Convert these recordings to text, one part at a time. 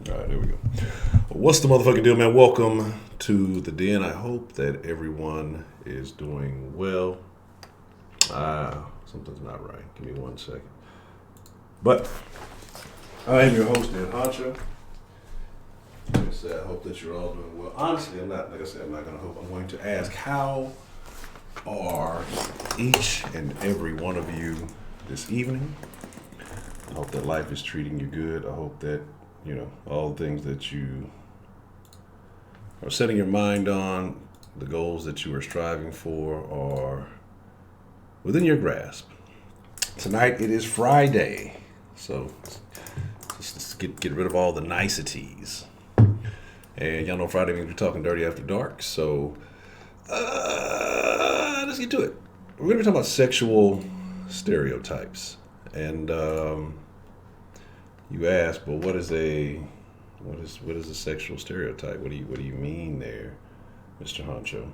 All right, there we go. What's the motherfucking deal, man? Welcome to the den. I hope that everyone is doing well. Something's not right. Give me 1 second. But I am your host, Ed Honcho. Like I said, I hope that you're all doing well. Honestly, I'm not, like I said, I'm not going to hope. I'm going to ask, how are each and every one of you this evening? I hope that life is treating you good. I hope that, all the things that you are setting your mind on, the goals that you are striving for are within your grasp. Tonight it is Friday, so let's get rid of all the niceties. And y'all know Friday means we're talking dirty after dark, so let's get to it. We're going to be talking about sexual stereotypes. And you ask, but what is a sexual stereotype? What do you mean there, Mr. Honcho?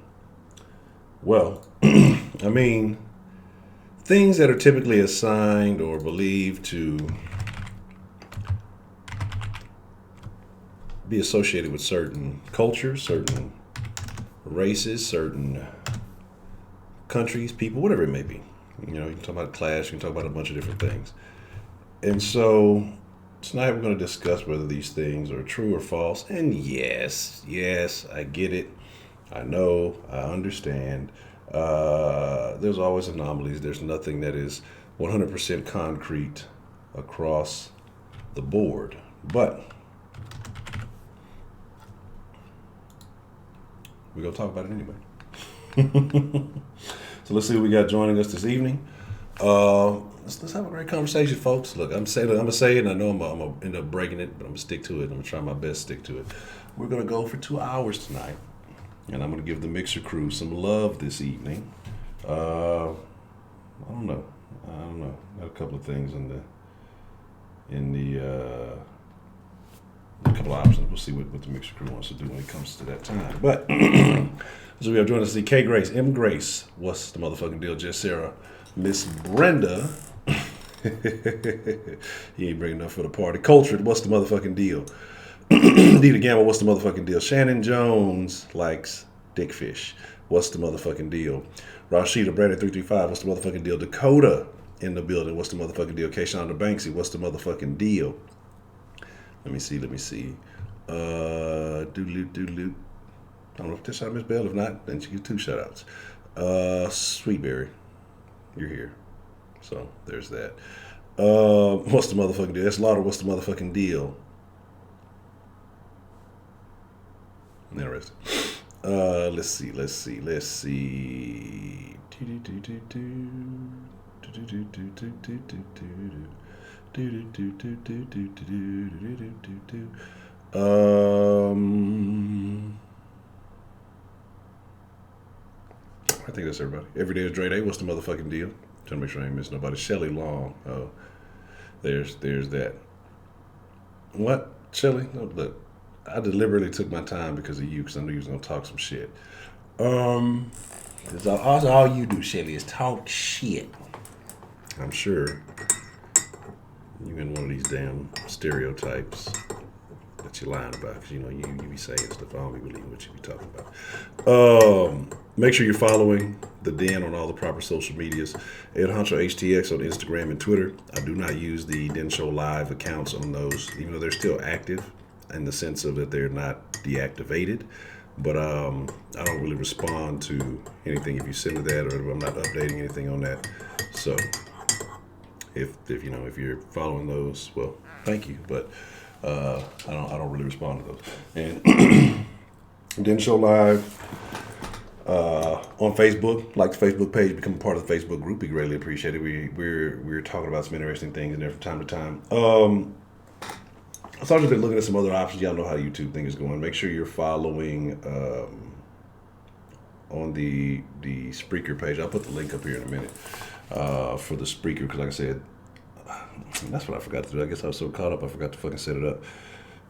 Well, I mean things that are typically assigned or believed to be associated with certain cultures, certain races, certain countries, people, whatever it may be. You can talk about class, you can talk about a bunch of different things. And so tonight we're going to discuss whether these things are true or false. And yes, I get it. I know, I understand. There's always anomalies. There's nothing that is 100% concrete across the board. But we're going to talk about it anyway. So let's see who we got joining us this evening. Let's have a great conversation, folks. Look, I'm gonna say it, and I know I'm gonna end up breaking it, but I'm gonna stick to it. I'm gonna try my best to stick to it. We're gonna go for 2 hours tonight, and I'm gonna give the Mixer crew some love this evening. I don't know. Got a couple of things in the a couple of options. We'll see what the Mixer crew wants to do when it comes to that time. But so we have joined us the K Grace, M Grace. What's the motherfucking deal? Jess Sarah, Miss Brenda. He ain't bringing enough for the party. Cultured, what's the motherfucking deal? Dita Gamble, what's the motherfucking deal? Shannon Jones likes dickfish. What's the motherfucking deal? Rashida Brandon 335, what's the motherfucking deal? Dakota in the building, what's the motherfucking deal? Kayshonda Banksy, what's the motherfucking deal? Let me see. Doodaloo. I don't know if this shout out Miss Bell. If not, then she gets 2 shout outs. Sweetberry, you're here. So there's that. What's the motherfucking deal? That's Lauder, what's the motherfucking deal? Interesting. Let's see. I think that's everybody. Every day is Dre Day. What's the motherfucking deal? Trying to make sure I ain't miss nobody. Shelly Long. Oh, there's that. What? Shelly? No, look, I deliberately took my time because of you, because I knew you was gonna talk some shit. That's all you do, Shelly, is talk shit. I'm sure you in one of these damn stereotypes that you're lying about, because you be saying stuff I don't be believing what you be talking about. Make sure you're following the Den on all the proper social medias. Ed Honcho HTX on Instagram and Twitter. I do not use the Den Show Live accounts on those, even though they're still active in the sense of that they're not deactivated. But I don't really respond to anything if you send to that, or I'm not updating anything on that. So if you're following those, well, thank you. But I don't really respond to those. And Den Show Live on Facebook, like the Facebook page, become a part of the Facebook group. We greatly appreciate it. We're talking about some interesting things in there from time to time. So I've just been looking at some other options. Y'all know how the YouTube thing is going. Make sure you're following on the Spreaker page. I'll put the link up here in a minute for the Spreaker, because like I said, that's what I forgot to do. I guess I was so caught up I forgot to fucking set it up.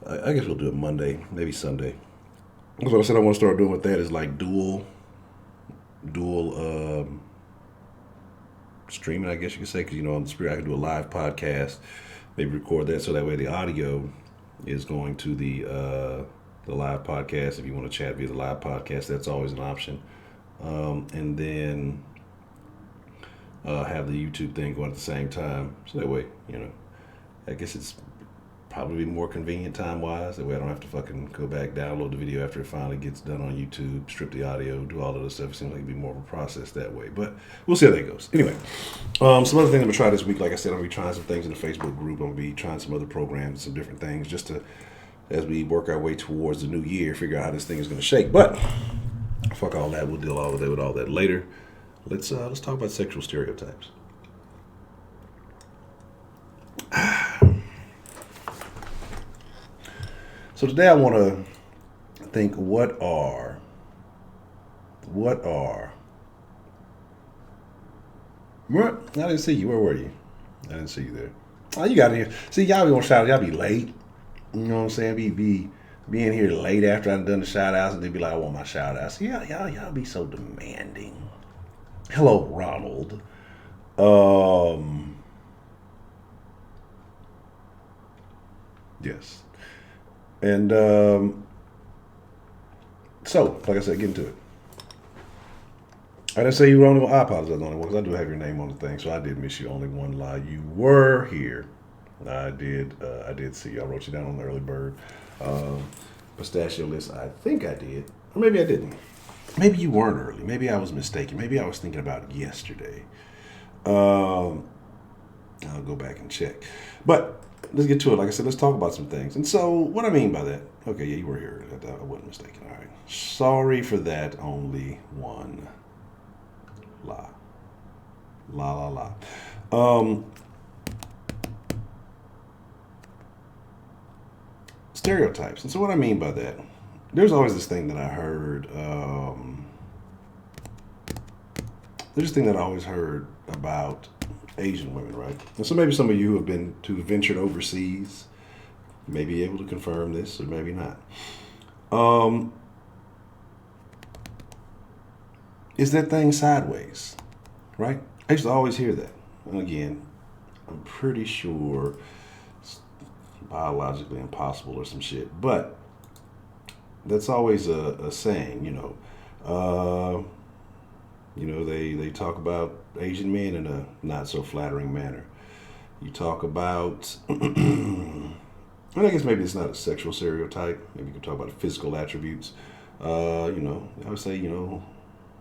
I guess we'll do it Monday, maybe Sunday. That's what I said I want to start doing with that, is like dual streaming, I guess you could say, because on the Spreaker I can do a live podcast, maybe record that so that way the audio is going to the live podcast. If you want to chat via the live podcast, that's always an option. And then have the YouTube thing going at the same time. So that way, I guess it's probably more convenient time-wise. That way I don't have to fucking go back, download the video after it finally gets done on YouTube, strip the audio, do all of this stuff. It seems like it'd be more of a process that way. But we'll see how that goes. Anyway, some other things I'm going to try this week. Like I said, I'm going to be trying some things in the Facebook group. I'm going to be trying some other programs, some different things, just to, as we work our way towards the new year, figure out how this thing is going to shake. But fuck all that. We'll deal with all that later. Let's talk about sexual stereotypes. So today I want to think what are I didn't see you. Where were you? I didn't see you there. Oh, you got in here. See, y'all be on shout outs. Y'all be late. You know what I'm saying? Be in here late after I've done the shout outs, and they be like, I want my shout outs. Yeah, y'all be so demanding. Hello, Ronald. Yes. And so, like I said, get into it. I didn't say you were only one. I apologize on it because I do have your name on the thing, so I did miss you. Only one lie. You were here. I did see you. I wrote you down on the early bird pistachio list. I think I did, or maybe I didn't. Maybe you weren't early. Maybe I was mistaken. Maybe I was thinking about yesterday. I'll go back and check. But let's get to it. Like I said, let's talk about some things. And so, what I mean by that, okay, yeah, you were here. I wasn't mistaken. All right. Sorry for that. Only one lie. La. Stereotypes. And so, what I mean by that, there's always this thing that I heard. There's this thing that I always heard about Asian women, right? And so maybe some of you who have ventured overseas may be able to confirm this, or maybe not. Is that thing sideways, right? I used to always hear that. And again, I'm pretty sure it's biologically impossible or some shit, but that's always a saying, they talk about Asian men in a not so flattering manner. You talk about, and I guess maybe it's not a sexual stereotype. Maybe you can talk about physical attributes. I would say,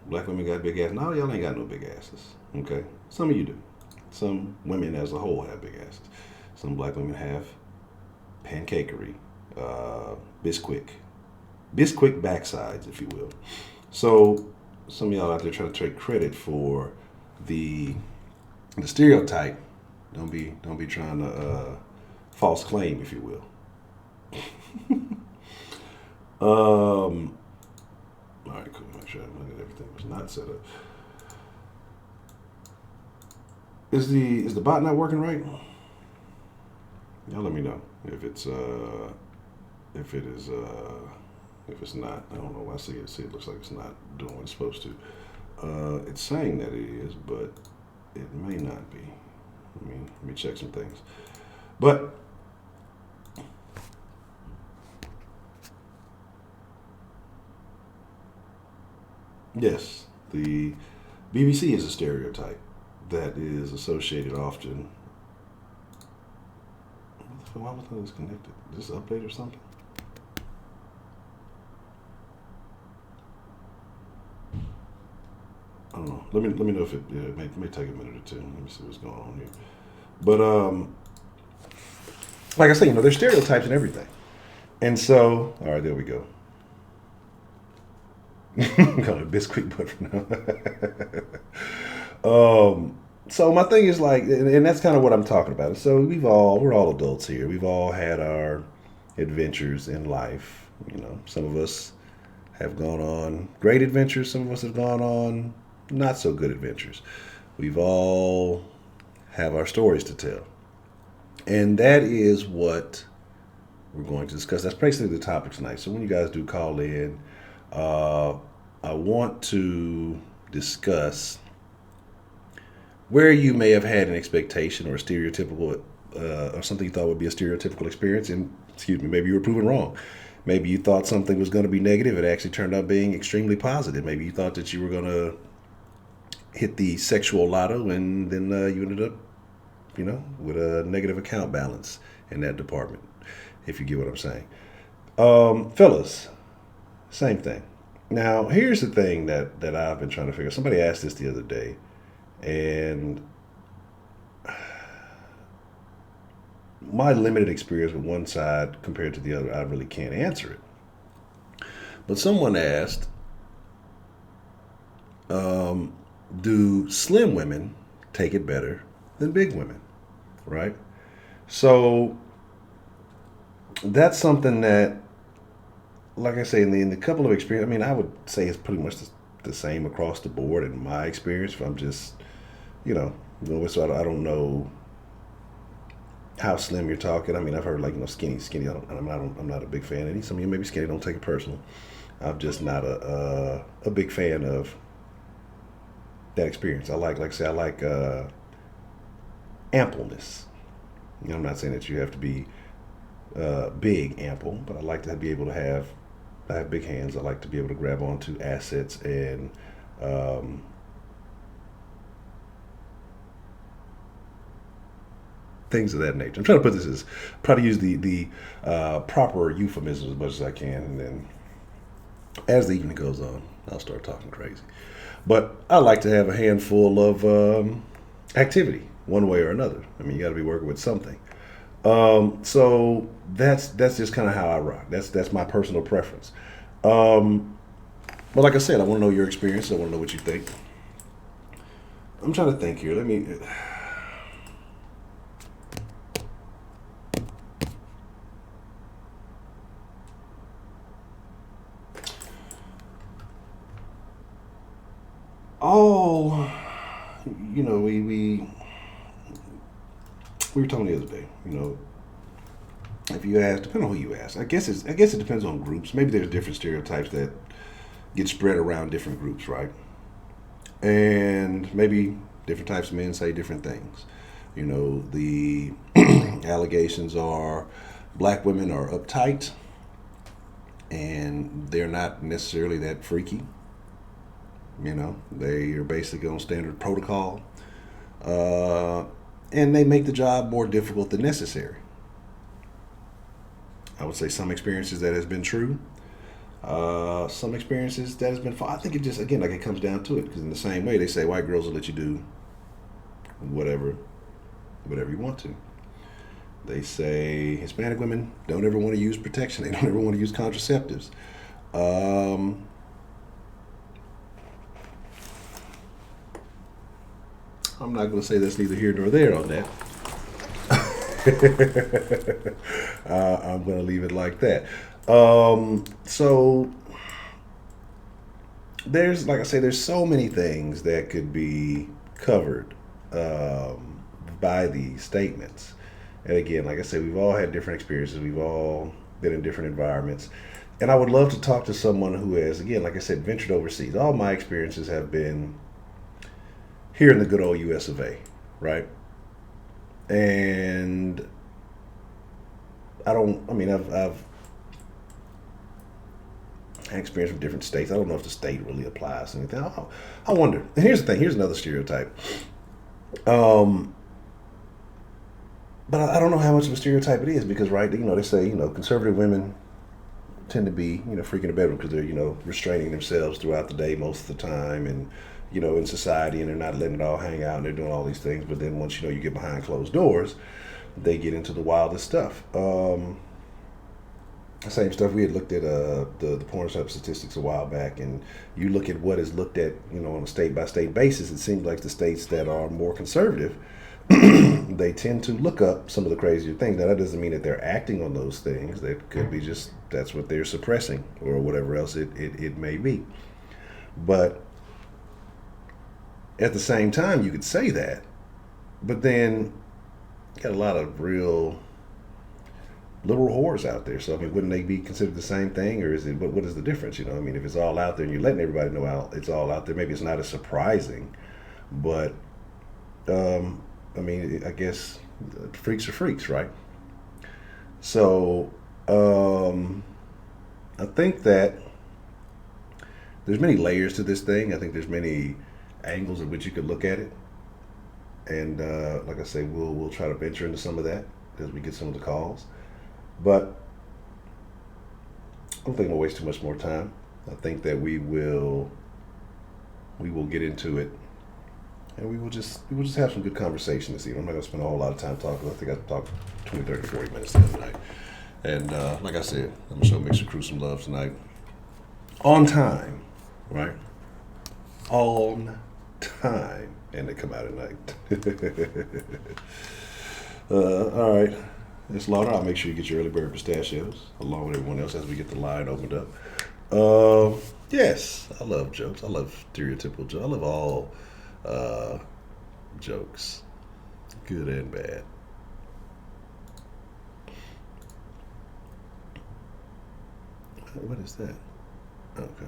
black women got big asses. No, y'all ain't got no big asses. Okay, some of you do. Some women as a whole have big asses. Some black women have pancakery, Bisquick backsides, if you will. So some of y'all out there trying to take credit for the stereotype. Don't be trying to false claim, if you will. All right, cool. Make sure everything was not set up. Is the bot not working right? Y'all let me know if it's not. I don't know. I see it. It looks like it's not doing what it's supposed to. It's saying that it is, but it may not be. Let me check some things. But yes, the BBC is a stereotype that is associated often. Why was that disconnected? Is this update or something? I don't know. Let me know if it may take a minute or two. Let me see what's going on here. But like I say, there's stereotypes and everything. And so, all right, there we go. I'm calling it Bisquick butt for now. So my thing is like, and that's kind of what I'm talking about. So we're all adults here. We've all had our adventures in life. Some of us have gone on great adventures. Some of us have gone on not so good adventures. We've all have our stories to tell. And that is what we're going to discuss. That's basically the topic tonight. So when you guys do call in, I want to discuss where you may have had an expectation or a stereotypical, or something you thought would be a stereotypical experience, and excuse me, maybe you were proven wrong. Maybe you thought something was going to be negative. It actually turned out being extremely positive. Maybe you thought that you were going to hit the sexual lotto, and then you ended up, with a negative account balance in that department, if you get what I'm saying. Fellas, same thing. Now, here's the thing that I've been trying to figure. Somebody asked this the other day, and my limited experience with one side compared to the other, I really can't answer it. But someone asked, do slim women take it better than big women, right? So that's something that, like I say, in the couple of experience, I mean, I would say it's pretty much the same across the board in my experience. If I'm just, so I don't know how slim you're talking. I mean, I've heard like skinny. I'm not a big fan of any. Some of you maybe skinny. Don't take it personal. I'm just not a big fan of that experience. I like I say, I like ampleness. I'm not saying that you have to be big, ample, but I like to be able to have. I have big hands. I like to be able to grab onto assets and things of that nature. I'm trying to put this as, try to use the proper euphemism as much as I can, and then as the evening goes on, I'll start talking crazy. But I like to have a handful of activity, one way or another. I mean, you got to be working with something. So that's just kind of how I rock. That's my personal preference. But like I said, I want to know your experience. I want to know what you think. I'm trying to think here. Let me. All, we were talking the other day. If you ask, depending on who you ask, I guess it depends on groups. Maybe there's different stereotypes that get spread around different groups, right? And maybe different types of men say different things. The allegations are black women are uptight and they're not necessarily that freaky. They are basically on standard protocol, and they make the job more difficult than necessary. I would say some experiences that has been true. Some experiences that has been false. I think it just, again, like it comes down to it, because in the same way they say white girls will let you do whatever you want to. They say Hispanic women don't ever want to use protection. They don't ever want to use contraceptives. I'm not going to say that's neither here nor there on that. I'm going to leave it like that. So there's, like I say, there's so many things that could be covered by these statements. And again, like I said, we've all had different experiences. We've all been in different environments. And I would love to talk to someone who has, again, like I said, ventured overseas. All my experiences have been here in the good old US of A, right? And I've had experience with different states. I don't know if the state really applies to anything. I wonder. And here's the thing. Here's another stereotype. But I don't know how much of a stereotype it is because, right, they say, conservative women tend to be, freaking in the bedroom because they're, restraining themselves throughout the day most of the time and, in society, and they're not letting it all hang out and they're doing all these things. But then once, you get behind closed doors, they get into the wildest stuff. Same stuff. We had looked at the porn statistics a while back, and you look at what is looked at, on a state-by-state basis, it seems like the states that are more conservative, they tend to look up some of the crazier things. Now, that doesn't mean that they're acting on those things. That could be just, that's what they're suppressing or whatever else it may be. But at the same time, you could say that, but then you got a lot of real liberal whores out there. So, wouldn't they be considered the same thing, or is it, what is the difference? If it's all out there and you're letting everybody know it's all out there, maybe it's not as surprising, but, I guess freaks are freaks, right? So I think that there's many layers to this thing. I think there's many angles in which you could look at it, and like I say, we'll try to venture into some of that as we get some of the calls. But I don't think we'll waste too much more time. I think that we will get into it, and we will just have some good conversation this evening. I'm not gonna spend a whole lot of time talking. I think I talked 20, 30, 40 minutes the other night. And like I said, I'm gonna show Mixer Crew some love tonight. On time, right? On time, and they come out at night. All right. It's Lauder. I'll make sure you get your early bird pistachios along with everyone else as we get the line opened up. Yes, I love jokes. I love stereotypical jokes. I love all jokes, good and bad. What is that? Okay.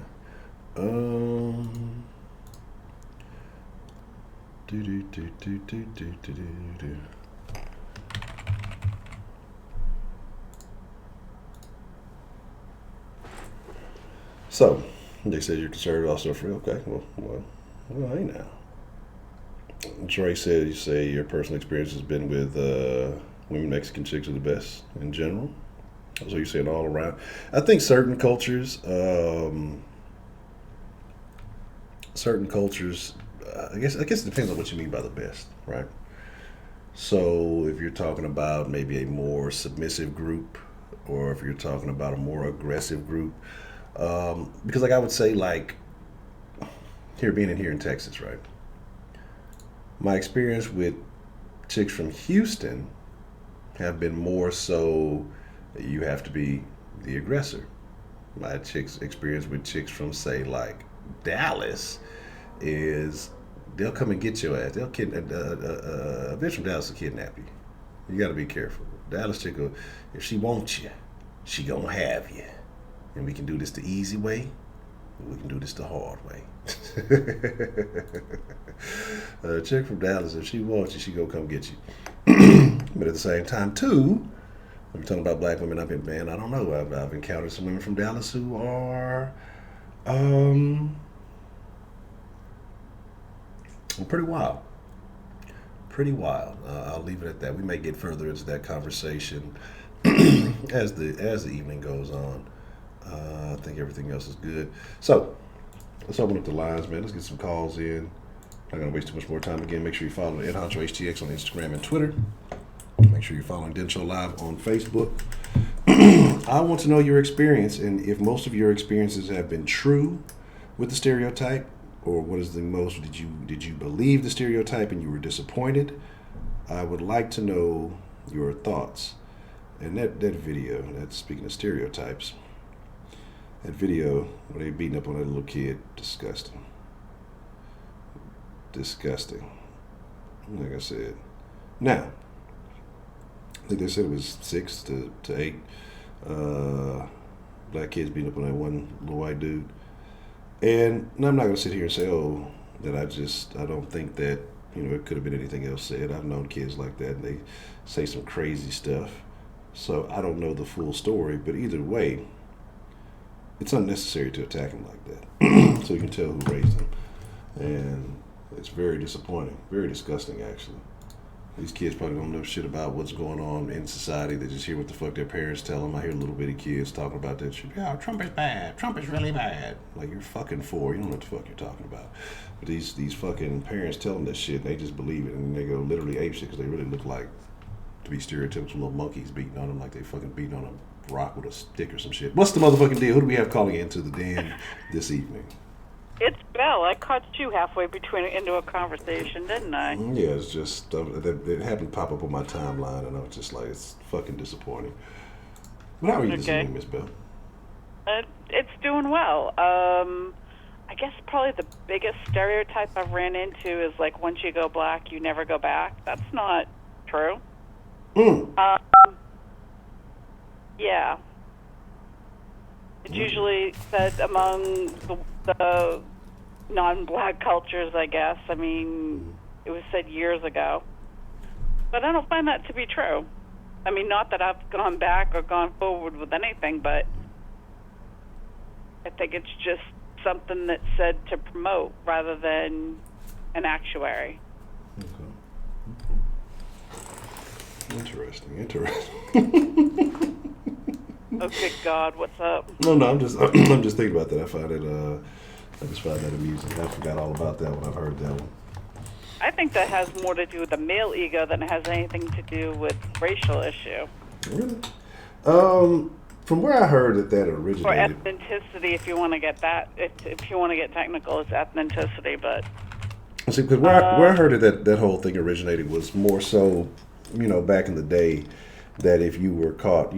Um. Do do do do do do do do. So, they said you're conservative, also free. Okay, well, hey now. Dre said you say your personal experience has been with women Mexican chicks are the best in general. So you say it all around. I think certain cultures. I guess it depends on what you mean by the best, right? So if you're talking about maybe a more submissive group, or if you're talking about a more aggressive group, because like I would say like here in Texas, right? My experience with chicks from Houston have been more so you have to be the aggressor. My chicks experience with chicks from say like Dallas is they'll come and get your ass. They'll kidnap a bitch from Dallas will kidnap you. You got to be careful. Dallas chick, if she wants you, she gonna have you, and we can do this the easy way, or we can do this the hard way. A chick from Dallas, if she wants you, she gonna come get you. But at the same time, too, when we're talking about black women, I don't know. I've encountered some women from Dallas who are, um, pretty wild. Pretty wild. I'll leave it at that. We may get further into that conversation as the evening goes on. I think everything else is good. So let's open up the lines, man. Let's get some calls in. Not gonna waste too much more time. Again, make sure you follow Ed Honcho HTX on Instagram and Twitter. Make sure you're following Dencho Live on Facebook. I want to know your experience and if most of your experiences have been true with the stereotype, or what is the most did you believe the stereotype and you were disappointed? I would like to know your thoughts. And that video, that's speaking of stereotypes, that video where they beating up on that little kid, disgusting. Disgusting. Like I said. Now, I think they said it was 6 to 8 black kids beating up on that one little white dude. And I'm not going to sit here and say, oh, that I don't think that, it could have been anything else said. I've known kids like that, and they say some crazy stuff. So I don't know the full story, but either way, it's unnecessary to attack him like that. So you can tell who raised him. And it's very disappointing, very disgusting, actually. These kids probably don't know shit about what's going on in society. They just hear what the fuck their parents tell them. I hear little bitty kids talking about that shit. Yeah, Trump is bad. Trump is really bad. Like, you're fucking 4. You don't know what the fuck you're talking about. But these fucking parents tell them that shit, and they just believe it. And they go literally ape shit because they really look like to be stereotypical little monkeys beating on them like they fucking beating on a rock with a stick or some shit. What's the motherfucking deal? Who do we have calling into the den this evening? It's Belle. I caught you halfway into a conversation, didn't I? Yeah, it's just it happened to pop up on my timeline, and I was just like, it's fucking disappointing. But how are you this evening, Miss Belle? It's doing well. I guess probably the biggest stereotype I've ran into is like once you go black, you never go back. That's not true. Yeah. It's usually said among the non-black cultures, I guess. I mean, it was said years ago. But I don't find that to be true. I mean, not that I've gone back or gone forward with anything, but I think it's just something that's said to promote rather than an actuary. Okay. Interesting. Oh, good God, what's up? No, I'm just thinking about that. I just find that amusing. I forgot all about that one. I've heard that one. I think that has more to do with the male ego than it has anything to do with racial issue. Really? From where I heard that originated. Or ethnicity, if you want to get that. If you want to get technical, it's ethnicity, but. See, because where I heard that whole thing originated was more so, back in the day, that if you were caught,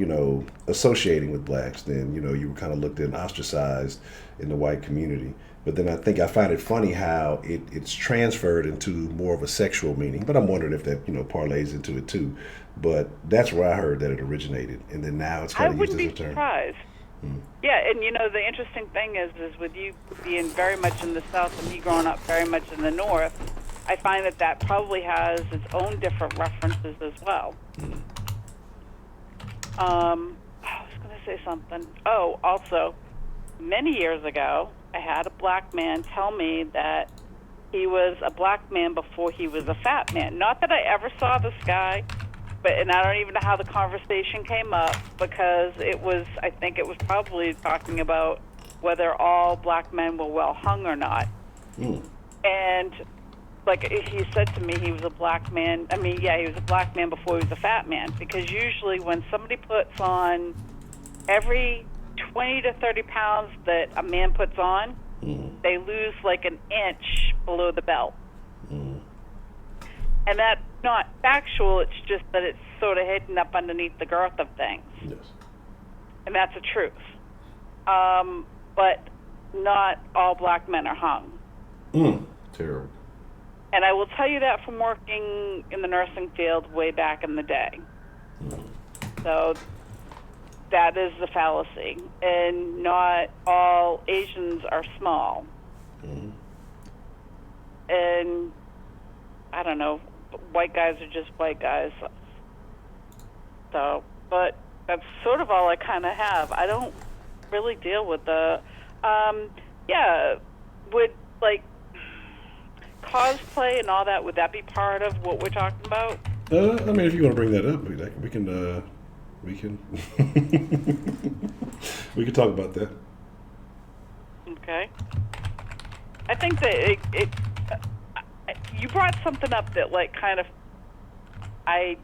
associating with blacks, then, you were kind of looked at and ostracized in the white community. But then I find it funny how it's transferred into more of a sexual meaning. But I'm wondering if that, parlays into it too. But that's where I heard that it originated. And then now it's kind of used as a term. I wouldn't be surprised. Yeah, and the interesting thing is with you being very much in the South and me growing up very much in the North, I find that probably has its own different references as well. I was going to say something. Oh, also, many years ago, I had a black man tell me that he was a black man before he was a fat man. Not that I ever saw this guy, and I don't even know how the conversation came up, because I think it was probably talking about whether all black men were well hung or not. And he said to me he was a black man. I mean, yeah, he was a black man before he was a fat man, because usually when somebody puts on every 20 to 30 pounds that a man puts on, they lose like an inch below the belt. And that's not factual, it's just that it's sort of hidden up underneath the girth of things. Yes. And that's the truth. But not all black men are hung. Terrible. And I will tell you that from working in the nursing field way back in the day. So that is the fallacy. And not all Asians are small. And I don't know, white guys are just white guys. So, but that's sort of all I kind of have. I don't really deal with the, would cosplay and all that, would that be part of what we're talking about? I mean, if you want to bring that up, we can we can talk about that. Okay. I think that you brought something up that I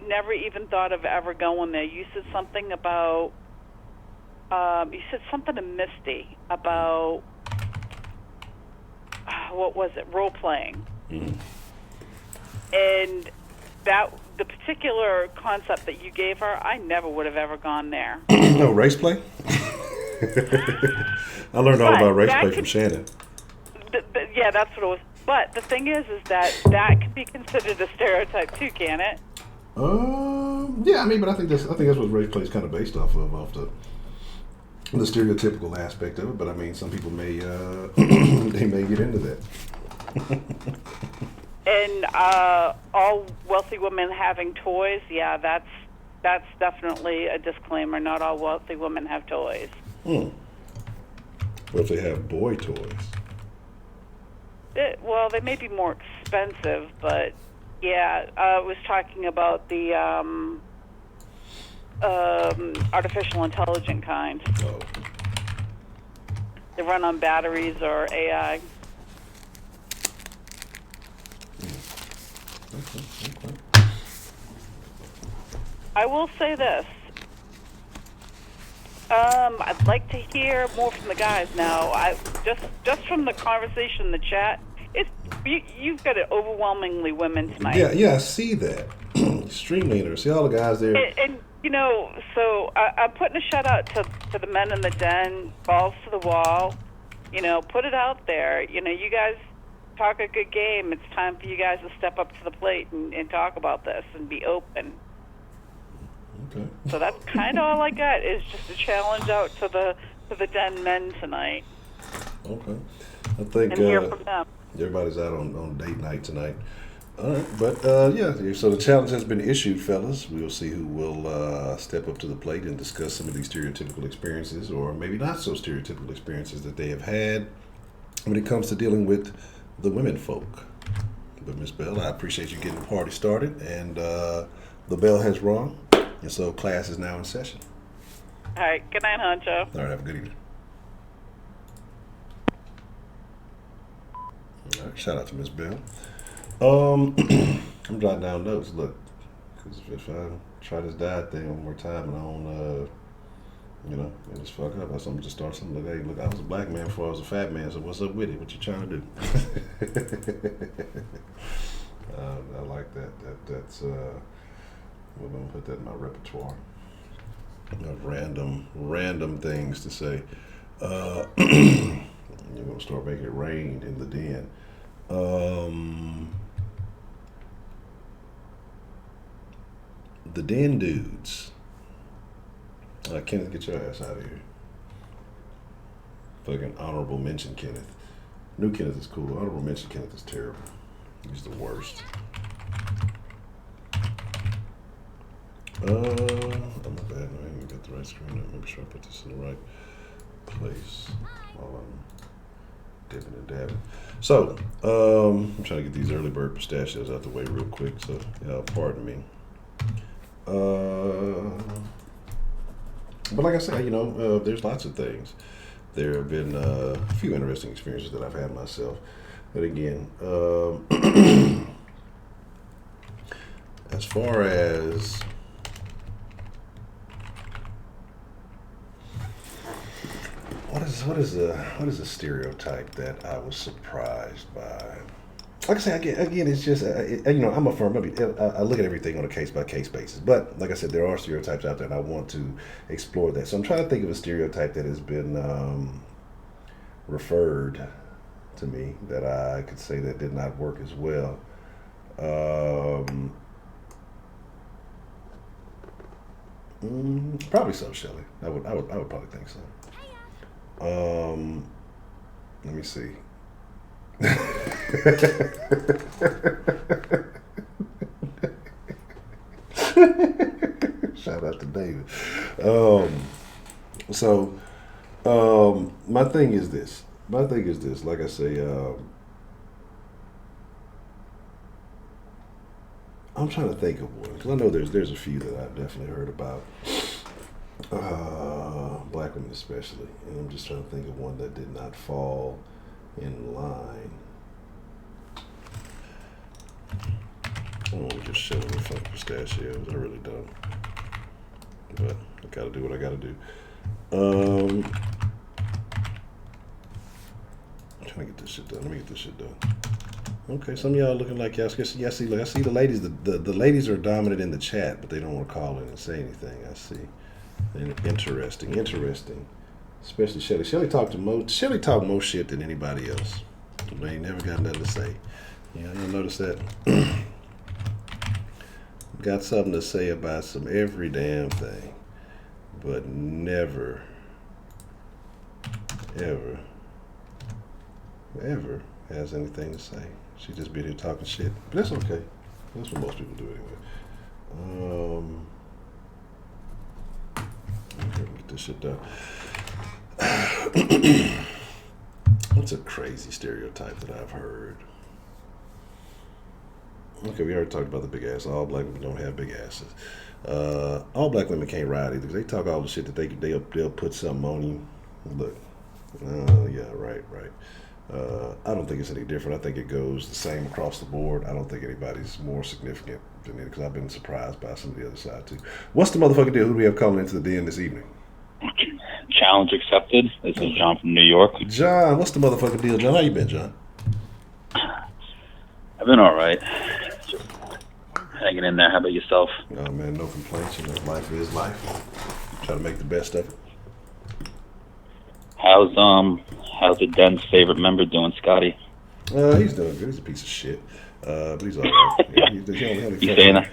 never even thought of ever going there. You said something about you said something to Misty about what was it, role playing. And that the particular concept that you gave her, I never would have ever gone there. No, race play. I learned all about race play from Shannon. Yeah, that's what it was. But the thing is that can be considered a stereotype too, can it? Yeah, I mean, but I think that's what race play is kind of based off the stereotypical aspect of it. But I mean, some people may they may get into that. And all wealthy women having toys, yeah, that's definitely a disclaimer. Not all wealthy women have toys. What if they have boy toys? Well, they may be more expensive, but yeah, I was talking about the artificial intelligent kind. Oh. They run on batteries or AI. Okay. I will say this. I'd like to hear more from the guys now. Just from the conversation in the chat, you've got it overwhelmingly women tonight. Yeah, I see that. Extremely interesting. See all the guys there. And so I'm putting a shout out to the men in the den, balls to the wall. Put it out there. You guys talk a good game. It's time for you guys to step up to the plate and talk about this and be open. Okay. So that's kind of all I got, is just a challenge out to the den men tonight. Okay. I think and hear from them. Everybody's out on date night tonight. All right, but yeah, so the challenge has been issued, fellas. We'll see who will step up to the plate and discuss some of these stereotypical experiences, or maybe not so stereotypical experiences that they have had when it comes to dealing with the women folk. But Miss Bell, I appreciate you getting the party started, and the bell has rung, and so class is now in session. All right. Good night, Honcho. All right, have a good evening. All right, shout out to Miss Bell. I'm jotting down notes. Look, because if I try this diet thing one more time and I don't, and just fuck up, I'm just start something like, hey, look, I was a black man before I was a fat man, so what's up with it? What you trying to do? I like that. That's we're gonna put that in my repertoire. Random things to say. You're gonna start making it rain in the den. The Den dudes. Kenneth, get your ass out of here. Fucking honorable mention Kenneth. New Kenneth is cool. Honorable mention Kenneth is terrible. He's the worst. Oh my bad. I ain't even got the right screen up. Make sure I put this in the right place while I'm dipping and dabbing. So, I'm trying to get these early bird pistachios out the way real quick, so pardon me. But like I said, there's lots of things. There have been a few interesting experiences that I've had myself. But again, as far as what is a stereotype that I was surprised by? Like I say, again, it's just, I'm a firm. I look at everything on a case-by-case basis. But, like I said, there are stereotypes out there, and I want to explore that. So I'm trying to think of a stereotype that has been referred to me that I could say that did not work as well. Probably so, Shelley. I would probably think so. Let me see. Shout out to David. My thing is this. Like I say, I'm trying to think of one because I know there's a few that I've definitely heard about. Black women especially, and I'm just trying to think of one that did not fall in line. I don't want to just show the fucking pistachios. I really don't. But I gotta do what I gotta do. I'm trying to get this shit done. Let me get this shit done. Okay, some of y'all looking like y'all. Yeah, see, look, I see the ladies. The ladies are dominant in the chat, but they don't want to call in and say anything. I see. And interesting. Especially Shelly. Shelly talked more shit than anybody else. They ain't never got nothing to say. Yeah, you'll notice that. Got something to say about some every damn thing, but never, ever has anything to say. She just be here talking shit. But that's okay. That's what most people do anyway. Get this shit done. What's a crazy stereotype that I've heard? Okay, we already talked about the big ass. All black women don't have big asses. All black women can't ride either. They talk all the shit that they'll put something on you. Look, yeah, right. I don't think it's any different. I think it goes the same across the board. I don't think anybody's more significant than it because I've been surprised by some of the other side too. What's the motherfucking deal? Who do we have calling into the den this evening? Challenge accepted. This is John from New York. John, what's the motherfucking deal, John? How you been, John? I've been all right. Just hanging in there. How about yourself? Oh man, no complaints. Life is life. Try to make the best of it. How's the den's favorite member doing, Scotty? He's doing good. He's a piece of shit. But he's all right. Yeah, You saying that?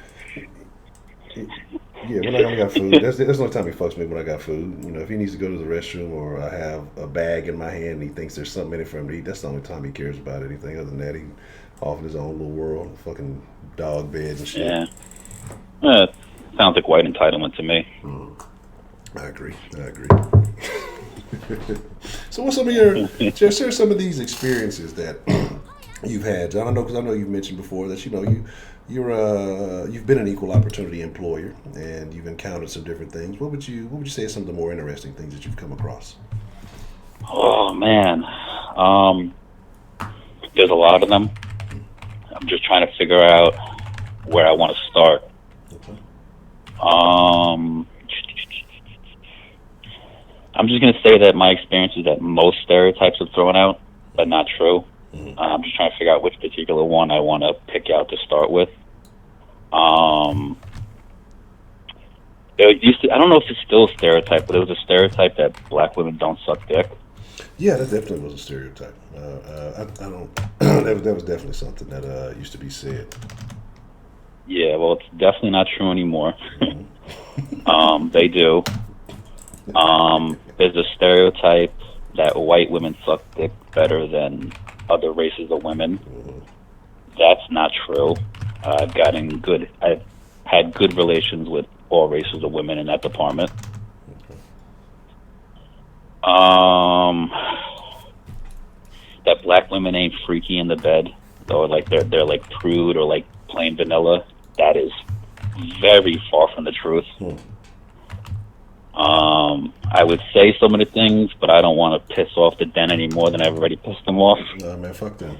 Yeah, when I only got food, that's the only time he fucks me when I got food. You know, if he needs to go to the restroom or I have a bag in my hand and he thinks there's something in it for him to eat, that's the only time he cares about anything. Other than that, he off in his own little world, fucking dog bed and shit. Yeah. Sounds like white entitlement to me. I agree. So, what's some of your just share some of these experiences that you've had, John? I know because I know you've mentioned before that you've been an equal opportunity employer and you've encountered some different things. What would you say are some of the more interesting things that you've come across? Oh man, there's a lot of them. I'm just trying to figure out where I want to start. Okay. I'm just going to say that my experience is that most stereotypes are thrown out, but not true. Mm-hmm. I'm just trying to figure out which particular one I want to pick out to start with. There used to, I don't know if it's still a stereotype, but it was a stereotype that black women don't suck dick. Yeah, that definitely was a stereotype. I don't. that was definitely something that used to be said. Yeah, well, it's definitely not true anymore. Mm-hmm. They do. There's a stereotype that white women suck dick better than other races of women. Mm-hmm. That's not true. I've had good relations with all races of women in that department. That black women ain't freaky in the bed, or like they're like prude or like plain vanilla. That is very far from the truth. I would say some of the things, but I don't want to piss off the den any more than I've already pissed them off. Nah, man, fuck them.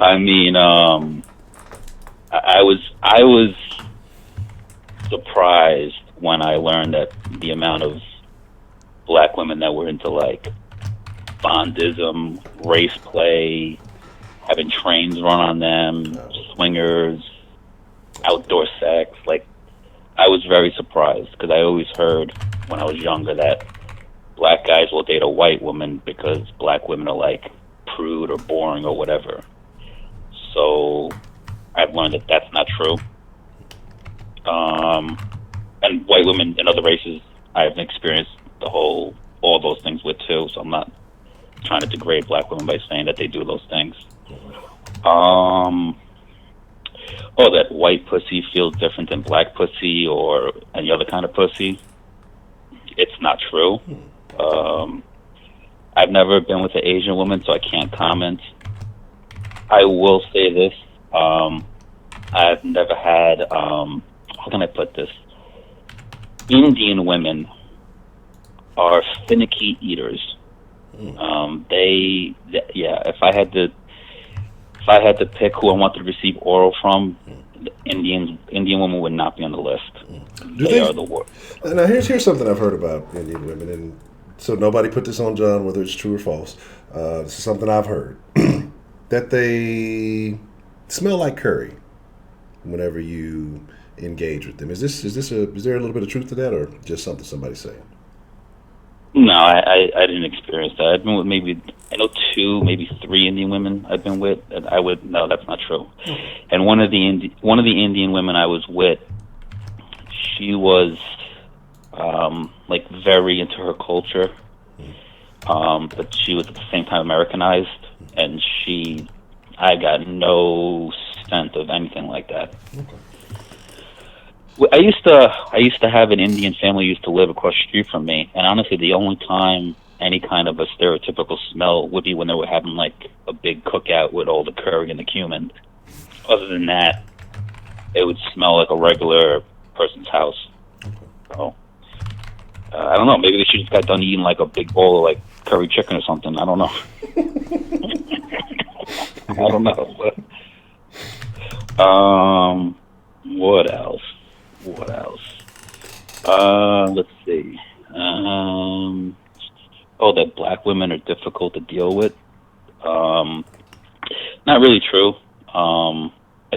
I mean, I was surprised when I learned that the amount of black women that were into like bondism, race play, having trains run on them, swingers, outdoor sex. Like, I was very surprised because I always heard when I was younger that black guys will date a white woman because black women are like prude or boring or whatever. So I've learned that that's not true. And white women and other races, I've experienced all those things with too. So I'm not trying to degrade black women by saying that they do those things. That white pussy feels different than black pussy or any other kind of pussy. It's not true. I've never been with an Asian woman, so I can't comment. I will say this. I've never had, how can I put this? Indian women are finicky eaters. If I had to pick who I wanted to receive oral from, the Indian women would not be on the list. They are the worst. Now here's something I've heard about Indian women, and so nobody put this on John, whether it's true or false. This is something I've heard that they smell like curry whenever you engage with them. Is there a little bit of truth to that, or just something somebody's saying? No, I didn't experience that. I've been with I know 2, maybe 3 Indian women I've been with, and no, that's not true. And one of the Indian women I was with, she was like very into her culture, but she was at the same time Americanized, and I got no sense of anything like that. Okay. I used to have an Indian family who used to live across the street from me, and honestly, the only time any kind of a stereotypical smell would be when they were having like a big cookout with all the curry and the cumin. Other than that, it would smell like a regular person's house. So, I don't know. Maybe they should just got done eating like a big bowl of like curry chicken or something. I don't know. I don't know. What else? Let's see. That black women are difficult to deal with. Not really true. I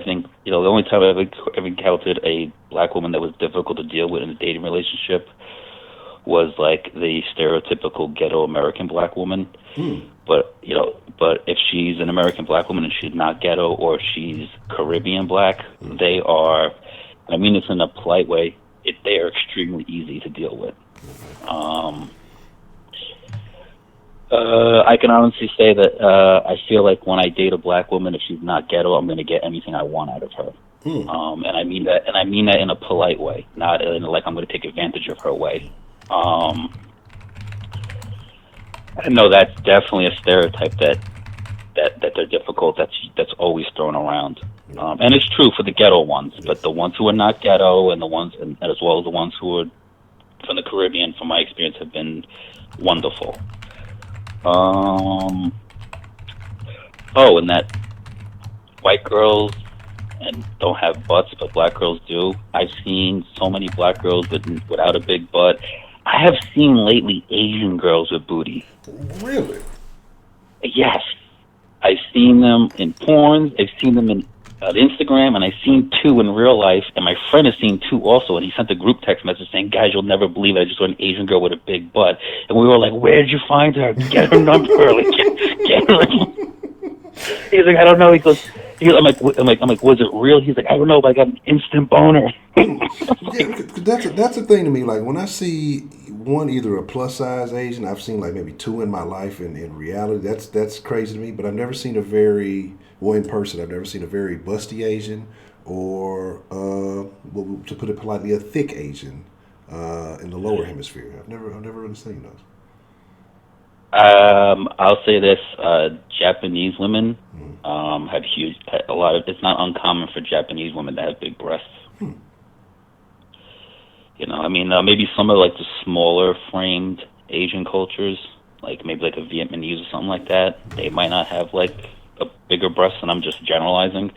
think, the only time I've ever encountered a black woman that was difficult to deal with in a dating relationship was like the stereotypical ghetto American black woman. But if she's an American black woman and she's not ghetto, or she's Caribbean black, they are. I mean this in a polite way. They are extremely easy to deal with. I can honestly say that I feel like when I date a black woman, if she's not ghetto, I'm going to get anything I want out of her. And I mean that in a polite way, not in like I'm going to take advantage of her way. I know that's definitely a stereotype that they're difficult. That's always thrown around, and it's true for the ghetto ones. But the ones who are not ghetto, and the ones, and as well as the ones who are from the Caribbean, from my experience, have been wonderful. And that white girls and don't have butts, but black girls do. I've seen so many black girls without a big butt. I have seen lately Asian girls with booty. Really? Yes. I've seen them in porn. I've seen them on Instagram, and I've seen two in real life. And my friend has seen two also, and he sent a group text message saying, "Guys, you'll never believe it. I just saw an Asian girl with a big butt." And we were like, "Where did you find her? Get her number." Like, get her. He's like, "I don't know." I'm like, "Was it real?" He's like, "I don't know, but I got an instant boner." That's the thing to me. Like when I see one, either a plus size Asian, I've seen like maybe two in my life, and in reality, that's crazy to me. But I've never seen in person, I've never seen a very busty Asian, or to put it politely, a thick Asian in the lower hemisphere. I've never really seen those. I'll say this: Japanese women have a lot of. It's not uncommon for Japanese women to have big breasts. Maybe some of like the smaller framed Asian cultures, like maybe like a Vietnamese or something like that, they might not have like a bigger breast, and I'm just generalizing.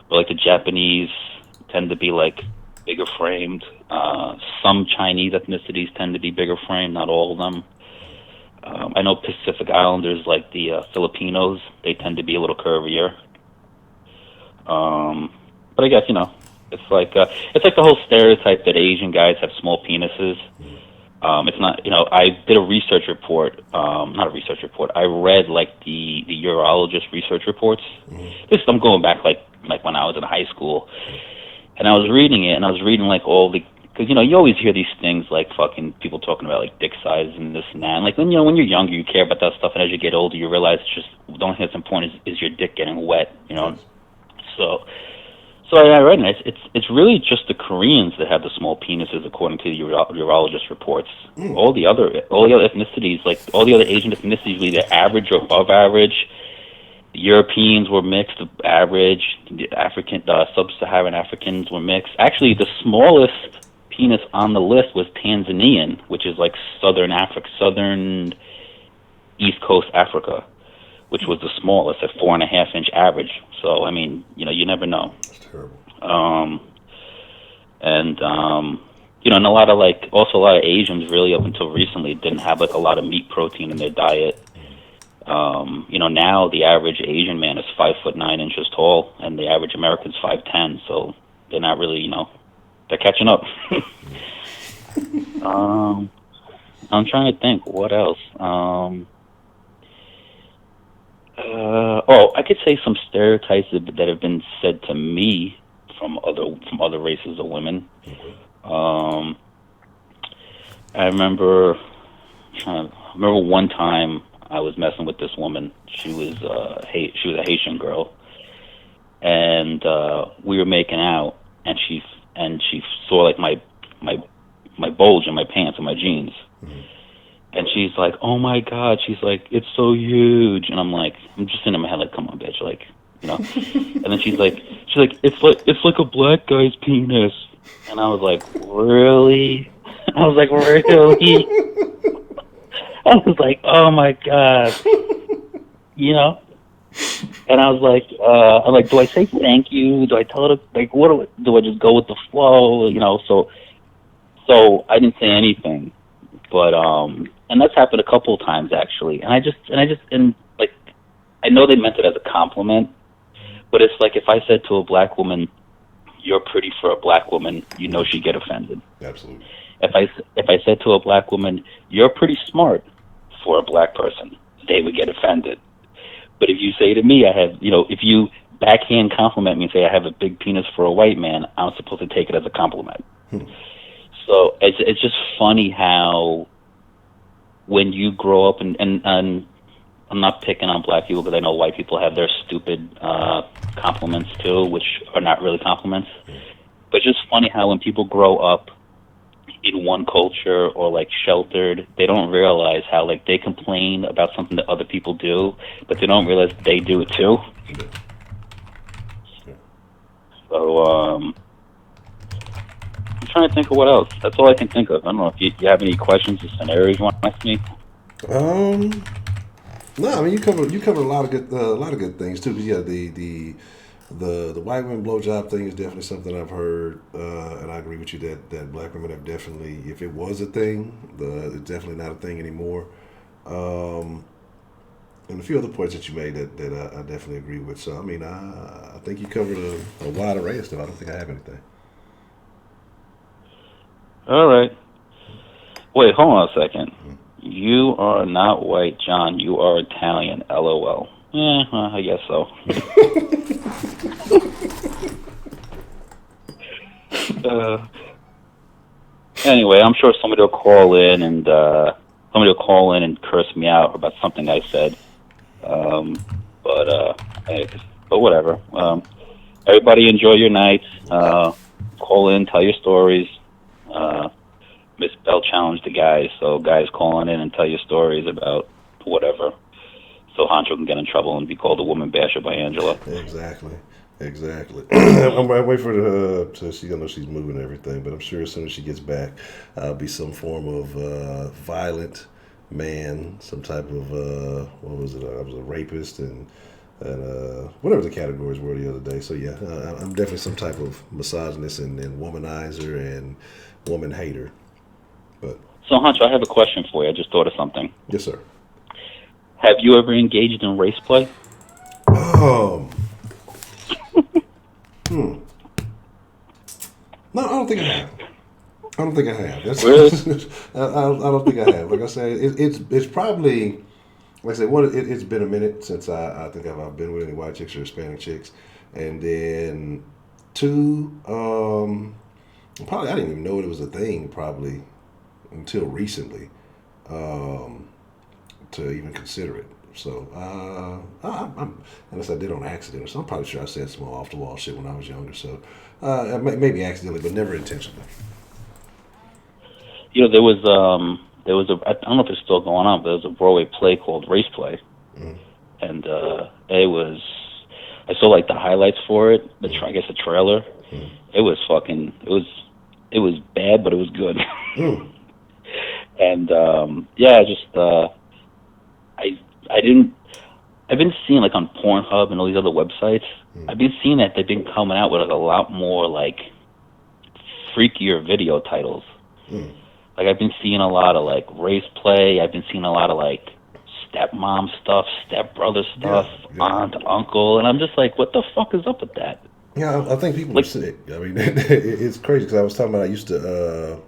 But like the Japanese tend to be like bigger framed. Some Chinese ethnicities tend to be bigger framed, not all of them. I know Pacific Islanders, like the Filipinos, they tend to be a little curvier. But I guess, it's like the whole stereotype that Asian guys have small penises. It's not, I did a research report, not a research report. I read like the urologist research reports. I'm going back like when I was in high school, and I was reading it, and I was reading like all the, because you always hear these things like fucking people talking about like dick size and this and that. And like when you're younger, you care about that stuff, and as you get older, you realize the only thing that's important is your dick getting wet. So I read it. It's really just the Koreans that have the small penises, according to the urologist reports. All the other ethnicities, like all the other Asian ethnicities, were either average or above average. The Europeans were mixed, average. The sub-Saharan Africans were mixed. Actually, the smallest penis on the list was Tanzanian, which is like southern East Coast Africa, which was the smallest at 4.5-inch average. So I mean, you never know. That's terrible. And a lot of Asians really up until recently didn't have like a lot of meat protein in their diet. Now the average Asian man is 5'9" tall, and the average American's 5'10". So they're not really, they're catching up. I'm trying to think what else. I could say some stereotypes that have been said to me from other races of women. I remember one time I was messing with this woman. She was a Haitian girl, and we were making out, and she saw like my bulge in my pants and my jeans. And she's like, "Oh my God!" She's like, "It's so huge," and I'm just sitting in my head like, "Come on, bitch!" Like, And then she's like, "It's like a black guy's penis," and I was like, "Really?" I was like, "Really?" I was like, "Oh my God," And I was like, I'm like, do I say thank you? Do I tell her like what? Do I just go with the flow? So I didn't say anything, but and that's happened a couple of times actually. And I know they meant it as a compliment, but it's like if I said to a black woman, "You're pretty for a black woman," she'd get offended. Absolutely. If I said to a black woman, "You're pretty smart for a black person," they would get offended. But if you say to me, I have, if you backhand compliment me and say I have a big penis for a white man, I'm supposed to take it as a compliment. So it's just funny how when you grow up, and I'm not picking on black people because I know white people have their stupid compliments too, which are not really compliments. But it's just funny how when people grow up in one culture or like sheltered, they don't realize how like they complain about something that other people do, but they don't realize they do it too. So I'm trying to think of what else. That's all I can think of. I don't know if you have any questions or scenarios you want to ask me. No, I mean you covered a lot of good things too. Yeah, the white women blowjob thing is definitely something I've heard, and I agree with you that black women have definitely, if it was a thing, it's definitely not a thing anymore. And a few other points that you made that I definitely agree with. So I mean, I think you covered a wide array of stuff. I don't think I have anything. All right. Wait, hold on a second. You are not white, John. You are Italian. LOL. Well, I guess so. Anyway, I'm sure somebody will call in and curse me out about something I said. But whatever. Everybody enjoy your night. Call in, tell your stories. Miss Bell challenged the guys, so guys calling in and tell your stories about whatever, so Honcho can get in trouble and be called a woman basher by Angela. Exactly. I'm waiting for her to. I know she's moving and everything, but I'm sure as soon as she gets back, be some form of violent man, some type of what was it? I was a rapist and whatever the categories were the other day. So yeah, I'm definitely some type of misogynist and womanizer and woman hater. But so Honcho, I have a question for you. I just thought of something. Yes, sir. Have you ever engaged in race play? No, I don't think I have. That's, really? I don't think I have. Like I said, it's probably, like I said, it's been a minute since I think I've been with any white chicks or Hispanic chicks, and then two, probably I didn't even know it was a thing probably until recently, to even consider it. So, unless I did on accident or something, I'm probably sure I said some off the wall shit when I was younger. So, maybe accidentally, but never intentionally. There was I don't know if it's still going on, but there was a Broadway play called Race Play, and I saw like the highlights for it. I guess the trailer. It was it was bad, but it was good. And I've been seeing like on Pornhub and all these other websites. I've been seeing that they've been coming out with like a lot more like freakier video titles. Like I've been seeing a lot of like race play. I've been seeing a lot of like stepmom stuff, stepbrother stuff, aunt, uncle, and I'm just like, what the fuck is up with that? Yeah, I think people are sick. I mean, it's crazy because I was talking about I used to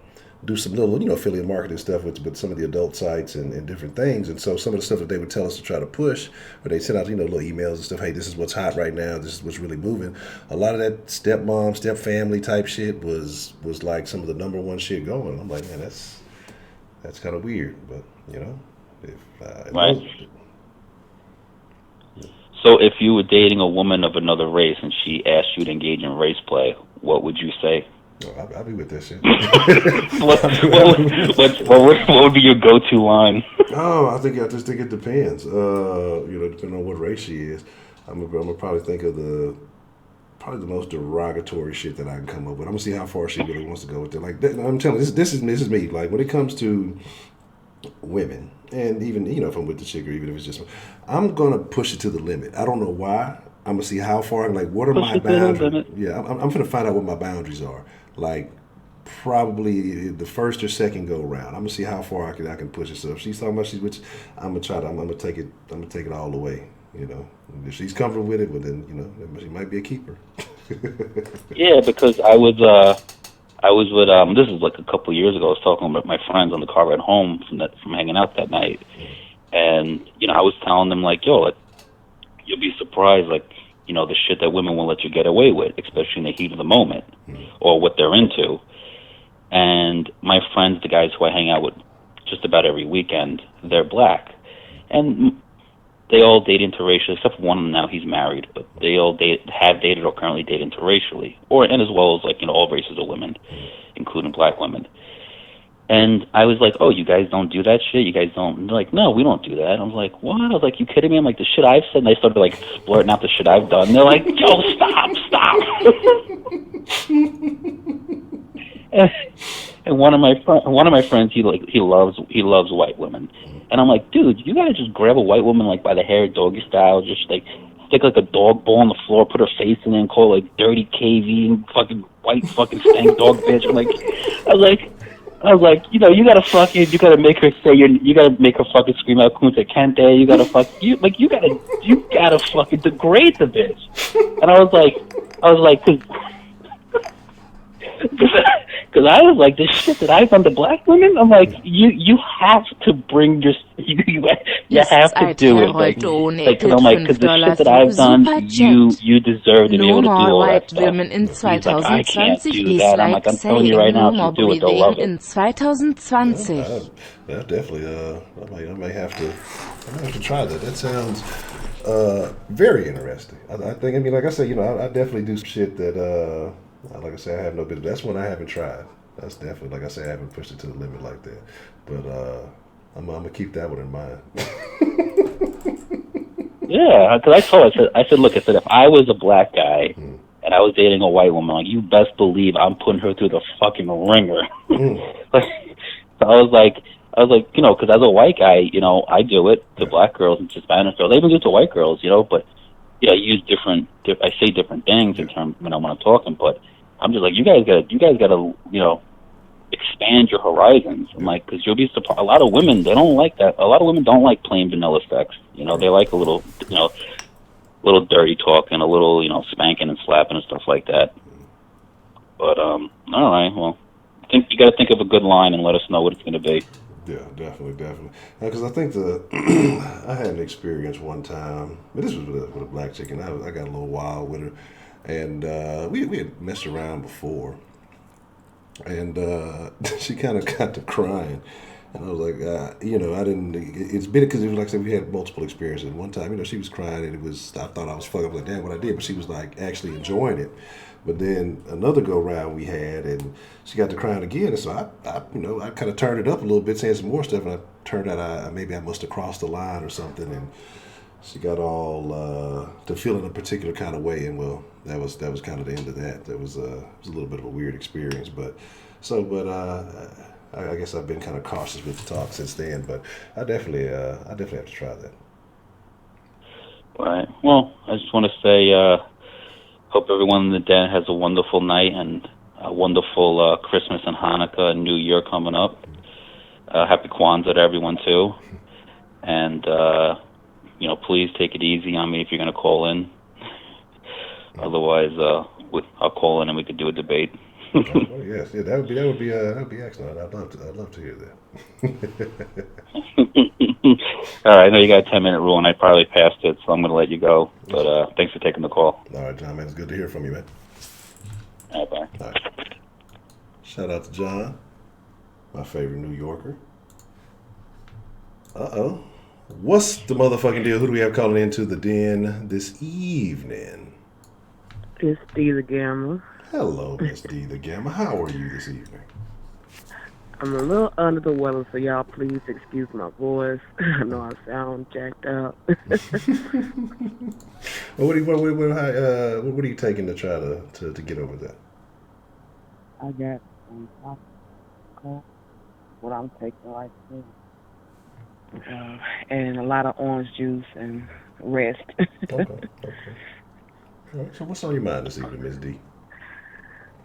do some little, affiliate marketing stuff with some of the adult sites and different things. And so some of the stuff that they would tell us to try to push, or they send out, little emails and stuff, hey, this is what's hot right now, this is what's really moving. A lot of that stepmom, step-family type shit was like some of the number one shit going. I'm like, man, that's kind of weird. But, right. So if you were dating a woman of another race and she asked you to engage in race play, what would you say? Oh, I'll be with that shit. what would be your go-to line? Oh, I just think it depends. Depending on what race she is, I'm gonna probably think of the most derogatory shit that I can come up with. I'm gonna see how far she really wants to go with it. Like I'm telling you, this is me. Like when it comes to women, and even if I'm with the chick or even if it's just, I'm gonna push it to the limit. I don't know why. I'm gonna see how far. Like what are my boundaries? Yeah, I'm gonna find out what my boundaries are. Like probably the first or second go around. I'm gonna see how far I can push it. So if she's talking about she's which, I'm gonna take it all the way. If she's comfortable with it, well then she might be a keeper. Yeah, because I was with this is like a couple of years ago. I was talking about my friends on the car ride home from hanging out that night, And, I was telling them, like, yo, you'll be surprised, like, the shit that women won't let you get away with, especially in the heat of the moment, or what they're into. And my friends, the guys who I hang out with just about every weekend, they're black. And they all date interracially, except for one of them now, he's married, but they all have dated or currently date interracially, and as well as, like, all races of women, including black women. And I was like, oh, you guys don't do that shit? You guys don't? And they're like, no, we don't do that. I was like, what? I was like, you kidding me? I'm like, the shit I've said, and they started, like, splurting out the shit I've done. And they're like, yo, stop. And one of my friends, he loves white women. And I'm like, dude, you gotta just grab a white woman, like, by the hair, doggy style, just, like, stick, like, a dog ball on the floor, put her face in it, and call it, like, dirty KV, fucking white fucking stank dog bitch. I was like, you gotta make her say you gotta make her fucking scream out Kunta Kinte. You gotta you gotta fucking degrade the bitch. And I was like, because I was like, this shit that I've done to black women, I'm like, you have to bring you have to do it. Like, cause I'm like, because the shit that I've done, you deserve to be able to do all that stuff. Women in He's like, I can't 2020 do is that. I'm like like, I'm telling you right now, if no you do it, they'll love in it. 2020. That definitely. I may have to try that. That sounds very interesting. I think. I mean, like I said, I definitely do some shit that. Like I say, I have no business. That's one I haven't tried. That's definitely, like I say, I haven't pushed it to the limit like that. But I'm gonna keep that one in mind. Yeah, because I said, look, if I was a black guy and I was dating a white woman, like, you best believe I'm putting her through the fucking ringer. So I was like, because as a white guy, I do it to black girls and Hispanic girls. I even do it to white girls, but I use I say different things in terms when I'm talking, but I'm just like, you guys gotta, expand your horizons. I'm like, because you'll be surprised. A lot of women, they don't like that. A lot of women don't like plain vanilla sex. They like a little, little dirty talking, a little, spanking and slapping and stuff like that. But all right, well, I think you got to think of a good line and let us know what it's going to be. Yeah, definitely. Because I think I had an experience one time, but this was with a black chick, and I got a little wild with her, and we had messed around before, and she kind of got to crying, and I was like, I didn't. It's been because it was like I said, we had multiple experiences. One time, she was crying, and I thought I was fucking up, like, damn, what I did, but she was like actually enjoying it. But then another go round we had, and she got to crying again, and so I kind of turned it up a little bit, saying some more stuff, and I turned out maybe I must have crossed the line or something, and she got all to feeling a particular kind of way, and well, that was kind of the end of that. That was a little bit of a weird experience, but I guess I've been kind of cautious with the talk since then, but I definitely have to try that. All right. Well, I just want to say. Hope everyone in the den has a wonderful night and a wonderful Christmas and Hanukkah and New Year coming up. Happy Kwanzaa to everyone, too. And, please take it easy on me if you're going to call in. Otherwise, I'll call in and we could do a debate. Yes, yeah, that would be excellent. I'd love to hear that. All right, I know you got a 10-minute rule, and I probably passed it, so I'm going to let you go. But thanks for taking the call. All right, John, man, it's good to hear from you, man. All right, bye. All right. Shout out to John, my favorite New Yorker. Uh-oh. What's the motherfucking deal? Who do we have calling into the den this evening? It's Dee the Gamma. Hello, Miss Dee the Gamma. How are you this evening? I'm a little under the weather, so y'all please excuse my voice. I know I sound jacked up. Well, what are you taking to try to get over that? I got what I'm taking right now, and a lot of orange juice and rest. Okay. All right, so what's on your mind this evening, Miss D?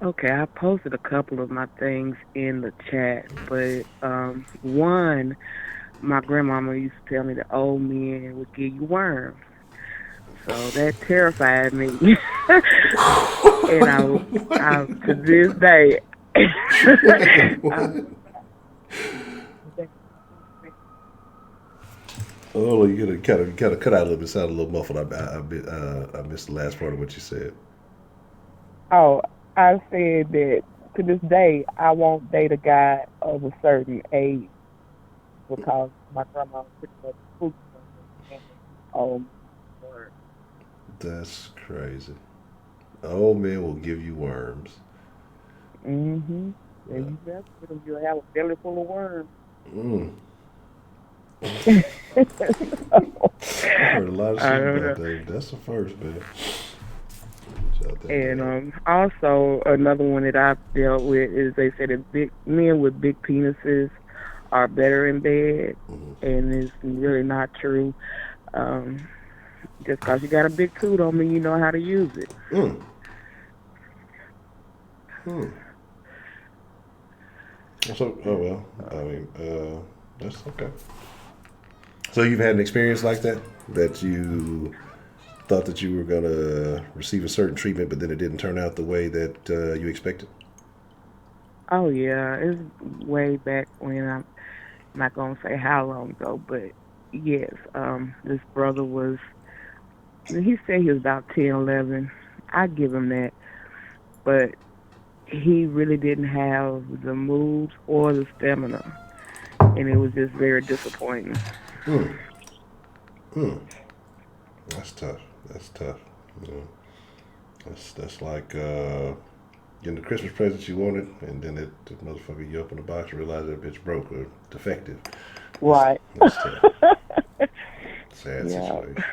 Okay, I posted a couple of my things in the chat, but one, my grandmama used to tell me that old men would give you worms. So that terrified me. And I to this day, Oh, you kind of cut out a little bit. Sound a little muffled. I missed the last part of what you said. Oh, I said that to this day I won't date a guy of a certain age because my grandma pretty much spooked me. Um, or, That's crazy. Old men will give you worms. mm-hmm. Uh, And you best with them, you'll have a belly full of worms. mm. I've heard a lot of I shit don't about know. that. That's the first, man. Jot that And down. also another one that I've dealt with is they say that big men with big penises are better in bed, Mm-hmm. and it's really not true. Um, just because you got a big toot don't mean you know how to use it. Mm. Hmm. So, oh well. I mean, that's okay. So you've had an experience like that, that you thought that you were gonna receive a certain treatment, but then it didn't turn out the way that you expected. Oh yeah, it's way back when I'm not gonna say how long ago, but yes, this brother was. He said he was about 10, 11. I give him that, but he really didn't have the moves or the stamina, and it was just very disappointing. Hmm. Hmm. That's tough. That's tough. You know, that's like getting the Christmas presents you wanted, and then the motherfucker you open the box and realize that bitch broke or defective. That's Right. that's tough. Sad Yeah. situation.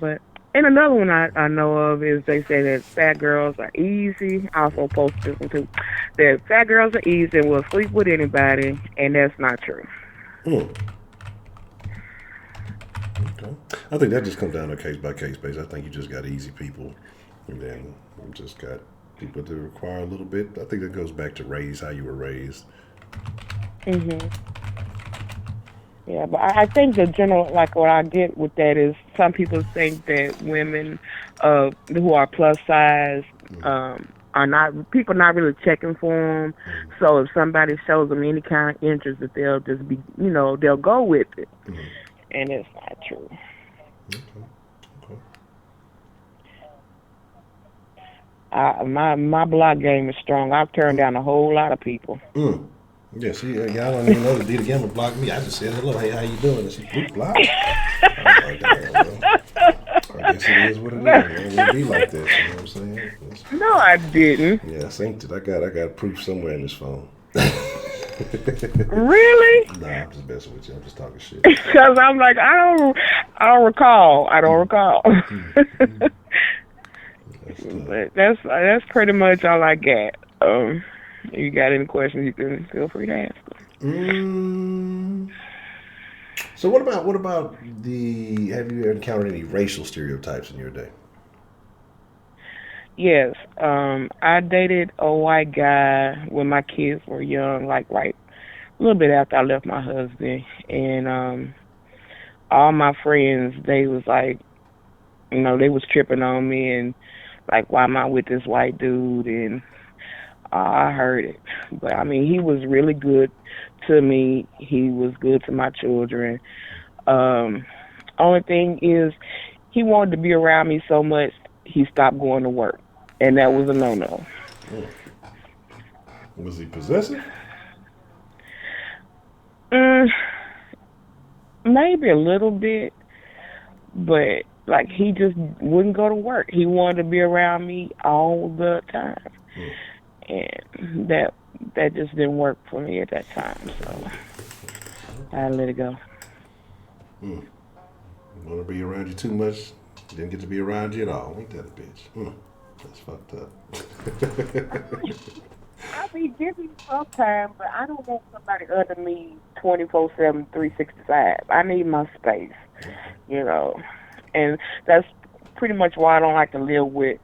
But and another one I know of is they say that fat girls are easy. I also posted this one too. That fat girls are easy and will sleep with anybody, and that's not true. Hmm. Okay. I think that just comes down to case by case basis. I think you just got easy people, and then you just got people that require a little bit. I think that goes back to how you were raised. Mhm. Yeah, but I think the general, like what I get with that is some people think that women who are plus size are not, people not really checking for them. Mm-hmm. So if somebody shows them any kind of interest, that they'll just be, they'll go with it. Mm-hmm. And it's not true. Okay. Okay. My block game is strong. I've turned down a whole lot of people. Mm. Yeah, I don't even know that Dita Gamma blocked me. I just said hello, hey, how you doing? And she blocked. I was like, damn, well, I guess it is what it is. Man. It would be like that. You know what I'm saying? No, I didn't. Yeah, I synced it. I got proof somewhere in this phone. Really? Nah, I'm just messing with you. I'm just talking shit. Because I'm like, I don't recall. I don't recall. That's But that's pretty much all I got. If you got any questions, you can feel free to ask mm. So what about the? Have you encountered any racial stereotypes in your day? Yes, I dated a white guy when my kids were young, like right a little bit after I left my husband, and all my friends they was like, they was tripping on me and like, why am I with this white dude? And I heard it, but I mean, he was really good to me. He was good to my children. Um, Only thing is, he wanted to be around me so much he stopped going to work, and that was a no-no. Mm. Was he possessive? Mm, Maybe a little bit, but like he just wouldn't go to work. He wanted to be around me all the time, Mm. and that just didn't work for me at that time. So I let it go. Mm. Want to be around you too much? Didn't get to be around you at all. Ain't that a bitch? Mm. That's fucked up. I be busy sometimes, but I don't want somebody under me 24/7, 365. I need my space, you know. And that's pretty much why I don't like to live with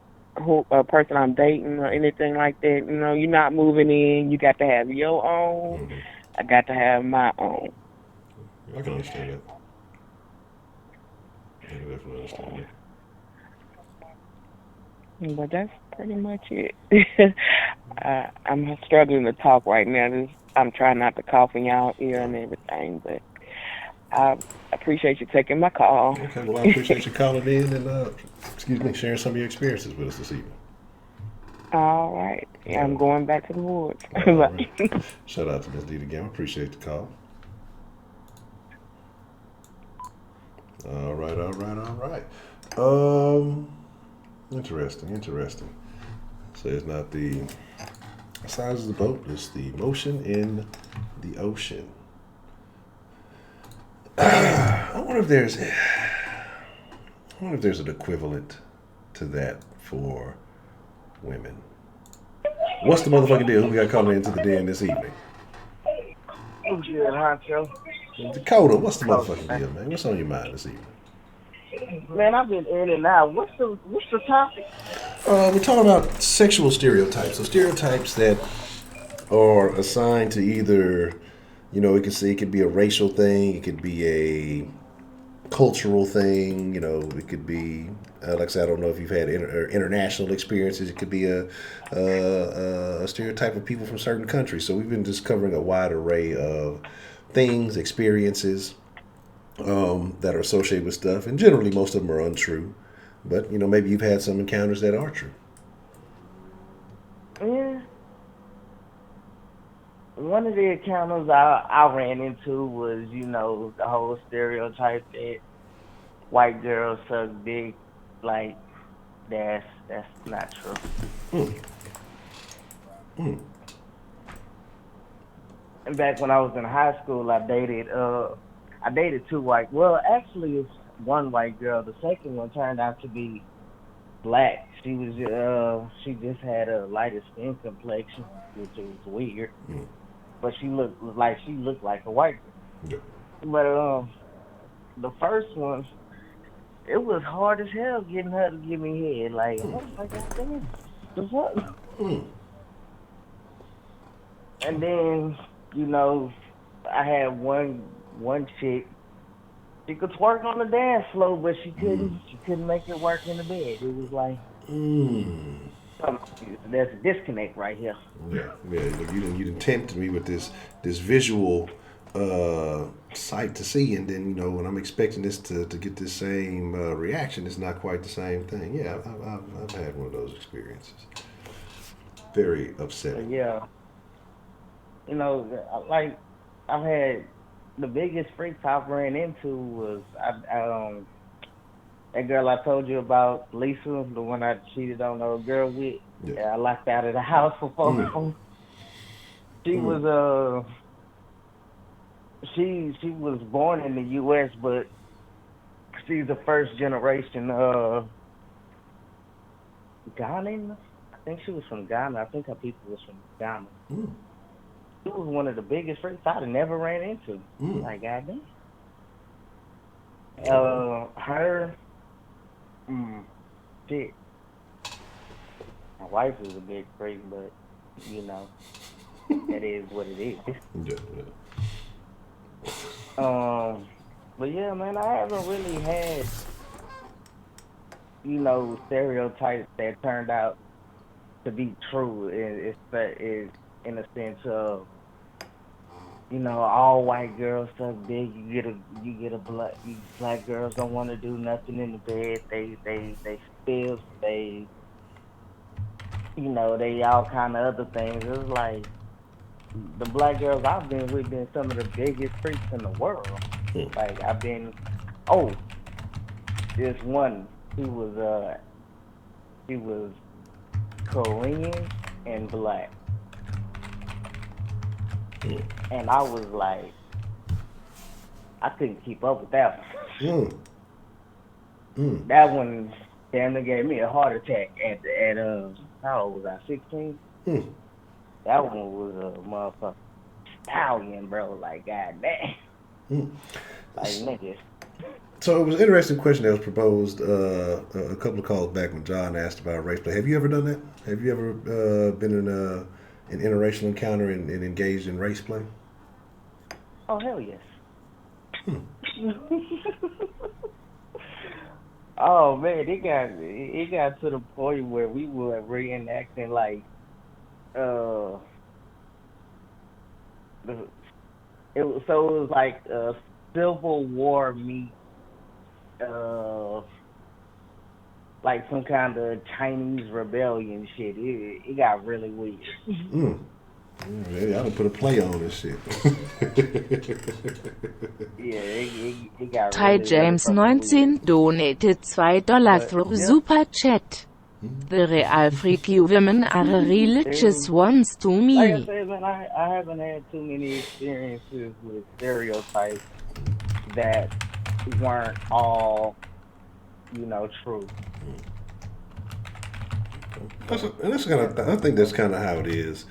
a person I'm dating or anything like that. You're not moving in. You got to have your own. Mm-hmm. I got to have my own. I can understand that. I can definitely understand that. But that's pretty much it. I'm struggling to talk right now. I'm trying not to cough in y'all ear and everything, but I appreciate you taking my call. Okay, well, I appreciate you calling in and, sharing some of your experiences with us this evening. All right. Yeah, I'm going back to the woods. All right. Shout out to Miss Dita again. Appreciate the call. All right, all right, all right. Interesting. So it's not the size of the boat, it's the motion in the ocean. I wonder if there's an equivalent to that for women. What's the motherfucking deal? Who we got calling into the den this evening? Who's Ed Honcho? Dakota, what's the motherfucking deal, man? What's on your mind this evening? Man, I've been in and out. What's the topic? We're talking about sexual stereotypes. So stereotypes that are assigned to either, it could be a racial thing, it could be a cultural thing, it could be, like I said, I don't know if you've had international experiences. It could be a stereotype of people from certain countries. So we've been just covering a wide array of things, experiences that are associated with stuff, and generally most of them are untrue. But maybe you've had some encounters that are true. Yeah. One of the encounters I ran into was, the whole stereotype that white girls suck dick. Like, that's not true. And back when I was in high school, I dated two white. Well, actually, it's one white girl. The second one turned out to be black. She just had a lighter skin complexion, which was weird. But she looked like a white girl. Yeah. But the first one, it was hard as hell getting her to give me head. Like, I was like, God damn, the fuck? And then, I had one chick. She could twerk on the dance floor, but she couldn't make it work in the bed. It was like, there's a disconnect right here. Yeah. Look, you didn't tempt me with this visual sight to see, and then when I'm expecting this to get this same reaction, it's not quite the same thing. Yeah, I've had one of those experiences. Very upsetting. Yeah. Like, I've had the biggest freaks I've ran into was that girl I told you about, Lisa, the one I cheated on the girl with. Yeah. I locked out of the house for 4 months. She was she was born in the U.S., but she's the first generation Ghanaian. I think she was from Ghana. I think her people was from Ghana. She was one of the biggest freaks I'd never ran into. Like, goddamn. Her, shit. My wife is a big freak, but that is what it is. Yeah. But yeah, man, I haven't really had, stereotypes that turned out to be true. It's in a sense of, all white girls suck dick. You get a black girls don't want to do nothing in the bed. They spill. They all kind of other things. It's like the black girls I've been with been some of the biggest freaks in the world. Like, I've been. Oh, this one. She was Korean and black. And I was like, I couldn't keep up with that one. That one damn near gave me a heart attack at how old was I, 16? That one was a motherfucking stallion, bro. Like, goddamn. Like, niggas. So it was an interesting question that was proposed a couple of calls back when John asked about race play. Have you ever done that? Have you ever been in an interracial encounter and engaged in race play? Oh, hell yes. Oh man, it got to the point where we were reenacting like it was like Civil War meets uh like some kind of Chinese rebellion shit. It got really weird. Mm. Maybe I don't put a play on this shit. Yeah, it got Ty really, really James fucking 19 weird. donated $2 But through yeah, Super Chat. The real freaky women are religious ones to like I me. said, man, I haven't had too many experiences with stereotypes that weren't all, true. But yeah. I think that's kind of how it is.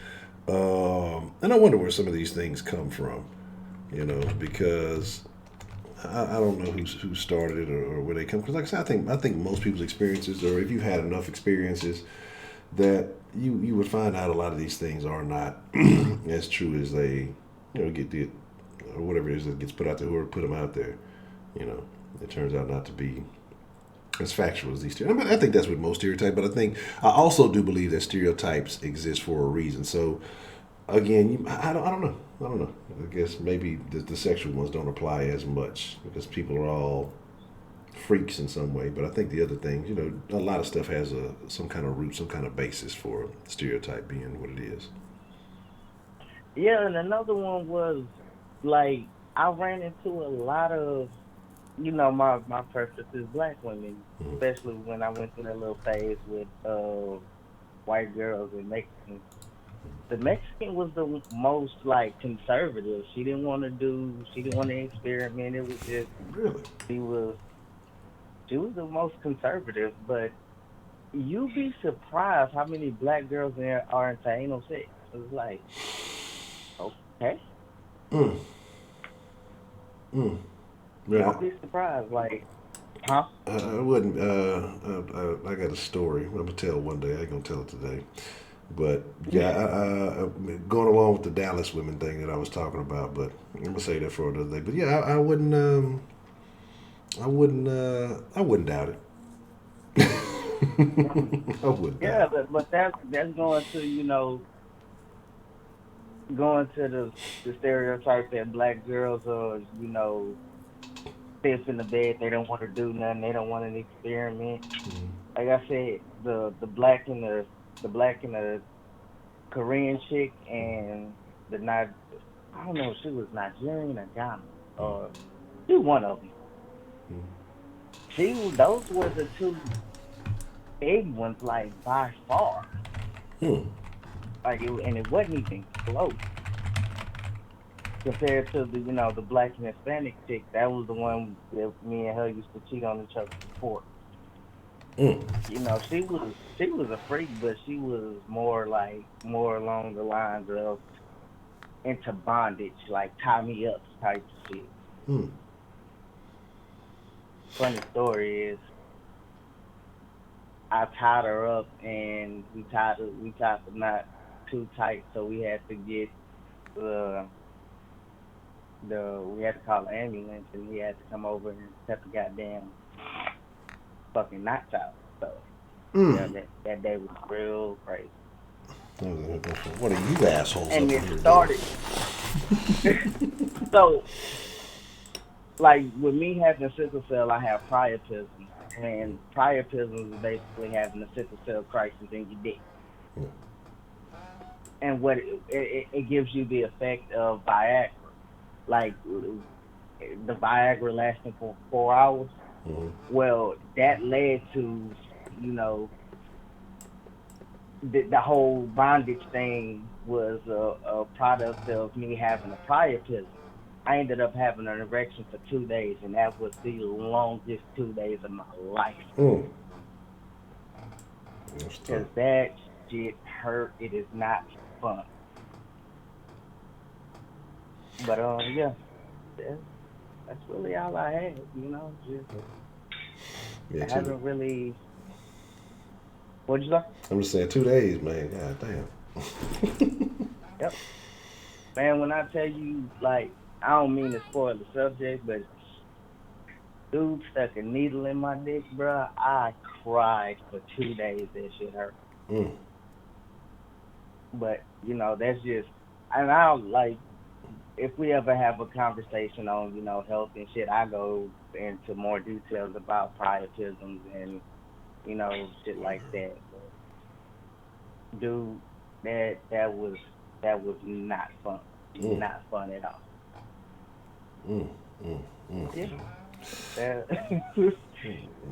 And I wonder where some of these things come from, because I don't know who started it or where they come. Because like I said, I think most people's experiences, or if you've had enough experiences, that you would find out a lot of these things are not as true as they get the or whatever it is that gets put out there, whoever put them out there. It turns out not to be as factual as these stereotypes. I think that's with most stereotypes, but I also do believe that stereotypes exist for a reason. So again, I don't know. I don't know. I guess maybe the sexual ones don't apply as much because people are all freaks in some way. But I think the other things, a lot of stuff has some kind of root, some kind of basis for stereotype being what it is. Yeah, and another one was like I ran into a lot of my preference is black women, especially when I went through that little phase with white girls and Mexicans. The Mexican was the most like conservative. She didn't want to experiment. It was just Really? she was she was the most conservative. But you'd be surprised how many black girls there are into anal sex. It's like, okay, Mm. Mm. don't Yeah. be surprised. Like, huh? I wouldn't. I got a story. I'm gonna tell one day. I ain't gonna tell it today. But yeah, going along with the Dallas women thing that I was talking about. But I'm gonna say that for another day. But yeah, I wouldn't. I wouldn't. I wouldn't doubt it. I wouldn't Yeah, doubt it. but that's going to the stereotype that black girls are stiff in the bed. They don't want to do nothing. They don't want to experiment. Like I said, the black and the Korean chick and the not I don't know if she was Nigerian or Ghana or she was one of them. Those were the two big ones, like by far. Hmm. And it wasn't even close compared to the black and Hispanic chick. That was the one that me and her used to cheat on each other before. Mm. She was a freak, but she was more along the lines of into bondage, like tie me up type shit. Hmm. Funny story is I tied her up and we tied the knot too tight, so we had to get the we had to call an ambulance and he had to come over and cut the goddamn fucking knots out. So yeah, that day was real crazy. What are you assholes And up it here started. So, like with me having sickle cell, I have priapism, and priapism is basically having a sickle cell crisis in your dick. And what it gives you the effect of Viagra, like the Viagra lasting for 4 hours. Well, that led to the whole bondage thing was a product of me having a priapism. I ended up having an erection for 2 days, and that was the longest 2 days of my life. Mm. Because that shit hurt. It is not fun. But yeah, that's really all I had. I haven't really. What'd you say? I'm just saying 2 days, man. God damn. Yep. Man, when I tell you, like, I don't mean to spoil the subject, but dude stuck a needle in my dick, bruh. I cried for 2 days. That shit hurt. But, that's just, and I don't like, if we ever have a conversation on, health and shit, I go into more details about pietisms and, shit like that. But dude, that was not fun. Mm. Not fun at all. Yeah. That, I don't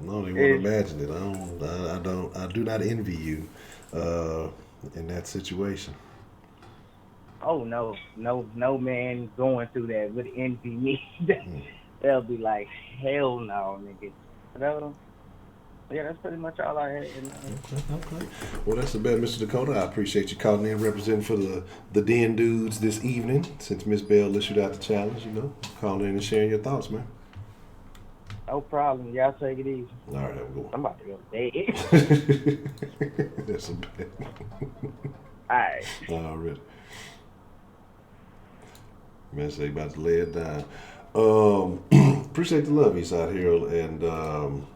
even want to imagine it. I do not envy you in that situation. oh no man going through that would envy me. They'll be like, hell no, nigga. So, yeah, that's pretty much all I had. Okay. Well, that's the bet, Mr. Dakota. I appreciate you calling in, representing for the Den dudes this evening. Since Miss Bell issued out the challenge, calling in and sharing your thoughts, man. No problem. Y'all take it easy. All right, have a good one. I'm about to go to bed. That's a bet. All right. Already. Man, say about to lay it down. Appreciate the love, Eastside Hero and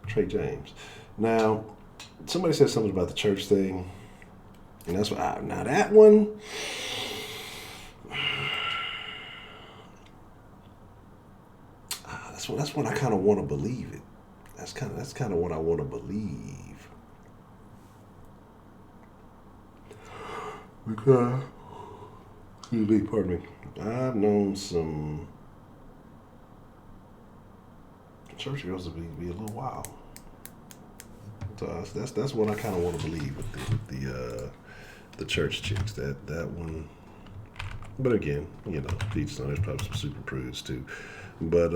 Trey James. Now, somebody said something about the church thing, and that's what. Now that one. That's what I kind of want to believe it. That's kind of what I want to believe. Because, excuse me, pardon me. I've known some church girls to be a little wild. So that's what I kind of want to believe with the church chicks. That one. But again, each there's probably some super prudes too. But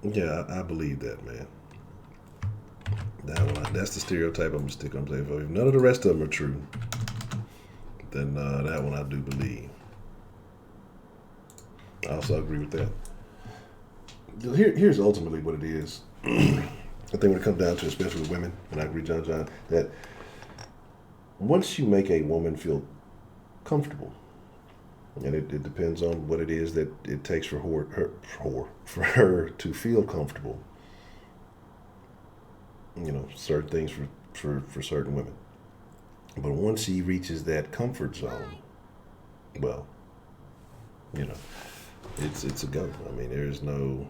yeah, I believe that, man. That one, that's the stereotype I'm gonna stick on. If none of the rest of them are true, then that one I do believe. I also agree with that. Here's ultimately what it is. I think when it comes down to, especially with women, and I agree, John, that once you make a woman feel comfortable, and it depends on what it is that it takes for her to feel comfortable. Certain things for certain women. But once she reaches that comfort zone, well, it's a go. I mean, there's no.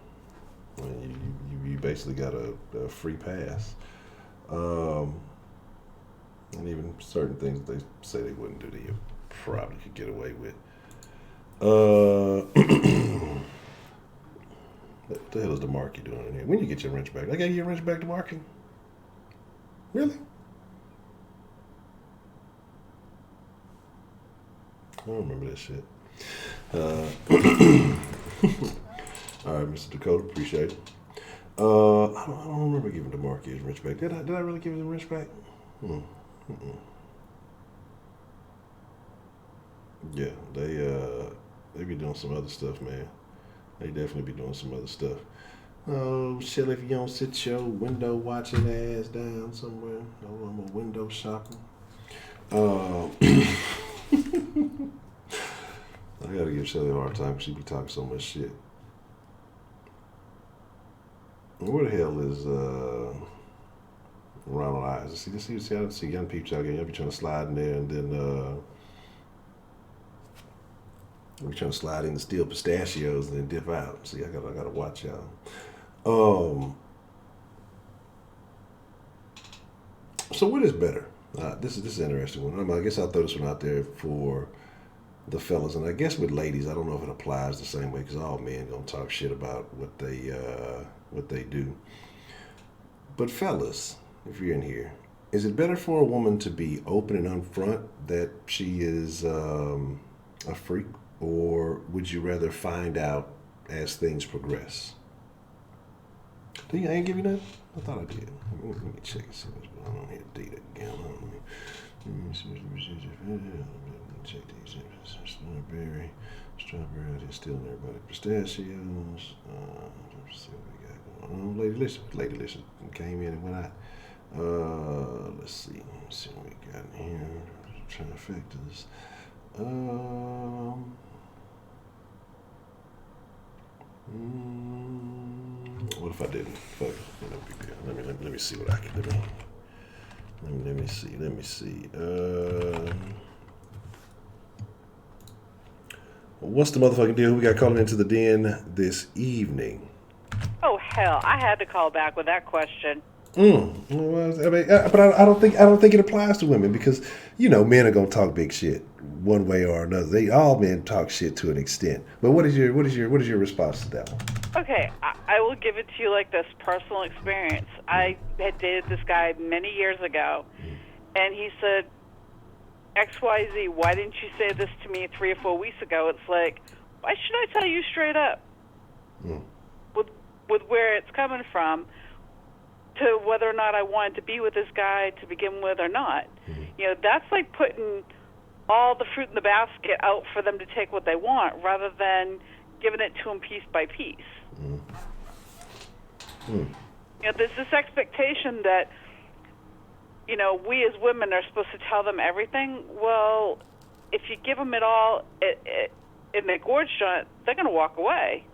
You basically got a free pass. And even certain things they say they wouldn't do to you, probably could get away with. What the hell is DeMarky doing in here? When you get your wrench back? I gotta get your wrench back, DeMarky? Really? I don't remember that shit. All right, Mr. Dakota, appreciate it. I don't remember giving DeMarky his wrench back. Did I really give him the wrench back? Yeah, they be doing some other stuff, man. They definitely be doing some other stuff. Oh, shit, if you don't sit your window watching ass down somewhere. No, I'm a window shopper. I gotta give Shelly a hard time because she be talking so much shit. Where the hell is Ronald Eyes? See young peeps out there. Y'all be trying to slide in there and then we trying to slide in the steel pistachios and then dip out. See, I gotta watch y'all. So what is better? This is an interesting one. I guess I'll throw this one out there for the fellas, and I guess with ladies, I don't know if it applies the same way because all men gonna talk shit about what they do. But fellas, if you're in here, is it better for a woman to be open and upfront that she is a freak, or would you rather find out as things progress? I ain't give you that? I thought I did. Let me check and see what's going on here. Data again. Let me check these. Strawberry, I just stealing everybody. Pistachios. Let's see what we got going on. Lady Listen came in and went out. Let's see what we got in here. Trifectas. What if I didn't? Fuck it. No big deal. Let me see what I can do. Let me see. what's the motherfucking deal? Who we got calling into the den this evening? Oh hell! I had to call back with that question. Well, I mean, but I don't think it applies to women because men are gonna talk big shit one way or another. All men talk shit to an extent. But what is your response to that one? Okay, I will give it to you like this personal experience. I had dated this guy many years ago, and he said, XYZ, why didn't you say this to me 3 or 4 weeks ago? It's like, why should I tell you straight up? With where it's coming from, to whether or not I wanted to be with this guy to begin with or not. That's like putting all the fruit in the basket out for them to take what they want rather than giving it to them piece by piece. There's this expectation that, we as women are supposed to tell them everything. Well, if you give them it all in the gorge joint, they're going to walk away.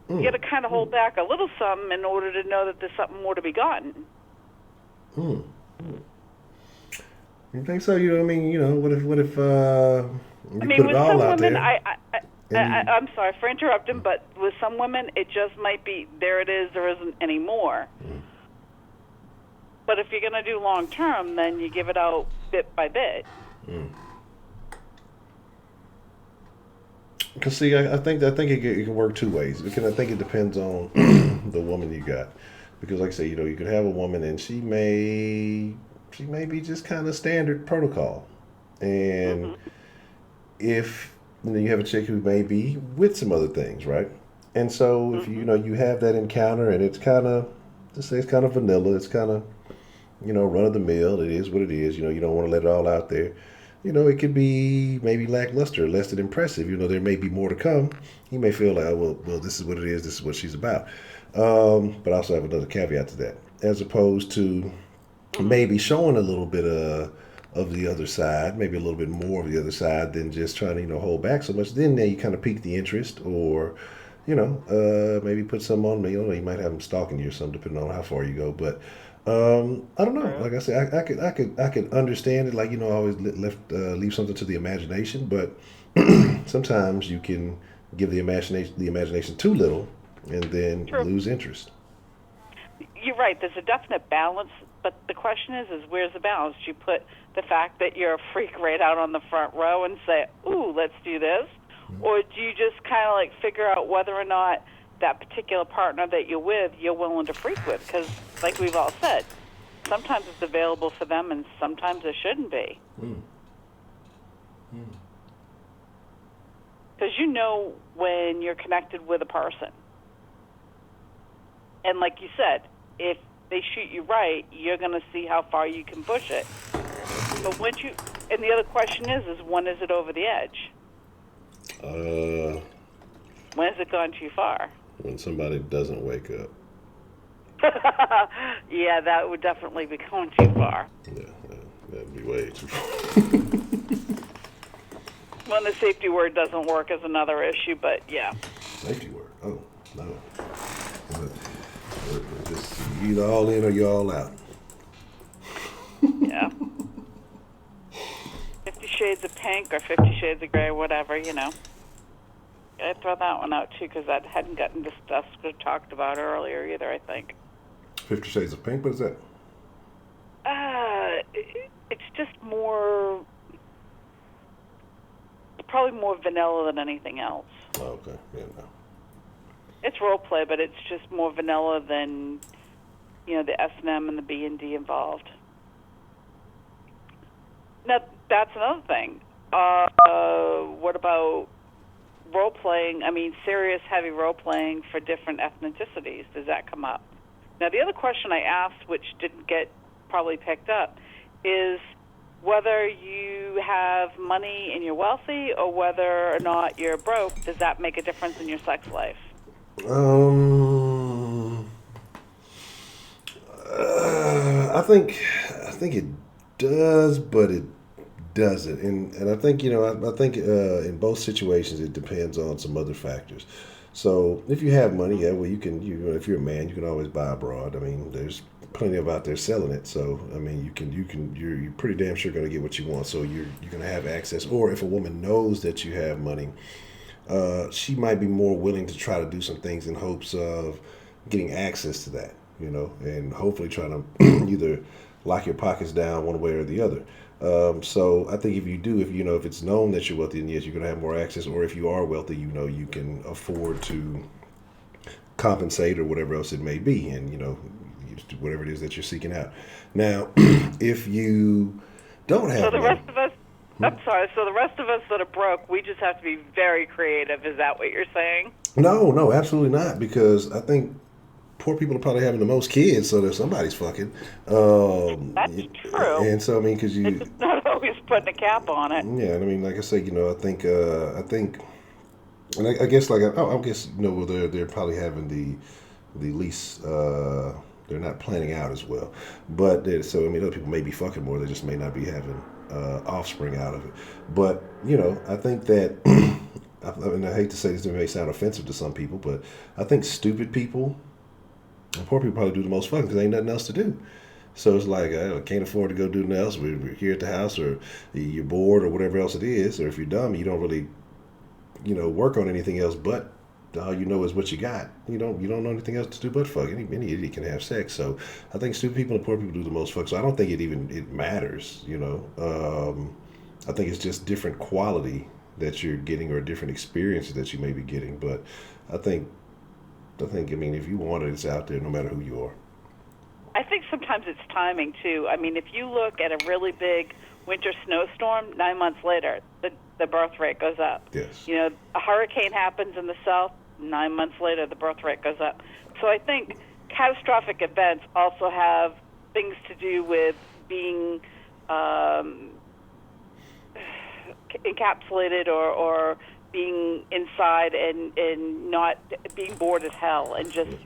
You got to kind of hold back a little something in order to know that there's something more to be gotten. You think so? What if with some women, I'm sorry for interrupting, but with some women, it just might be, there it is, there isn't any more. But if you're going to do long term, then you give it out bit by bit. Because see, I think it can work two ways. I think it depends on the woman you got. Because like I say, you could have a woman and she may be just kind of standard protocol. And if you have a chick who may be with some other things, right? And so if you have that encounter and it's kind of, let's say it's kind of vanilla, it's kind of, run of the mill, it is what it is, you don't want to let it all out there. It could be maybe lackluster, less than impressive. There may be more to come. You may feel like, well, this is what it is. This is what she's about. But I also have another caveat to that. As opposed to maybe showing a little bit of the other side, maybe a little bit more of the other side than just trying to, hold back so much. Then you kind of pique the interest or, maybe put some on, you might have them stalking you or something, depending on how far you go. But I don't know. Like I said, I could understand it. Like always leave something to the imagination. But sometimes you can give the imagination too little, and then lose interest. You're right. There's a definite balance, but the question is where's the balance? Do you put the fact that you're a freak right out on the front row and say, "Ooh, let's do this," or do you just kind of like figure out whether or not that particular partner that you're with, you're willing to freak with? Because, like we've all said, sometimes it's available for them and sometimes it shouldn't be. Because when you're connected with a person. And like you said, if they shoot you right, you're going to see how far you can push it. But and the other question is when is it over the edge? When has it gone too far? When somebody doesn't wake up. Yeah, that would definitely be going too far. Yeah, that'd be way too far. When the safety word doesn't work is another issue, but yeah. Safety word? Oh, no. Just you're either all in or you're all out. Yeah. 50 Shades of Pink or 50 Shades of Grey, whatever, I'd throw that one out, too, because that hadn't gotten discussed or talked about earlier either, I think. 50 Shades of Pink? What is that? It's just more... probably more vanilla than anything else. Oh, okay. Yeah, no. It's role play, but it's just more vanilla than, the S&M and the B&D involved. Now, that's another thing. What about role-playing, serious, heavy role-playing for different ethnicities? Does that come up? Now, the other question I asked, which didn't get probably picked up, is whether you have money and you're wealthy or whether or not you're broke. Does that make a difference in your sex life? I think it does, but it doesn't, and I think in both situations it depends on some other factors. So if you have money, yeah, well, if you're a man, you can always buy abroad. There's plenty of out there selling it. So you're pretty damn sure going to get what you want. So you're going to have access. Or if a woman knows that you have money, she might be more willing to try to do some things in hopes of getting access to that, and hopefully trying to either lock your pockets down one way or the other. So I think if it's known that you're wealthy, then yes, you're going to have more access. Or if you are wealthy, you can afford to compensate or whatever else it may be, and whatever it is that you're seeking out. Now, if you don't have, so the rest of us, I'm sorry. So the rest of us that are broke, we just have to be very creative. Is that what you're saying? No, absolutely not. Because I think poor people are probably having the most kids, so there's somebody's fucking. That's true. And so because it's just not always putting a cap on it. Yeah, and like I say, I think, and I guess they're probably having the least. They're not planning out as well, but other people may be fucking more. They just may not be having offspring out of it. But I think that. I hate to say this, it may sound offensive to some people, but I think stupid people and poor people probably do the most fucking because there ain't nothing else to do. So it's like, I can't afford to go do nothing else. We're here at the house, or you're bored, or whatever else it is. Or if you're dumb, you don't really, work on anything else. But all you know is what you got. You don't know anything else to do but fuck. Any idiot can have sex. So I think stupid people and poor people do the most fuck. So I don't think it matters. I think it's just different quality that you're getting or different experiences that you may be getting. But I think if you want it, it's out there no matter who you are. I think sometimes it's timing too. I mean, if you look at a really big winter snowstorm, 9 months later, the birth rate goes up. Yes. A hurricane happens in the south, 9 months later, the birth rate goes up. So I think catastrophic events also have things to do with being encapsulated or being inside and not being bored as hell and just.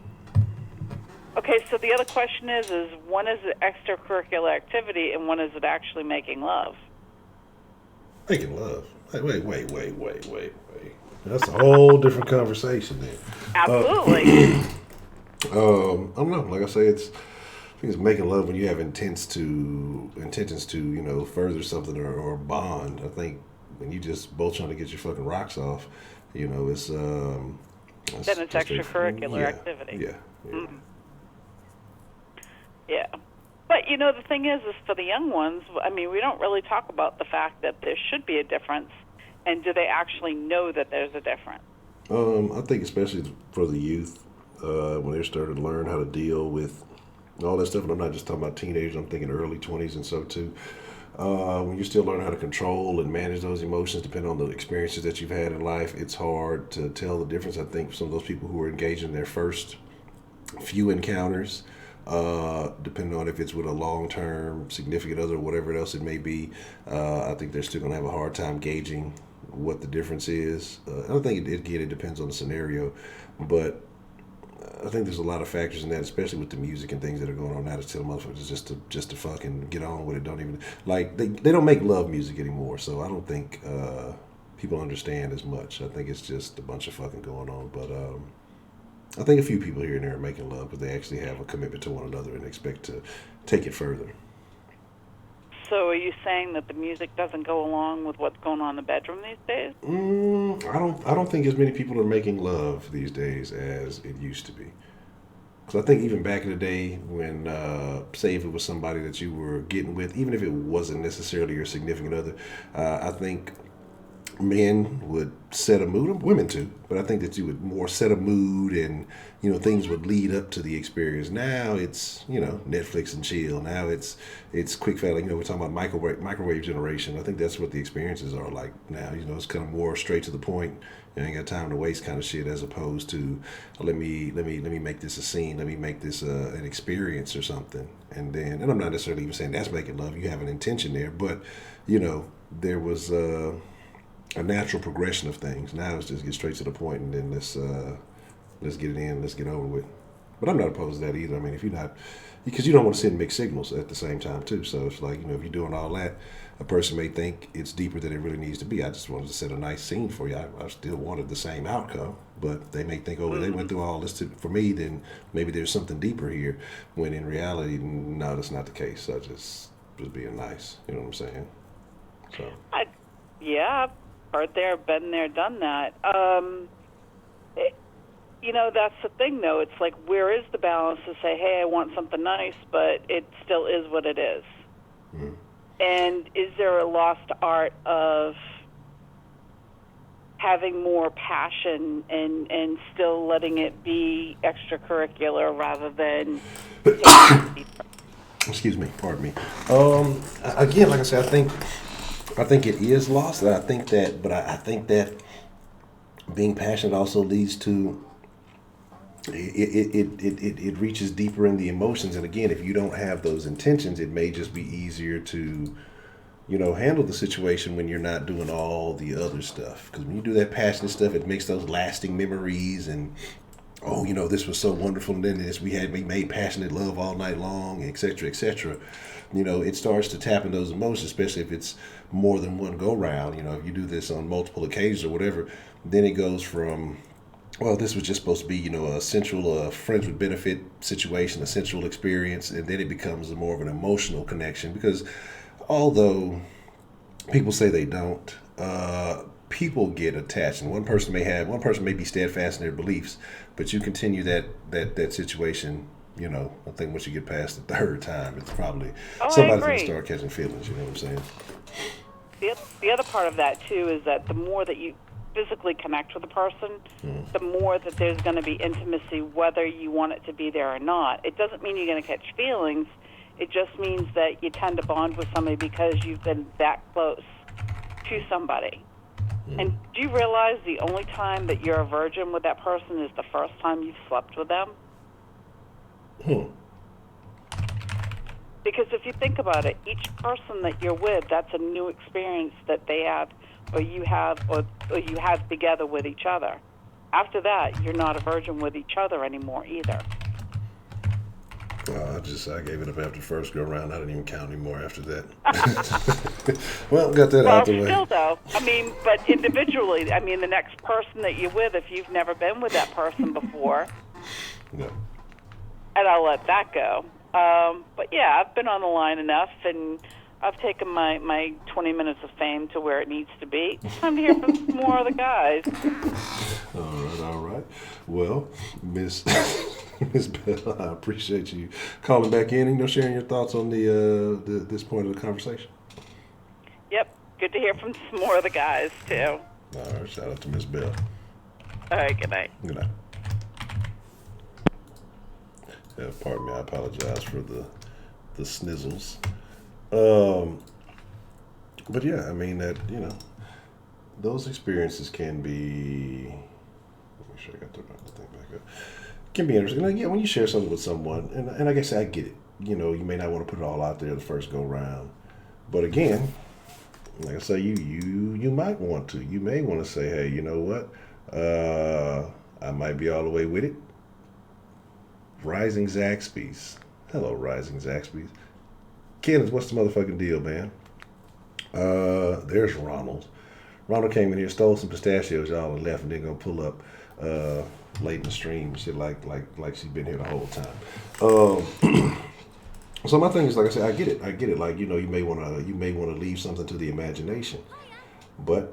Okay, so the other question is when is it extracurricular activity and when is it actually making love? Making love? Wait. That's a whole different conversation there. Absolutely. I don't know. Like I say, I think it's making love when you have intentions to further something or bond. I think when you just both trying to get your fucking rocks off, it's then it's extracurricular activity. Yeah. Mm-hmm. Yeah. But, the thing is for the young ones, I mean, we don't really talk about the fact that there should be a difference, and do they actually know that there's a difference? I think especially for the youth, when they're starting to learn how to deal with all that stuff, and I'm not just talking about teenagers, I'm thinking early 20s and so too. When you're still learning how to control and manage those emotions, depending on the experiences that you've had in life, it's hard to tell the difference. I think some of those people who are engaged in their first few encounters, depending on if it's with a long-term significant other or whatever else it may be, I think they're still going to have a hard time gauging what the difference is. I don't think it depends on the scenario, but I think there's a lot of factors in that, especially with the music and things that are going on now, to tell motherfuckers just to fucking get on with it. Don't even they don't make love music anymore, so I don't think people understand as much. I think it's just a bunch of fucking going on, but I think a few people here and there are making love, but they actually have a commitment to one another and expect to take it further. So are you saying that the music doesn't go along with what's going on in the bedroom these days? I don't think as many people are making love these days as it used to be. Because I think even back in the day when, say if it was somebody that you were getting with, even if it wasn't necessarily your significant other, I think men would set a mood, women too, but I think that you would more set a mood and, things would lead up to the experience. Now it's, Netflix and chill. Now it's quick fat. We're talking about microwave generation. I think that's what the experiences are like now. It's kind of more straight to the point. You ain't got time to waste kind of shit, as opposed to let me make this a scene. Let me make this an experience or something. And I'm not necessarily even saying that's making love. You have an intention there, but there was a natural progression of things. Now it's just get straight to the point, and then let's get it in, let's get over with. But I'm not opposed to that either. I mean, if you're not, because you don't want to send mixed signals at the same time too. So it's like, if you're doing all that, a person may think it's deeper than it really needs to be. I just wanted to set a nice scene for you. I still wanted the same outcome, but they may think, they went through all this for me, then maybe there's something deeper here. When in reality, no, that's not the case. So I just was being nice. You know what I'm saying? So. Yeah. heard there, been there, done that. That's the thing, though. It's like, where is the balance to say, hey, I want something nice, but it still is what it is? Mm-hmm. And is there a lost art of having more passion and still letting it be extracurricular rather than excuse me, pardon me. Again, like I said, I think it is lost. And I think that being passionate also leads to it reaches deeper in the emotions. And again, if you don't have those intentions, it may just be easier to handle the situation when you're not doing all the other stuff. Because when you do that passionate stuff, it makes those lasting memories. And this was so wonderful. And then we made passionate love all night long, et cetera, et cetera. It starts to tap into those emotions, especially if it's more than one go round. If you do this on multiple occasions or whatever, then it goes from, well, this was just supposed to be, a central friends with benefit situation, a central experience, and then it becomes more of an emotional connection. Because although people say they don't, people get attached, and one person may be steadfast in their beliefs, but you continue that situation. I think once you get past the third time, it's probably somebody's going to start catching feelings. You know what I'm saying? The other part of that too is that the more that you physically connect with a person, the more that there's going to be intimacy, whether you want it to be there or not. It doesn't mean you're going to catch feelings. It just means that you tend to bond with somebody because you've been that close to somebody. And do you realize the only time that you're a virgin with that person is the first time you've slept with them? Because if you think about it, each person that you're with, that's a new experience that they have, or you have together with each other. After that, you're not a virgin with each other anymore either. Well, I gave it up after the first go round. I didn't even count anymore after that. Well, got that out the way. Well, still though, but individually, the next person that you're with, if you've never been with that person before, no. And I'll let that go. But yeah, I've been on the line enough, and I've taken my 20 minutes of fame to where it needs to be. It's time to hear from some more of the guys. All right. Well, Miss Bell, I appreciate you calling back in and sharing your thoughts on this point of the conversation. Yep. Good to hear from some more of the guys, too. All right. Shout out to Miss Bell. All right. Good night. Good night. Yeah, pardon me, I apologize for the snizzles. But yeah, those experiences can be, make sure I got the thing back up, can be interesting. Like, yeah, when you share something with someone, and like I said, I get it. You may not want to put it all out there the first go round. But again, like I say, you might want to. You may want to say, hey, you know what? I might be all the way with it. Rising Zaxby's. Hello, Rising Zaxby's. Kenneth, what's the motherfucking deal, man? There's Ronald. Ronald came in here, stole some pistachios, y'all, and left, and then gonna pull up late in the stream and shit like she's been here the whole time. So my thing is, like I said, I get it. Like, you may wanna leave something to the imagination, but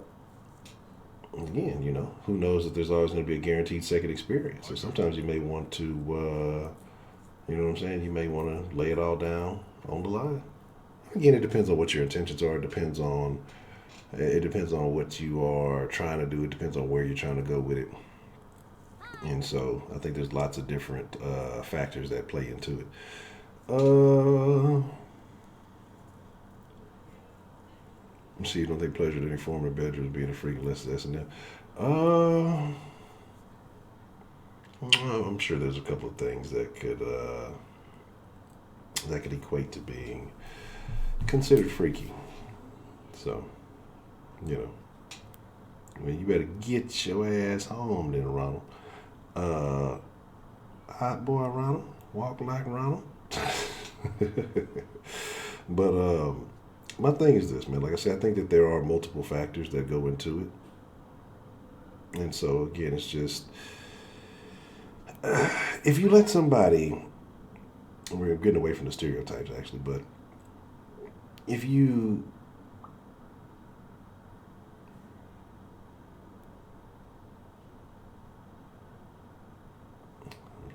again, who knows if there's always going to be a guaranteed second experience. So sometimes you may want to, you know what I'm saying? You may want to lay it all down on the line. Again, it depends on what your intentions are. It depends on what you are trying to do. It depends on where you're trying to go with it. And so I think there's lots of different factors that play into it. See, you don't take pleasure in any form of bedrooms being a freak unless it's S&M. I'm sure there's a couple of things that could equate to being considered freaky. So, you better get your ass home then, Ronald. Hot boy Ronald, walk like Ronald. But my thing is this, man. Like I said, I think that there are multiple factors that go into it. And so, again, it's just, if you let somebody, we're getting away from the stereotypes, actually, but if you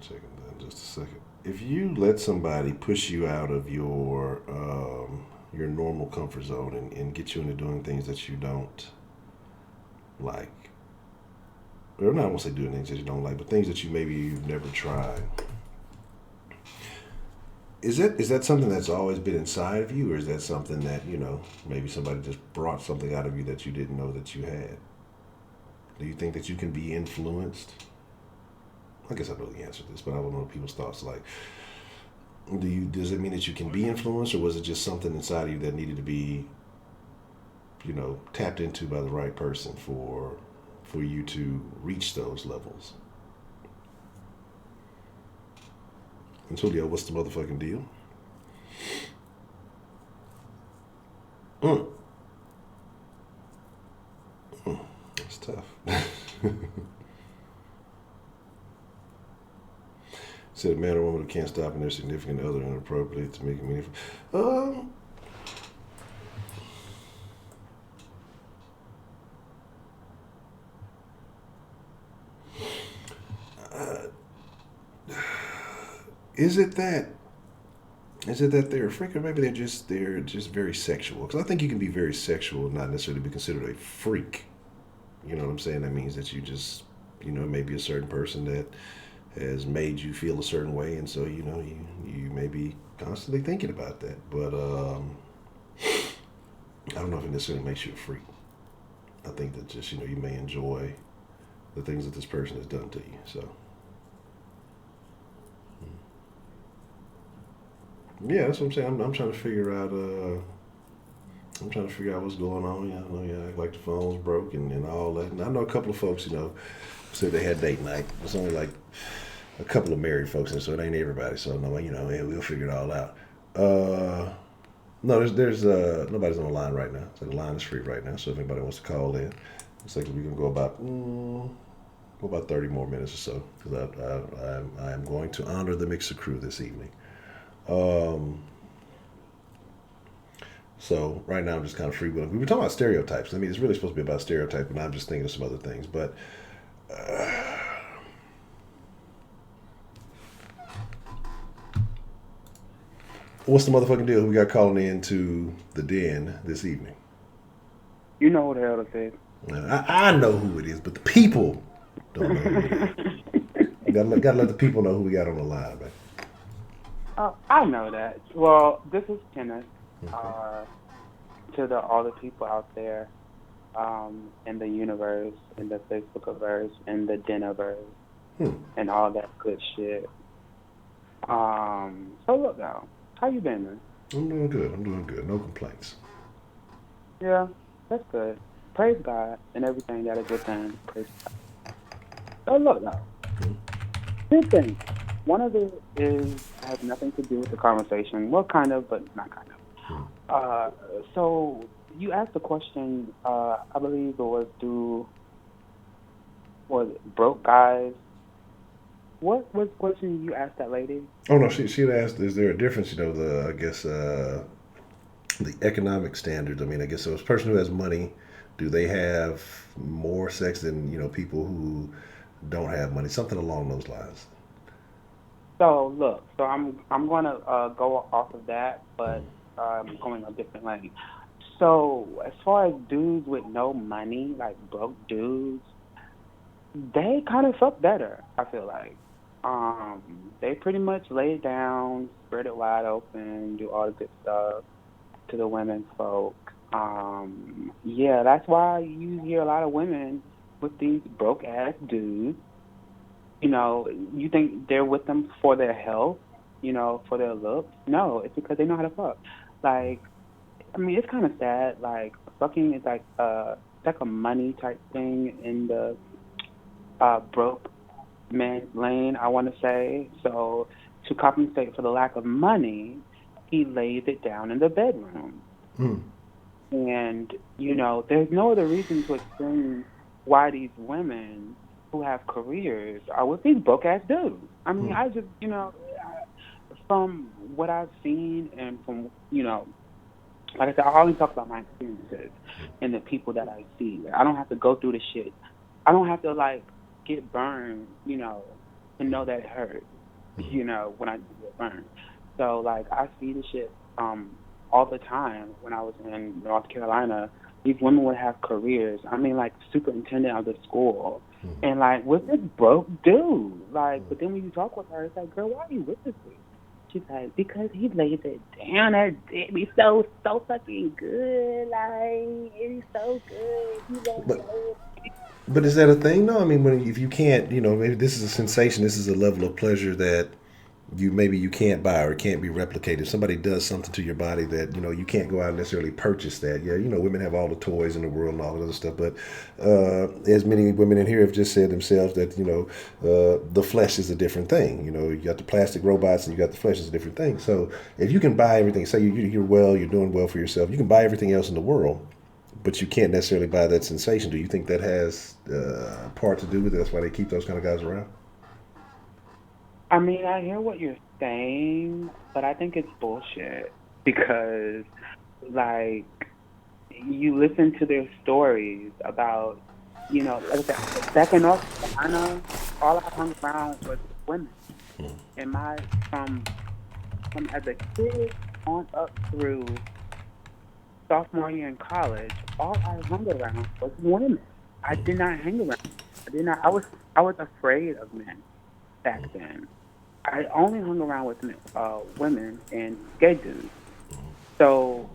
checking that in just a second. If you let somebody push you out of your normal comfort zone and get you into doing things that you don't like, or not, I won't say doing things that you don't like, but things that you've never tried. Is that something that's always been inside of you, or is that something that, maybe somebody just brought something out of you that you didn't know that you had? Do you think that you can be influenced? I guess I know the answer to this, but I don't know people's thoughts. Like, does it mean that you can be influenced, or was it just something inside of you that needed to be, tapped into by the right person for you to reach those levels? And Tulio, what's the motherfucking deal? That's tough. Said a man or woman who can't stop in their significant other inappropriately to make it meaningful. Is it that they're a freak, or maybe they're just very sexual? Because I think you can be very sexual and not necessarily be considered a freak. You know what I'm saying? That means that you just, maybe a certain person that has made you feel a certain way, and so you may be constantly thinking about that. But I don't know if it necessarily makes you a freak. I think that just you may enjoy the things that this person has done to you. So. Yeah, that's what I'm saying. I'm trying to figure out. I'm trying to figure out what's going on. Like the phone's broke and all that. And I know a couple of folks, said they had date night. It's only like a couple of married folks, and so it ain't everybody. So no, we'll figure it all out. No, there's nobody's on the line right now. So the line is free right now. So if anybody wants to call in, looks like we can go about 30 more minutes or so, because I am going to honor the Mixer crew this evening. So right now I'm just kind of freewheeling. We were talking about stereotypes. I mean, it's really supposed to be about stereotypes, but I'm just thinking of some other things. But what's the motherfucking deal? Who we got calling in to the den this evening? You know what the hell to say. I know who it is, but the people don't know who it is. Gotta let the people know who we got on the line, man. I know that. Well, this is Kenneth. Okay. To all the people out there in the universe, in the Facebookiverse, in the Deniverse, and all that good shit. So look now, how you been, man? I'm doing good. No complaints. Yeah, that's good. Praise God and everything that is within. Praise God. So look now, two things. One of it has nothing to do with the conversation. Well, kind of, but not kind of. So you asked the question, I believe it was broke guys. What was the question you asked that lady? Oh no, she had asked, is there a difference, the economic standards. I mean, I guess so. A person who has money, do they have more sex than, people who don't have money? Something along those lines. So look, I'm gonna go off of that, but going a different lane. So as far as dudes with no money, like broke dudes, they kind of fuck better, I feel like. They pretty much lay it down, spread it wide open, do all the good stuff to the women folk. Yeah, that's why you hear a lot of women with these broke ass dudes. You think they're with them for their health, for their looks? No, it's because they know how to fuck. Like, I mean, it's kind of sad. Like, fucking is like a money type thing in the broke man's lane, I want to say. So to compensate for the lack of money, he lays it down in the bedroom. And, there's no other reason to explain why these women who have careers are with these broke ass dudes. I mean, I just, from what I've seen and from, like I said, I only talk about my experiences and the people that I see. I don't have to go through the shit. I don't have to, get burned, to know that it hurt, you know, when I get burned. So, like, I see the shit all the time when I was in North Carolina. These women would have careers. I mean, like, superintendent of the school. And, like, with this broke dude. Like, but then when you talk with her, it's like, girl, why are you with this dude? She's like, because he lays it down. It be so fucking good. Like, it is so good. He won't But know. but is that a thing? No, I mean, if you can't, maybe this is a sensation. This is a level of pleasure that you can't buy or can't be replicated. If somebody does something to your body that you can't go out and necessarily purchase that. Yeah, women have all the toys in the world and all that other stuff, but as many women in here have just said themselves that the flesh is a different thing. You got the plastic robots and you got the flesh is a different thing. So if you can buy everything, say you're well, you're doing well for yourself, you can buy everything else in the world, but you can't necessarily buy that sensation. Do you think that has a part to do with it? That's why they keep those kind of guys around? I mean, I hear what you're saying, but I think it's bullshit because, like, you listen to their stories about, like I said, back in North Carolina, all I hung around was women. And from as a kid on up through sophomore year in college, all I hung around was women. I did not hang around. I was afraid of men back then. I only hung around with women and gay dudes. So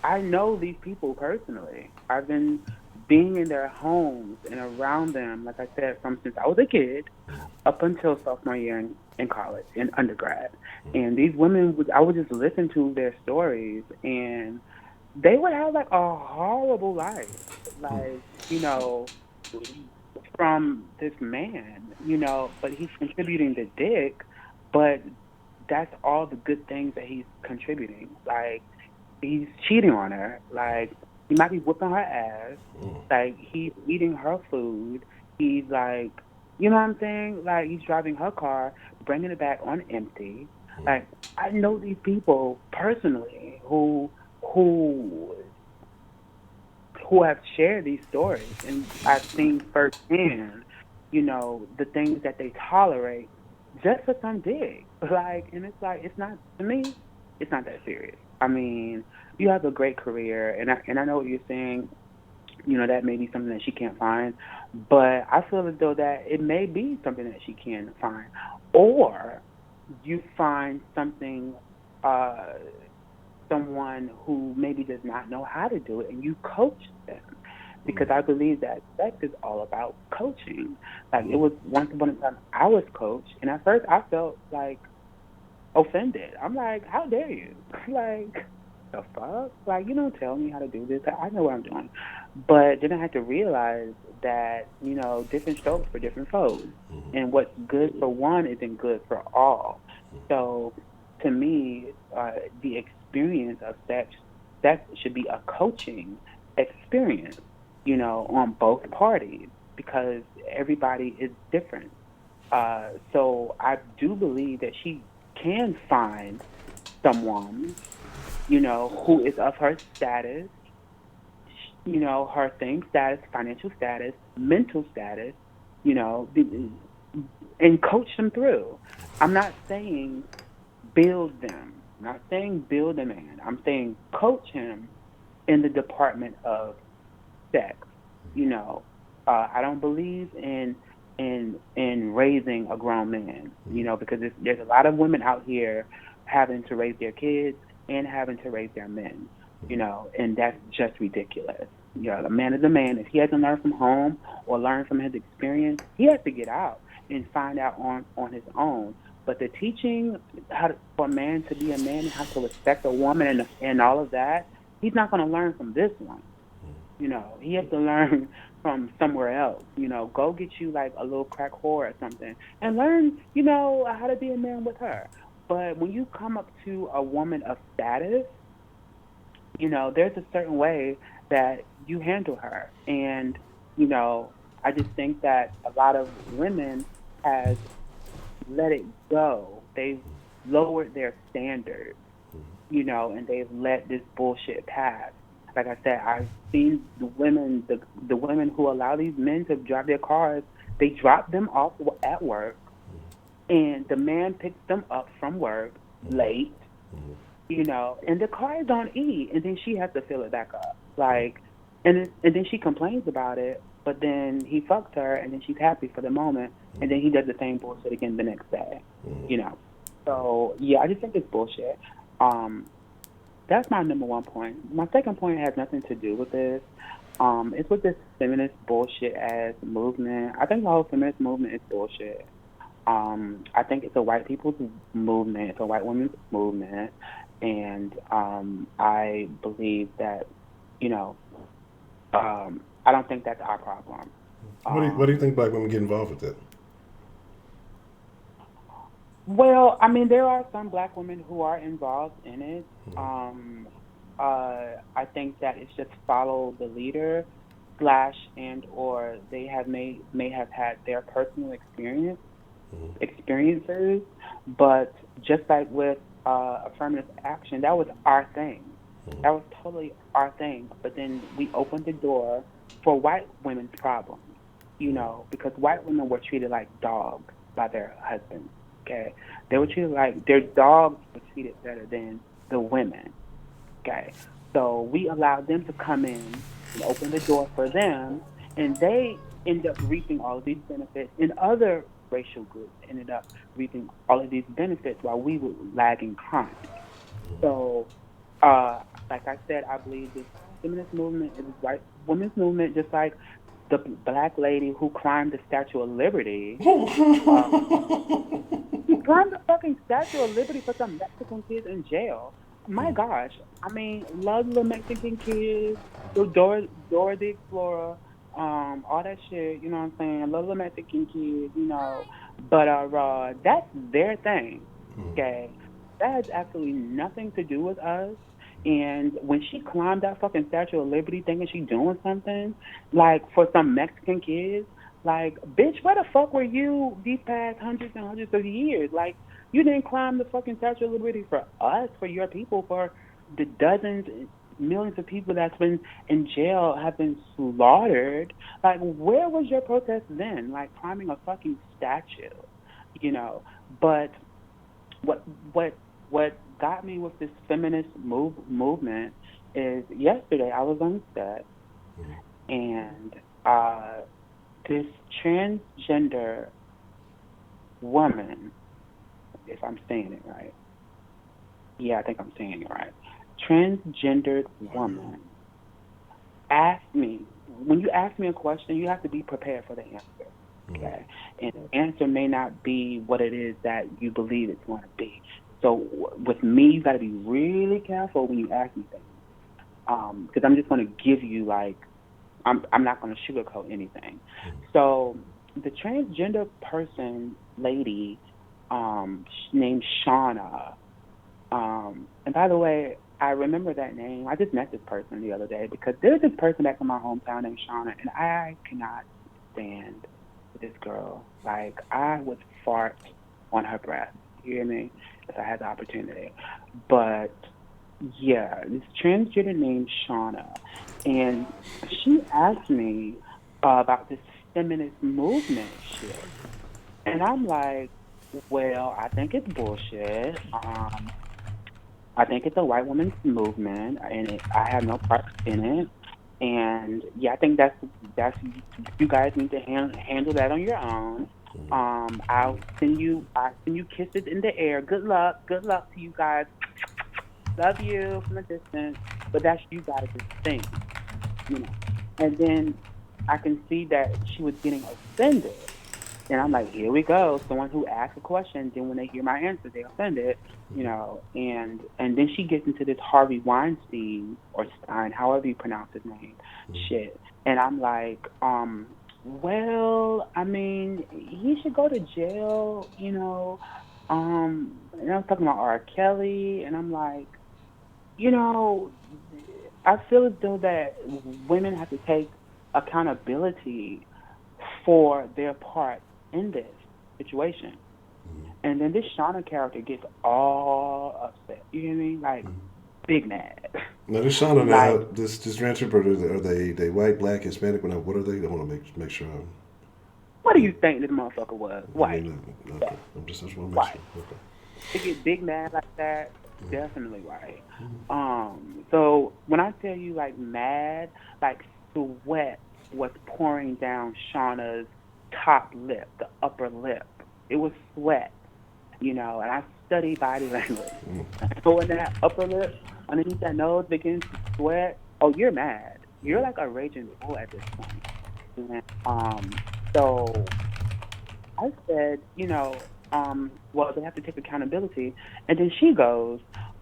I know these people personally. I've been being in their homes and around them, like I said, from since I was a kid up until sophomore year in college, in undergrad. And these women, I would just listen to their stories, and they would have, like, a horrible life. Like, from this man, but he's contributing the dick, but that's all the good things that he's contributing. Like, he's cheating on her. Like, he might be whipping her ass. Like, he's eating her food. He's like, you know what I'm saying? Like, he's driving her car, bringing it back on empty. Like, I know these people personally who have shared these stories, and I've seen firsthand, the things that they tolerate just for some dick. Like, and it's like, it's not, to me, it's not that serious. I mean, you have a great career, and I know what you're saying, that may be something that she can't find, but I feel as though that it may be something that she can find. Or you find something, someone who maybe does not know how to do it, and you coach them. Because I believe that sex is all about coaching. Like, it was once upon a time I was coached, and at first I felt, like, offended. I'm like, how dare you? Like, the fuck? Like, you don't tell me how to do this. I know what I'm doing. But then I had to realize that, different strokes for different folks. And what's good for one isn't good for all. So, to me, the experience of sex should be a coaching experience, on both parties, because everybody is different. So I do believe that she can find someone, who is of her status, her same status, financial status, mental status, and coach them through. I'm not saying build them. I'm not saying build a man. I'm saying coach him in the department of sex. I don't believe in raising a grown man, because there's a lot of women out here having to raise their kids and having to raise their men, and that's just ridiculous. A man is a man. If he hasn't learned from home or learned from his experience, he has to get out and find out on his own. But the teaching for a man to be a man and how to respect a woman and all of that, he's not going to learn from this one. He has to learn from somewhere else. Go get you, like, a little crack whore or something and learn, how to be a man with her. But when you come up to a woman of status, there's a certain way that you handle her. And, I just think that a lot of women have let it go. They've lowered their standards, and they've let this bullshit pass. Like I said, I've seen the women who allow these men to drive their cars. They drop them off at work, and the man picks them up from work late, and the car is on E, and then she has to fill it back up. Like, and then she complains about it, but then he fucks her, and then she's happy for the moment, and then he does the same bullshit again the next day, So, yeah, I just think it's bullshit. That's my number one point. My second point has nothing to do with this. It's with this feminist bullshit ass movement. I think the whole feminist movement is bullshit. I think it's a white people's movement. It's a white women's movement. And I believe that, I don't think that's our problem. What do you think black women get involved with that? Well, I mean, there are some black women who are involved in it. I think that it's just follow the leader / and or they may have had their personal experiences, but just like with affirmative action, that was our thing. That was totally our thing. But then we opened the door for white women's problems, because white women were treated like dogs by their husbands. Okay, they were treated like their dogs were treated better than the women. Okay, so we allowed them to come in and open the door for them, and they end up reaping all of these benefits, and other racial groups ended up reaping all of these benefits while we were lagging behind. So, like I said, I believe this feminist movement is a white women's movement, just like the black lady who climbed the Statue of Liberty. She climbed the fucking Statue of Liberty for some Mexican kids in jail. My gosh. I mean, love the Mexican kids, Dora the Explorer, all that shit, you know what I'm saying? Love the Mexican kids, But that's their thing, okay? That has absolutely nothing to do with us. And when she climbed that fucking Statue of Liberty thinking she doing something, like, for some Mexican kids, like, bitch, where the fuck were you these past hundreds and hundreds of years? Like, you didn't climb the fucking Statue of Liberty for us, for your people, for the dozens, millions of people that's been in jail, have been slaughtered. Like, where was your protest then? Like, climbing a fucking statue, But what got me with this feminist movement is yesterday I was on set, and this transgender woman, if I'm saying it right. Yeah, I think I'm saying it right. Transgendered woman asked me, when you ask me a question, you have to be prepared for the answer. Okay? And the answer may not be what it is that you believe it's going to be. So with me, you got to be really careful when you ask me things. Because I'm just going to give you, like, I'm not going to sugarcoat anything. So the transgender lady, named Shauna, and by the way, I remember that name. I just met this person the other day because there's this person back in my hometown named Shauna, and I cannot stand this girl. Like, I would fart on her breath. You hear me? If I had the opportunity. But yeah, this transgender named Shauna, and she asked me about this feminist movement shit, and I'm like, well, I think it's bullshit. I think it's a white woman's movement, and I have no part in it. And yeah, I think that's you guys need to handle that on your own. I'll send you kisses in the air. Good luck to you guys. Love you from a distance, but that's you guys' thing, And then I can see that she was getting offended, and I'm like, here we go. Someone who asks a question, then when they hear my answer, they're offended, And then she gets into this Harvey Weinstein or Stein, however you pronounce his name, shit. And I'm like, well, I mean, he should go to jail, And I was talking about R. Kelly, and I'm like, I feel as though that women have to take accountability for their part in this situation. And then this Shauna character gets all upset. You know what I mean? Like, big mad. Now, this Shauna, like, this transgender, are they white, black, Hispanic? What are they? I want to make sure. What do you think this motherfucker was? White. Okay. I'm just want to make White. sure. Okay. To get big mad like that, definitely white. So when I tell you like mad, like sweat was pouring down Shauna's top lip, the upper lip. It was sweat, and I study body language. So when that upper lip underneath that nose begins to sweat, oh, you're mad. You're like a raging bull at this point. And, so I said, well, they have to take accountability. And then she goes,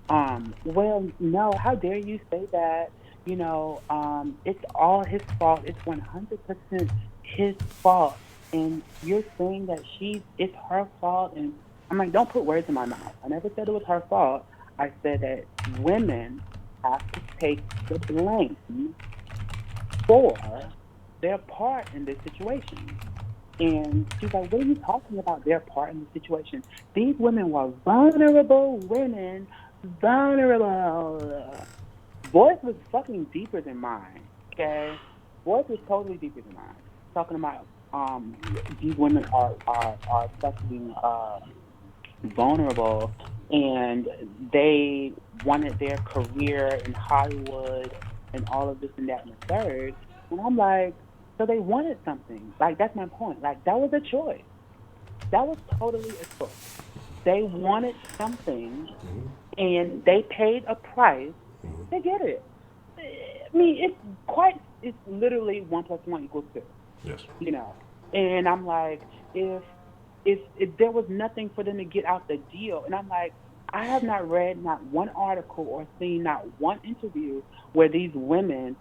well, no, how dare you say that? It's all his fault. It's 100% his fault. And you're saying that it's her fault. And I'm like, don't put words in my mouth. I never said it was her fault. I said that women have to take the blame for their part in this situation. And she's like, what are you talking about, their part in the situation? These women were vulnerable women. Vulnerable. Voice was fucking deeper than mine, okay? Voice was totally deeper than mine. Talking about these women are fucking vulnerable, and they wanted their career in Hollywood and all of this and that and the third. And I'm like, so they wanted something. Like, that's my point. Like, that was a choice. That was totally a choice. They wanted something, and they paid a price to get it. I mean, it's literally 1 + 1 = 2. Yes. And I'm like, if there was nothing for them to get out the deal, and I'm like, I have not read not one article or seen not one interview where these women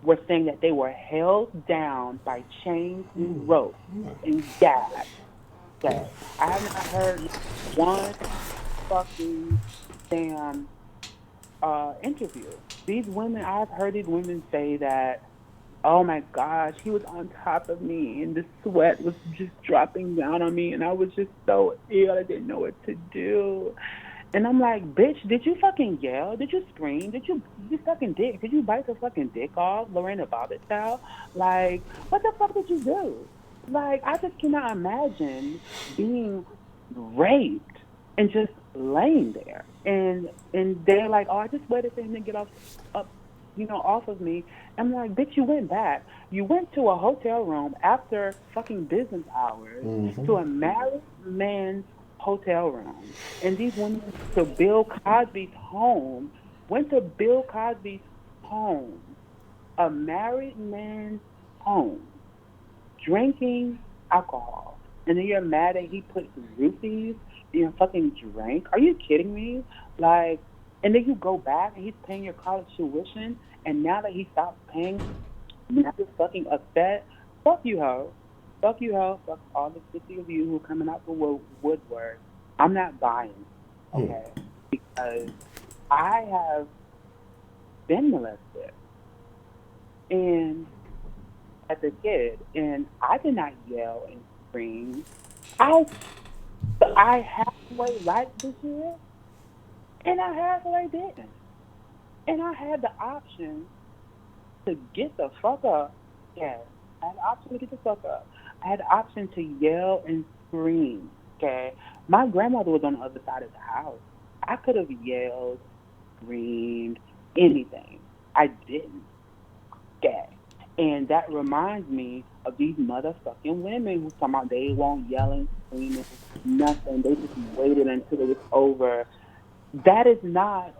were saying that they were held down by chains and ropes and gagged. So I have not heard one fucking damn interview. These women, I've heard these women say that, oh my gosh, he was on top of me and the sweat was just dropping down on me and I was just so ill, I didn't know what to do. And I'm like, bitch, did you fucking yell? Did you scream? Did you fucking dick? Did you bite the fucking dick off, Lorena Bobbitt style? Like, what the fuck did you do? Like, I just cannot imagine being raped and just laying there. And they're like, oh, I just waited for him to get off of me. I'm like, bitch, you went back. You went to a hotel room after fucking business hours to a married man's hotel room. And these women went to Bill Cosby's home, a married man's home, drinking alcohol. And then you're mad that he put roofies in your fucking drink? Are you kidding me? Like, and then you go back and he's paying your college tuition, and now that he stopped paying, you're fucking upset. Fuck you, ho. Fuck you, ho. Fuck all the 50 of you who are coming out the woodwork. I'm not buying, okay? Because I have been molested and as a kid, and I did not yell and scream. I halfway liked this year, and I halfway didn't. And I had the option to get the fuck up. Yes, I had the option to get the fuck up. I had the option to yell and scream, okay? My grandmother was on the other side of the house. I could have yelled, screamed, anything. I didn't, okay? And that reminds me of these motherfucking women who talking about they won't yell and scream, nothing. They just waited until it was over. That is not,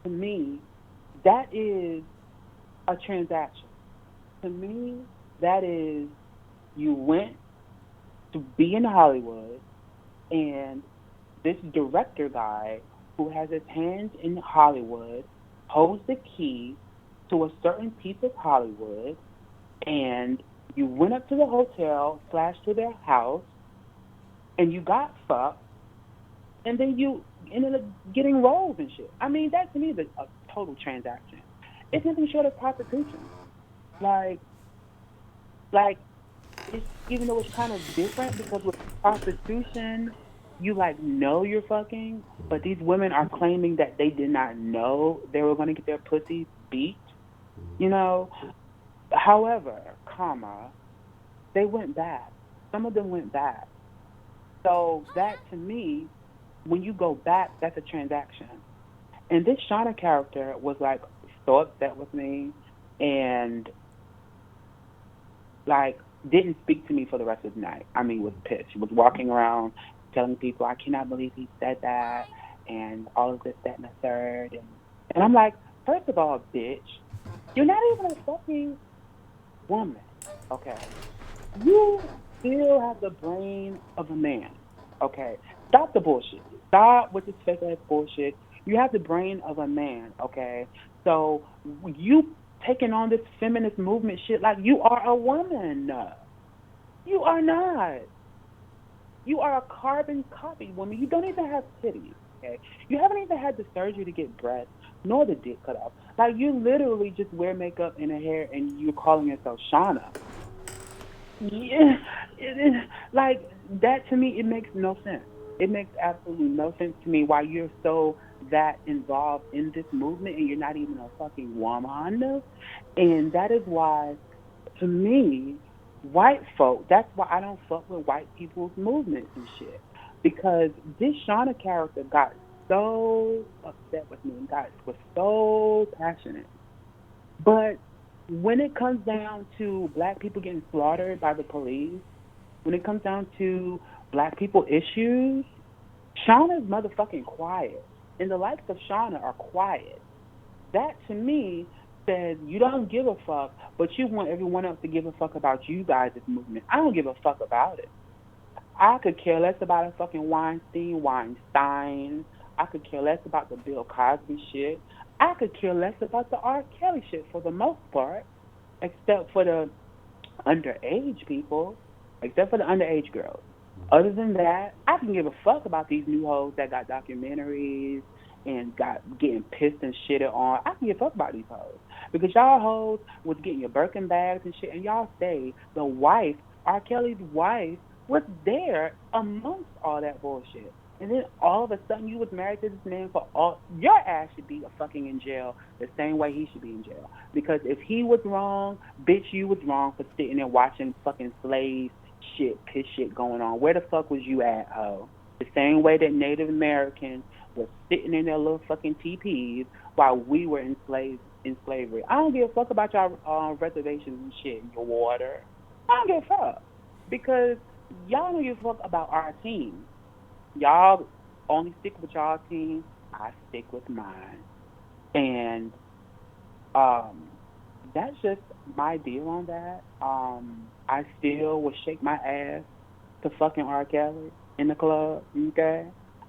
to me, that is a transaction. To me, that is, you went to be in Hollywood, and this director guy who has his hands in Hollywood holds the key to a certain piece of Hollywood, and you went up to the hotel / to their house, and you got fucked, and then you ended up getting roles and shit. I mean, that to me is a total transaction. It's nothing short of prostitution. Like, it's, even though it's kind of different, because with prostitution, you know you're fucking, but these women are claiming that they did not know they were going to get their pussies beat, However, they went back some of them went back. So that, to me, when you go back, that's a transaction. And this Shauna character was like so upset with me and like didn't speak to me for the rest of the night. I mean, was pissed. She was walking around telling people, I cannot believe he said that and all of this, that, and the third. And I'm like, first of all, bitch, you're not even a fucking woman, okay? You still have the brain of a man, okay? Stop the bullshit. Stop with this fake-ass bullshit. You have the brain of a man, okay? So you taking on this feminist movement shit like you are a woman. You are not. You are a carbon copy woman. You don't even have titties, okay? You haven't even had the surgery to get breasts, nor the dick cut off. Like, you literally just wear makeup and a hair and you're calling yourself Shauna. Yeah, like, that to me, it makes no sense. It makes absolutely no sense to me why you're so that involved in this movement and you're not even a fucking woman. And that is why, to me, white folk, that's why I don't fuck with white people's movements and shit. Because this Shauna character got so upset with me and was so passionate. But when it comes down to black people getting slaughtered by the police, when it comes down to black people issues, Shauna's motherfucking quiet. And the likes of Shauna are quiet. That, to me, says you don't give a fuck, but you want everyone else to give a fuck about you guys' movement. I don't give a fuck about it. I could care less about a fucking Weinstein. I could care less about the Bill Cosby shit. I could care less about the R. Kelly shit for the most part, except for the underage people, except for the underage girls. Other than that, I can give a fuck about these new hoes that got documentaries and got getting pissed and shitted on. I can give a fuck about these hoes. Because y'all hoes was getting your Birkin bags and shit, and y'all say the wife, R. Kelly's wife, was there amongst all that bullshit. And then all of a sudden you was married to this man for all, your ass should be fucking in jail the same way he should be in jail. Because if he was wrong, bitch, you was wrong for sitting there watching fucking slaves piss shit going on. Where the fuck was you at, ho? The same way that Native Americans were sitting in their little fucking teepees while we were in slavery. I don't give a fuck about y'all reservations and shit in your water. I don't give a fuck. Because y'all don't give a fuck about our team. Y'all only stick with y'all team. I stick with mine. And that's just my deal on that. I still would shake my ass to fucking R. Kelly in the club, okay?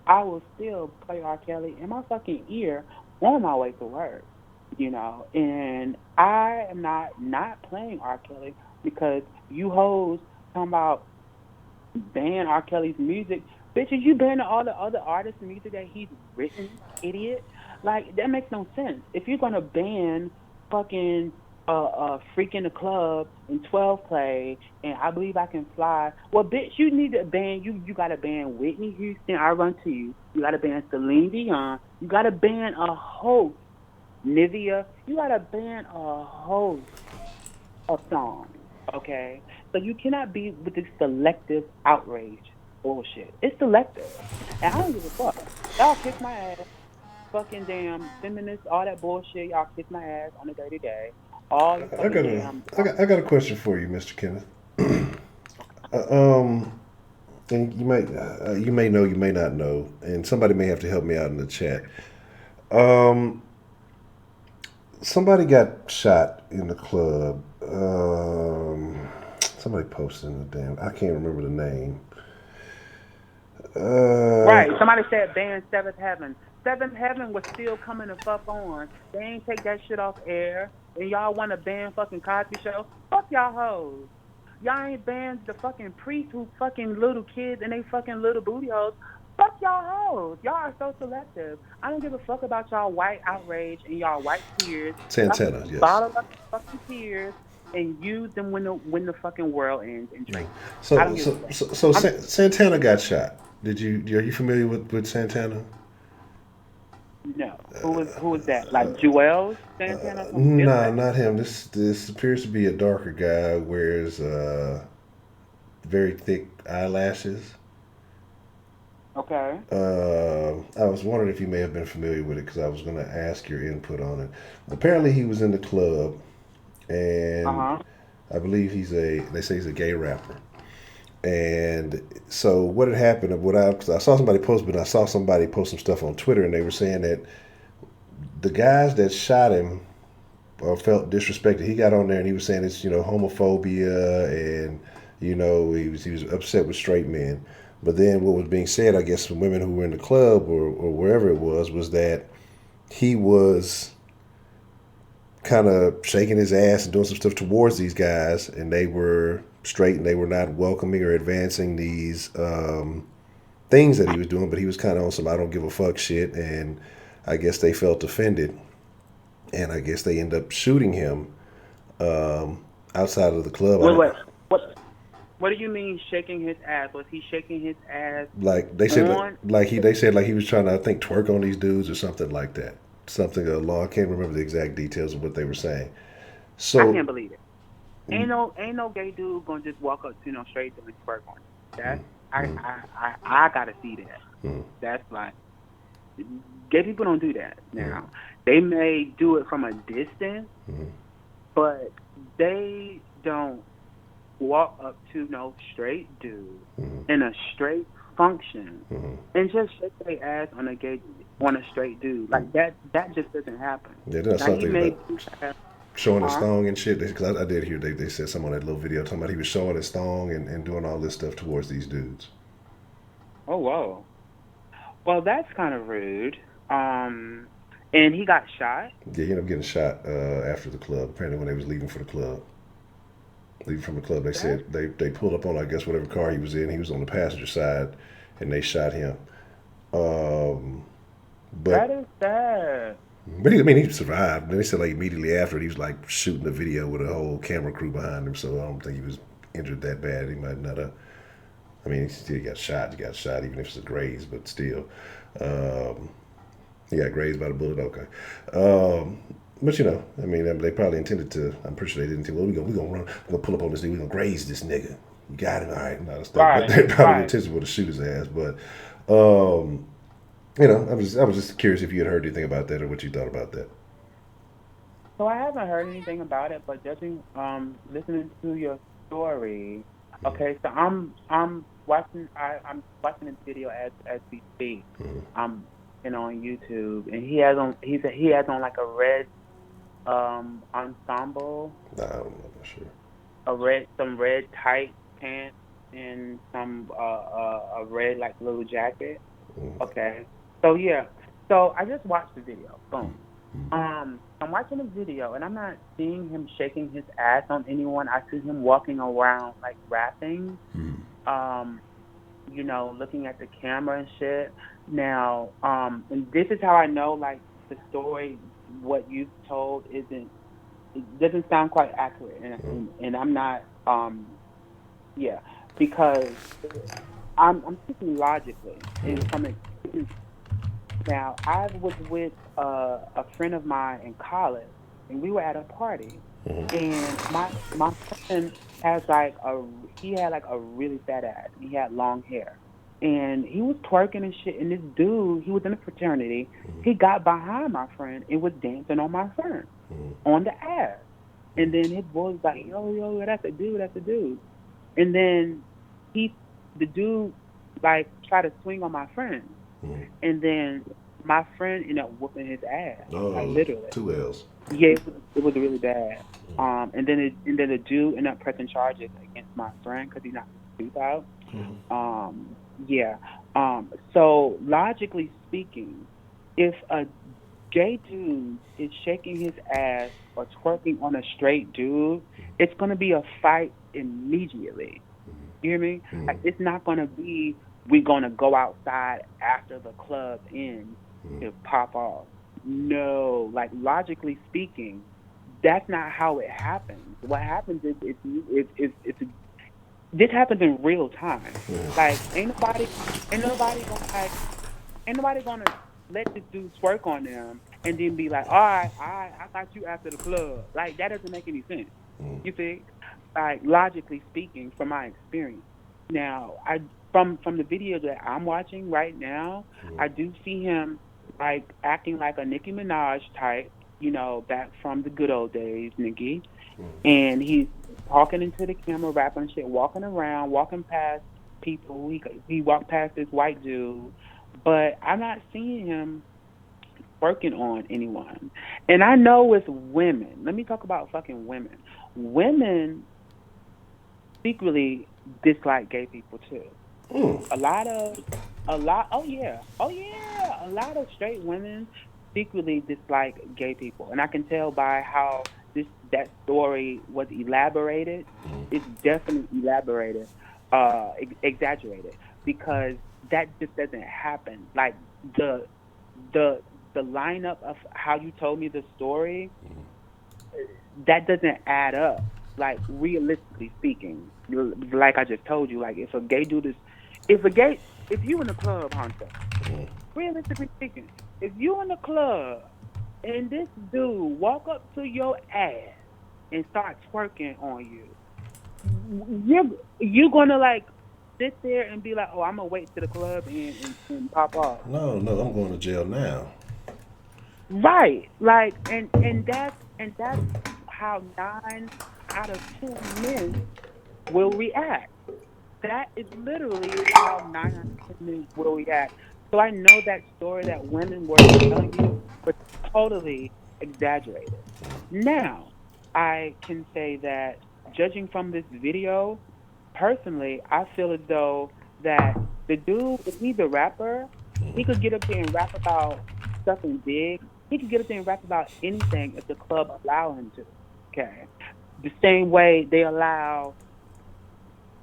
I will still play R. Kelly in my fucking ear on my way to work, you know? And I am not playing R. Kelly because you hoes talking about ban R. Kelly's music. Bitches, you ban all the other artists' music that he's written, idiot. Like, that makes no sense. If you're going to ban fucking Freak in the Club and 12 Play and I Believe I Can Fly, well, bitch, you need to ban, you got to ban Whitney Houston, I Run to You. You got to ban Celine Dion. You got to ban a host, Nivea. You got to ban a host of songs, okay? So you cannot be with this selective outrage bullshit. It's selective. And I don't give a fuck. Y'all kick my ass. Fucking damn feminists, all that bullshit. Y'all kick my ass on a dirty day. All the I got a question for you, Mr. Kenneth. And you may know, you may not know, and somebody may have to help me out in the chat. Somebody got shot in the club. Somebody posted in the damn. I can't remember the name. Right. Somebody said ban Seventh Heaven. Seventh Heaven was still coming the fuck on. They ain't take that shit off air. And y'all want to ban fucking Cosby Show? Fuck y'all hoes. Y'all ain't banned the fucking priests who fucking little kids and they fucking little booty hoes. Fuck y'all hoes. Y'all are so selective. I don't give a fuck about y'all white outrage and y'all white tears. Santana, yes. Bottle up fucking tears and use them when the fucking world ends and drink. So Santana got shot. Are you familiar with Santana? No. Who was that? Like Joel Santana? No, not him. This appears to be a darker guy. Wears very thick eyelashes. Okay. I was wondering if you may have been familiar with it because I was going to ask your input on it. Apparently, he was in the club, and Uh-huh. I believe they say he's a gay rapper. And so what had happened, cause I saw somebody post, but I saw somebody post some stuff on Twitter, and they were saying that the guys that shot him or felt disrespected. He got on there and he was saying it's homophobia, and he was upset with straight men. But then what was being said, I guess, from women who were in the club or wherever it was that he was kind of shaking his ass and doing some stuff towards these guys, and they were straight and they were not welcoming or advancing these things that he was doing. But he was kind of on some I don't give a fuck shit, and I guess they felt offended, and I guess they end up shooting him outside of the club. Wait. What do you mean shaking his ass? Was he shaking his ass? Like they said, they said he was trying to, I think, twerk on these dudes or something like that. Something along. I can't remember the exact details of what they were saying. So I can't believe it. Ain't no gay dude gonna just walk up to straight to and twerk on it. I gotta see that. That's like gay people don't do that. Now they may do it from a distance, but they don't walk up to no straight dude in a straight function and just shake their ass on a straight dude. Like that just doesn't happen. Yeah, there's something about showing his thong and shit. Because I did hear they said something on that little video talking about he was showing his thong and doing all this stuff towards these dudes. Oh, whoa. Well, that's kind of rude. And he got shot? Yeah, he ended up getting shot after the club, apparently when they was leaving for the club. Leaving from the club, they said they pulled up on, I guess, whatever car he was in. He was on the passenger side, and they shot him. But that is sad. But he survived. And they said immediately after he was shooting a video with a whole camera crew behind him. So I don't think he was injured that bad. He might not have. He still got shot. He got shot, even if it's a graze, but still. He got grazed by the bullet. Okay. But they probably intended to. I'm pretty sure they didn't think, well, we're gonna run, we're gonna pull up on this nigga, we're gonna graze this nigga. You got him, all right, and all that stuff. Right, But they probably intentionally would to shoot his ass. But I was just curious if you had heard anything about that or what you thought about that. So I haven't heard anything about it, but listening to your story. Okay, so I'm watching this video as we speak. I'm on YouTube, and he has on like a red ensemble. Nah, I'm not sure. Some red tight pants and some a red little jacket. Okay. So yeah. So I just watched the video. Boom. I'm watching the video and I'm not seeing him shaking his ass on anyone. I see him walking around rapping. Looking at the camera and shit. Now, and this is how I know the story, what you've told it doesn't sound quite accurate, and I'm not, because I'm thinking logically and from experience. Now, I was with a friend of mine in college, and we were at a party, and my friend has he had a really fat ass. He had long hair. And he was twerking and shit, and this dude, he was in a fraternity, he got behind my friend and was dancing on my friend, on the ass. And then his boy was like, yo, that's a dude. And then the dude, tried to swing on my friend. And then my friend ended up whooping his ass, literally. 2 L's. Yeah, it was really bad. And then the dude ended up pressing charges against my friend because he knocked his tooth out. Yeah. So logically speaking, if a gay dude is shaking his ass or twerking on a straight dude, it's gonna be a fight immediately. You hear me? It's not gonna be we're gonna go outside after the club ends to pop off. No, logically speaking, that's not how it happens. What happens is this happens in real time. Ain't nobody gonna let this dude twerk on them and then be like, all right, I got you after the club. That doesn't make any sense. You see? Logically speaking, from my experience, Now, from the video that I'm watching right now, I do see him like acting like a Nicki Minaj type, back from the good old days, Nicki. And he's talking into the camera, rapping shit, walking around, walking past people. He walked past this white dude, but I'm not seeing him working on anyone. And I know it's women. Let me talk about fucking women. Women secretly dislike gay people too. A lot, a lot of straight women secretly dislike gay people, and I can tell by how that story was elaborated. It's definitely elaborated, exaggerated, because that just doesn't happen. Like the the lineup of how you told me the story, that doesn't add up. Like, realistically speaking, like I just told you, like if you in the club, Honcho, realistically speaking, if you in the club and this dude walk up to your ass and start twerking on you, you're gonna like sit there and be like, oh, I'm gonna wait to the club and pop off. No, I'm going to jail now. Right. Like, and that's how 9 out of 10 men will react. That is literally how 9 out of 10 men will react. So I know that story that women were telling you was totally exaggerated. Now, I can say that judging from this video, personally, I feel as though that the dude, if he's a rapper, he could get up there and rap about something big. He could get up there and rap about anything if the club allow him to. Okay. The same way they allow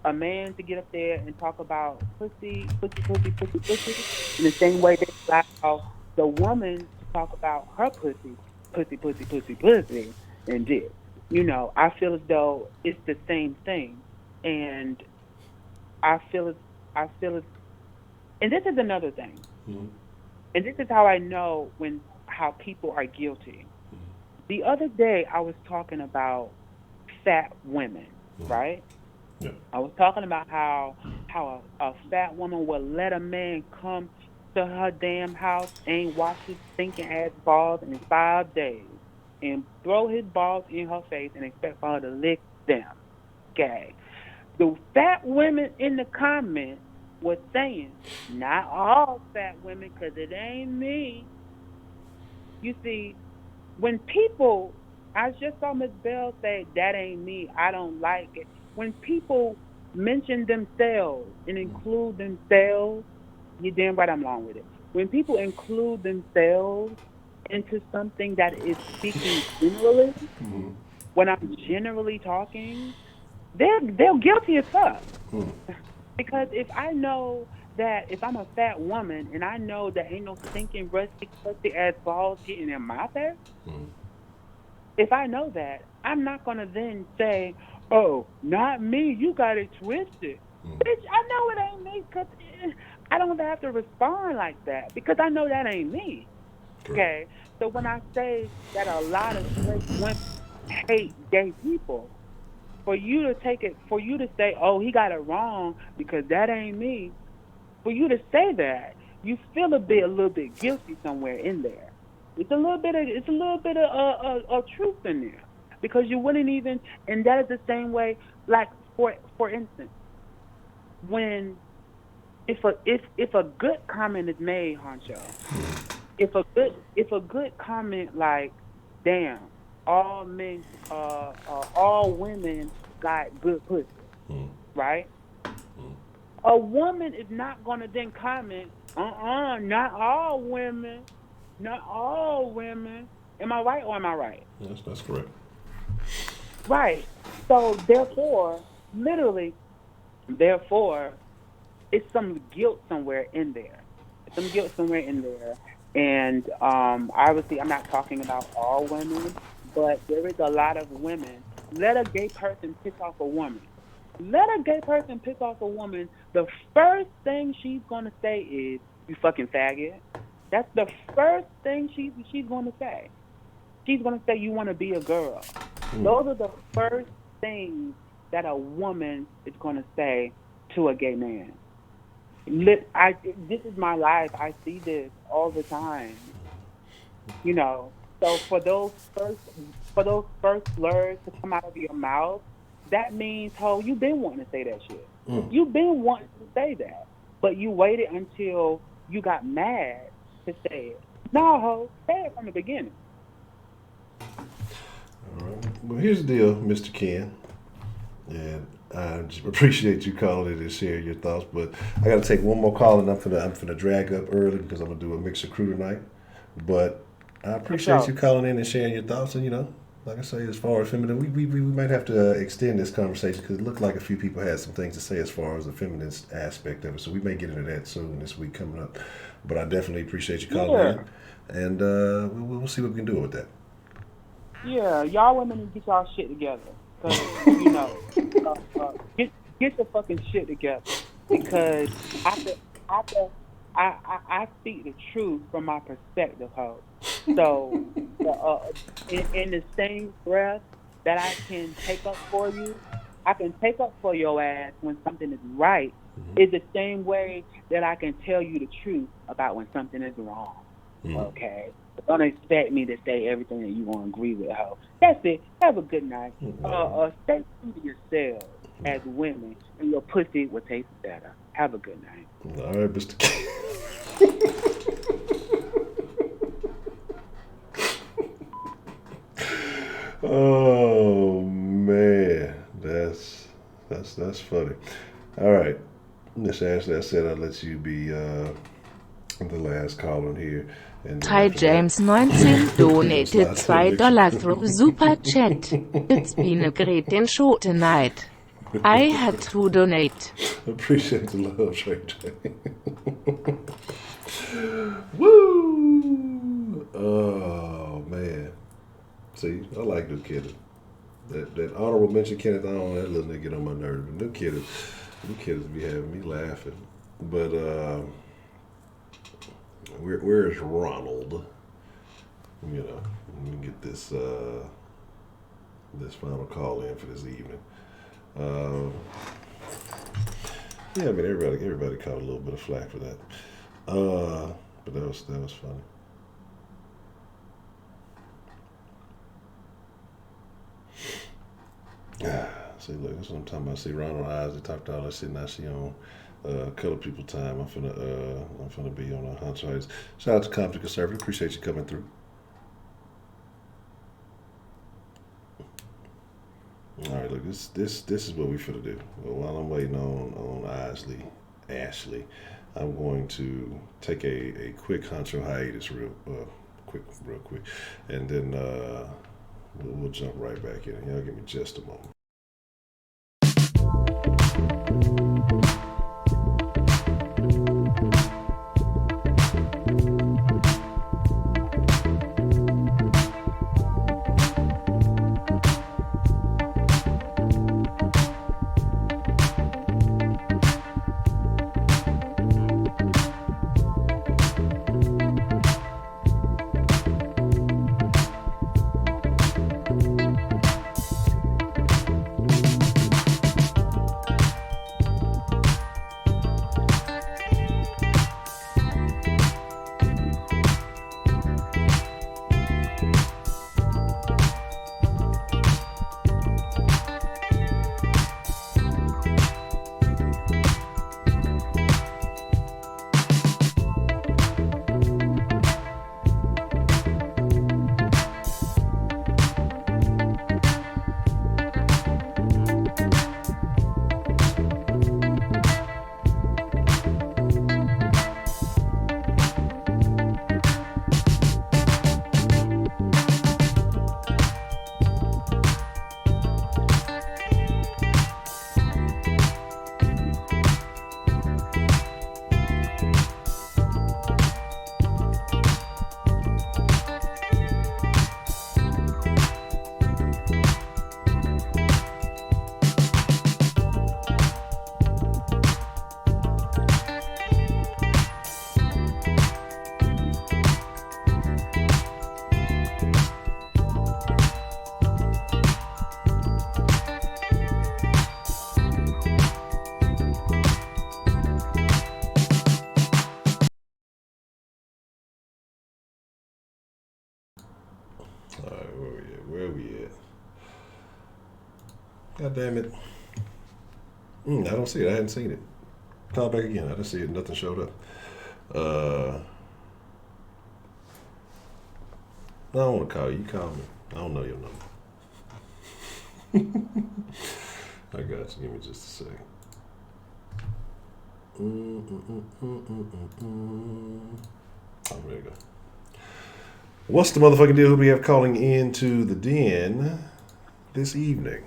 a man to get up there and talk about pussy, pussy, pussy, pussy, pussy. In the same way they allow the woman to talk about her pussy, pussy, pussy, pussy, pussy, and dick. I feel as though it's the same thing. And I feel as, and this is another thing. And this is how I know how people are guilty. The other day I was talking about fat women, right? Yeah. I was talking about how a fat woman will let a man come to her damn house, ain't wash his stinking ass balls in 5 days, and throw his balls in her face and expect for her to lick them. Okay. The fat women in the comments were saying, not all fat women, because it ain't me. You see, when people, I just saw Miss Bell say, that ain't me, I don't like it. When people mention themselves and include themselves, you're damn right I'm wrong with it. When people include themselves into something that is speaking generally, when I'm generally talking, they're guilty as fuck. Because if I know that if I'm a fat woman and I know that ain't no stinking rusty ass balls getting in my face, if I know that, I'm not gonna then say, "Oh, not me. You got it twisted." Bitch, I know it ain't me, because I don't have to respond like that because I know that ain't me. Okay, so when I say that a lot of straight women hate gay people, for you to say, "Oh, he got it wrong because that ain't me," for you to say that, you feel a little bit guilty somewhere in there. It's a little bit of truth in there, because you wouldn't even, and that is the same way. Like for instance, when if a good comment is made, Honcho, if a good comment like, "Damn, all men, all women got good pussy," right? A woman is not gonna then comment, not all women, not all women. Am I right or am I right? Yes, that's correct. Right. So therefore, it's some guilt somewhere in there. And obviously, I'm not talking about all women, but there is a lot of women. Let a gay person piss off a woman. The first thing she's gonna say is, "You fucking faggot." That's the first thing she's gonna say. She's gonna say, "You want to be a girl." Those are the first things that a woman is gonna say to a gay man. This is my life. I see this all the time. You know, so for those first slurs to come out of your mouth, that means, ho, you've been wanting to say that shit. You've been wanting to say that, but you waited until you got mad to say it. No, ho, say it from the beginning. All right. Well, here's the deal, Mr. Ken, and I just appreciate you calling in and sharing your thoughts. But I got to take one more call, and I'm finna drag up early because I'm gonna do a mixer crew tonight. But I appreciate you calling in and sharing your thoughts. And like I say, as far as feminine, we might have to extend this conversation because it looked like a few people had some things to say as far as the feminist aspect of it. So we may get into that soon this week coming up. But I definitely appreciate you calling in, and we'll see what we can do with that. Yeah, y'all women need to get y'all shit together. Cause get your fucking shit together. Because I speak the truth from my perspective, ho. So in the same breath that I can take up for you, I can take up for your ass when something is right. Is the same way that I can tell you the truth about when something is wrong. Okay? Don't expect me to say everything that you want to agree with, ho. That's it. Have a good night. Stay true to yourselves as women, and your pussy will taste better. Have a good night. All right, Mr. King. Oh man, that's funny. All right, Miss Ashley, I said I'd let you be the last caller here. Ty James 19 donated $2 through Super Chat. It's been a great and short tonight. I had to donate. Appreciate the love, Trey. Woo! Oh man. See, I like them kids. That honorable mention Kenneth on, that little nigga get on my nerves. But them kids be having me laughing. But where's Ronald? Let me get this final call in for this evening. Yeah, I mean everybody caught a little bit of flack for that. But that was funny. See, look, that's what I'm talking about. See, Ronald Eyes, they talked all that shit. Now she on color people time. I'm finna be on a Honcho Heights. Shout out to Compton Conservative. Appreciate you coming through. All right, look, this is what we finna do. Well, while I'm waiting on Ashley, I'm going to take a quick Honcho hiatus, real quick, and then we'll jump right back in. Y'all give me just a moment. Where we at? God damn it. I don't see it. I hadn't seen it. Call back again. I didn't see it. Nothing showed up. I don't want to call you. You call me. I don't know your number. I got you. Give me just a second. Oh, there you go. What's the motherfucking deal? Who we have calling into the den this evening?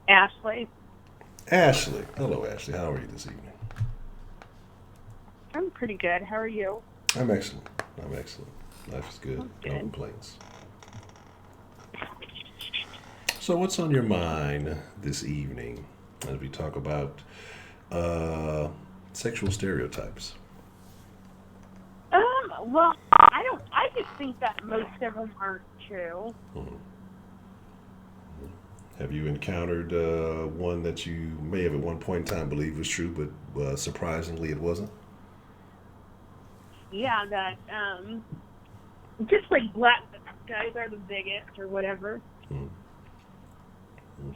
Ashley. Ashley. Hello, Ashley. How are you this evening? I'm pretty good. How are you? I'm excellent. Life is good. Good. No complaints. So what's on your mind this evening as we talk about sexual stereotypes? Well, I just think that most of them aren't true. Have you encountered one that you may have at one point in time believed was true, but surprisingly it wasn't? Yeah, that, just like black guys are the biggest or whatever.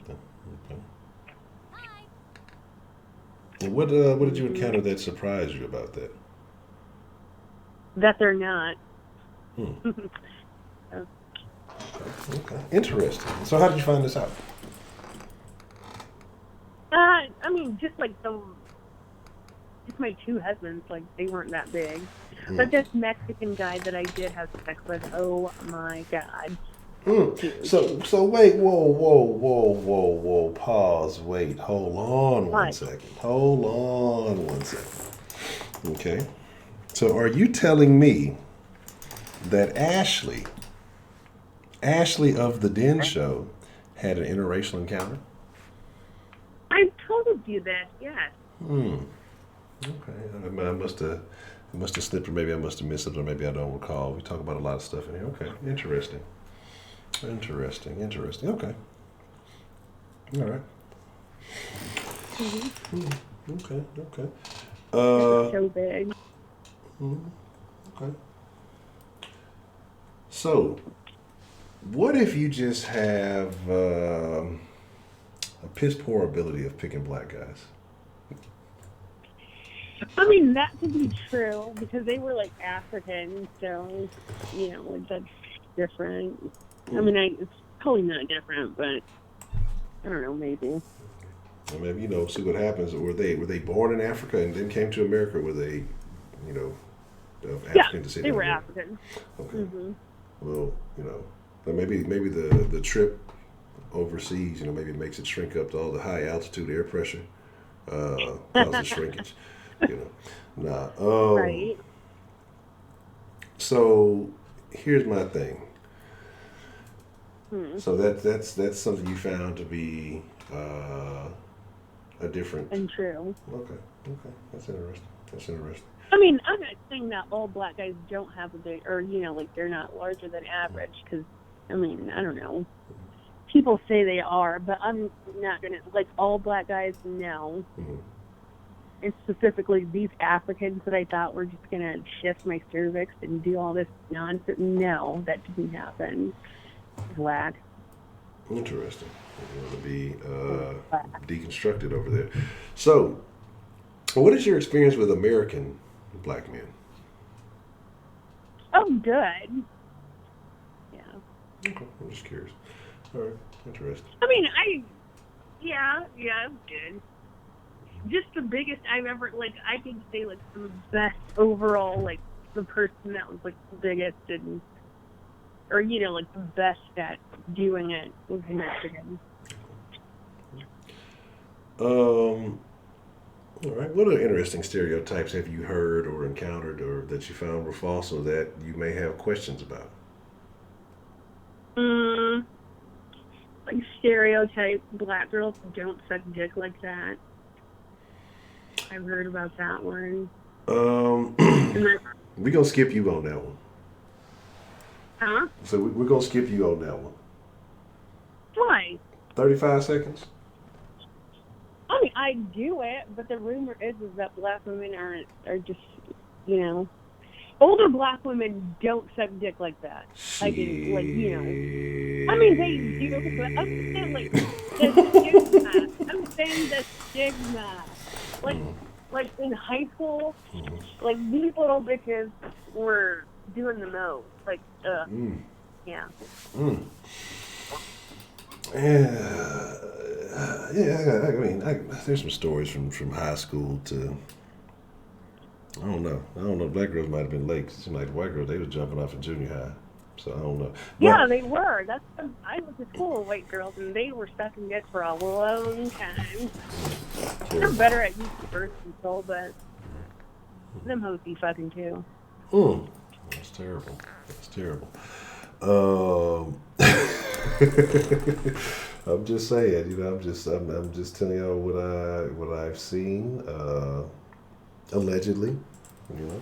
Okay. And what did you encounter that surprised you about that? That they're not. Okay. Interesting. So how did you find this out? I mean, just my two husbands, like, they weren't that big. But this Mexican guy that I did have sex with, oh my God. So wait, whoa, pause, wait, hold on one second. Okay. So are you telling me that Ashley of the Den Show had an interracial encounter? I told you that, yes. Okay. I must have slipped, or maybe I must have missed it, or maybe I don't recall. We talk about a lot of stuff in here. Okay. Interesting. Okay. All right. Okay. So big. Okay. So, what if you just have a piss poor ability of picking black guys? I mean, that could be true because they were like African, so, like that's different. I mean, it's probably not different, but I don't know, maybe. Well, maybe, see what happens. Were they born in Africa and then came to America? Were they, of African descent? They were African. Okay. Well, maybe the trip overseas, maybe it makes it shrink up to all the high altitude air pressure, causes shrinkage. Right. So here's my thing. So that's something you found to be a different. And true. Okay, that's interesting. I mean, I'm not saying that all black guys don't have a big, or like they're not larger than average, because I mean, I don't know. People say they are, but I'm not gonna all black guys. No. And specifically these Africans that I thought were just going to shift my cervix and do all this nonsense. No, that didn't happen. Glad. Interesting. You want to be deconstructed over there. So, what is your experience with American black men? Oh, good. Yeah. Okay, I'm just curious. All right, interesting. I mean, yeah, I'm good. Just the biggest I've ever, I could say, the best overall, the person that was, the biggest and, or, the best at doing it was Mexican. All right. What other interesting stereotypes have you heard or encountered or that you found were false or that you may have questions about? Stereotype, black girls don't suck dick like that. I've heard about that one. We're going to skip you on that one. Huh? So we're going to skip you on that one. Why? 35 seconds? I mean, I do it, but the rumor is that black women are just, older black women don't suck dick like that. I mean, like, you know. I mean, they do, but I'm saying, like, the stigma. I'm saying the stigma. Like in high school, like, these little bitches were doing the most. Like, yeah. Yeah, I mean, there's some stories from high school to, I don't know. Black girls might have been late. 'Cause it seemed like the white girls, they were jumping off in junior high. So I don't know. Yeah, they were. I went to school with white girls, and they were sucking dick for a long time. They're better at using birth control, but them hoes be fucking too. That's terrible. That's terrible. I'm just saying, you know, I'm just telling y'all what I've seen, allegedly. You know,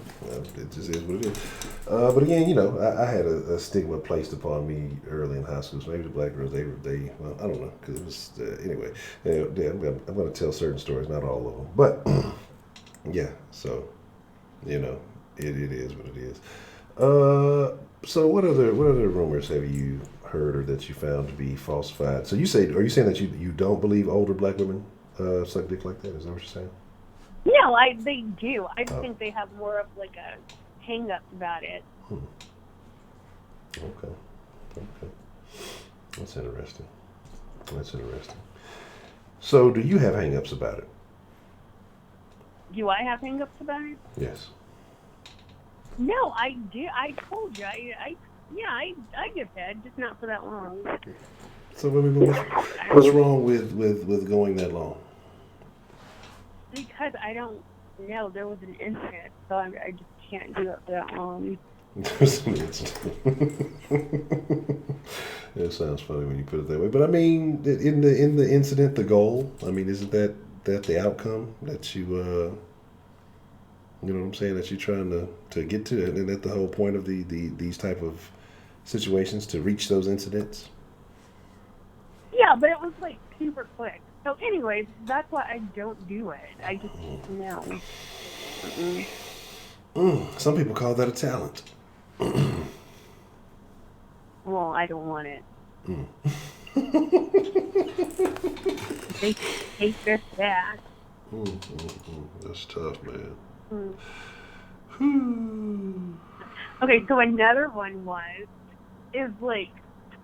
it just is what it is. But again, you know, I had a stigma placed upon me early in high school. So maybe the black girls, well, I don't know, because it was anyway. Yeah, I'm going to tell certain stories, not all of them, but yeah. So, you know, it is what it is. So what other rumors have you heard or that you found to be falsified? So are you saying that you don't believe older black women suck dick like that? Is that what you're saying? No, they do. I think they have more of like a hang up about it. Okay. That's interesting. So do you have hang ups about it? Do I have hang ups about it? Yes. No, I do. I told you. I give head, just not for that long. So what's wrong with going that long? Because I don't know. There was an incident, so I just can't do it for that long. There's an incident. It sounds funny when you put it that way, but I mean, in the incident, the goal. I mean, isn't that the outcome that you you know what I'm saying, that you're trying to get to, and that the whole point of these type of situations, to reach those incidents? Yeah, but it was like super quick. So anyways, that's why I don't do it. I just, no. Some people call that a talent. Well, I don't want it. They take this back. That's tough, man. Okay, so another one is like,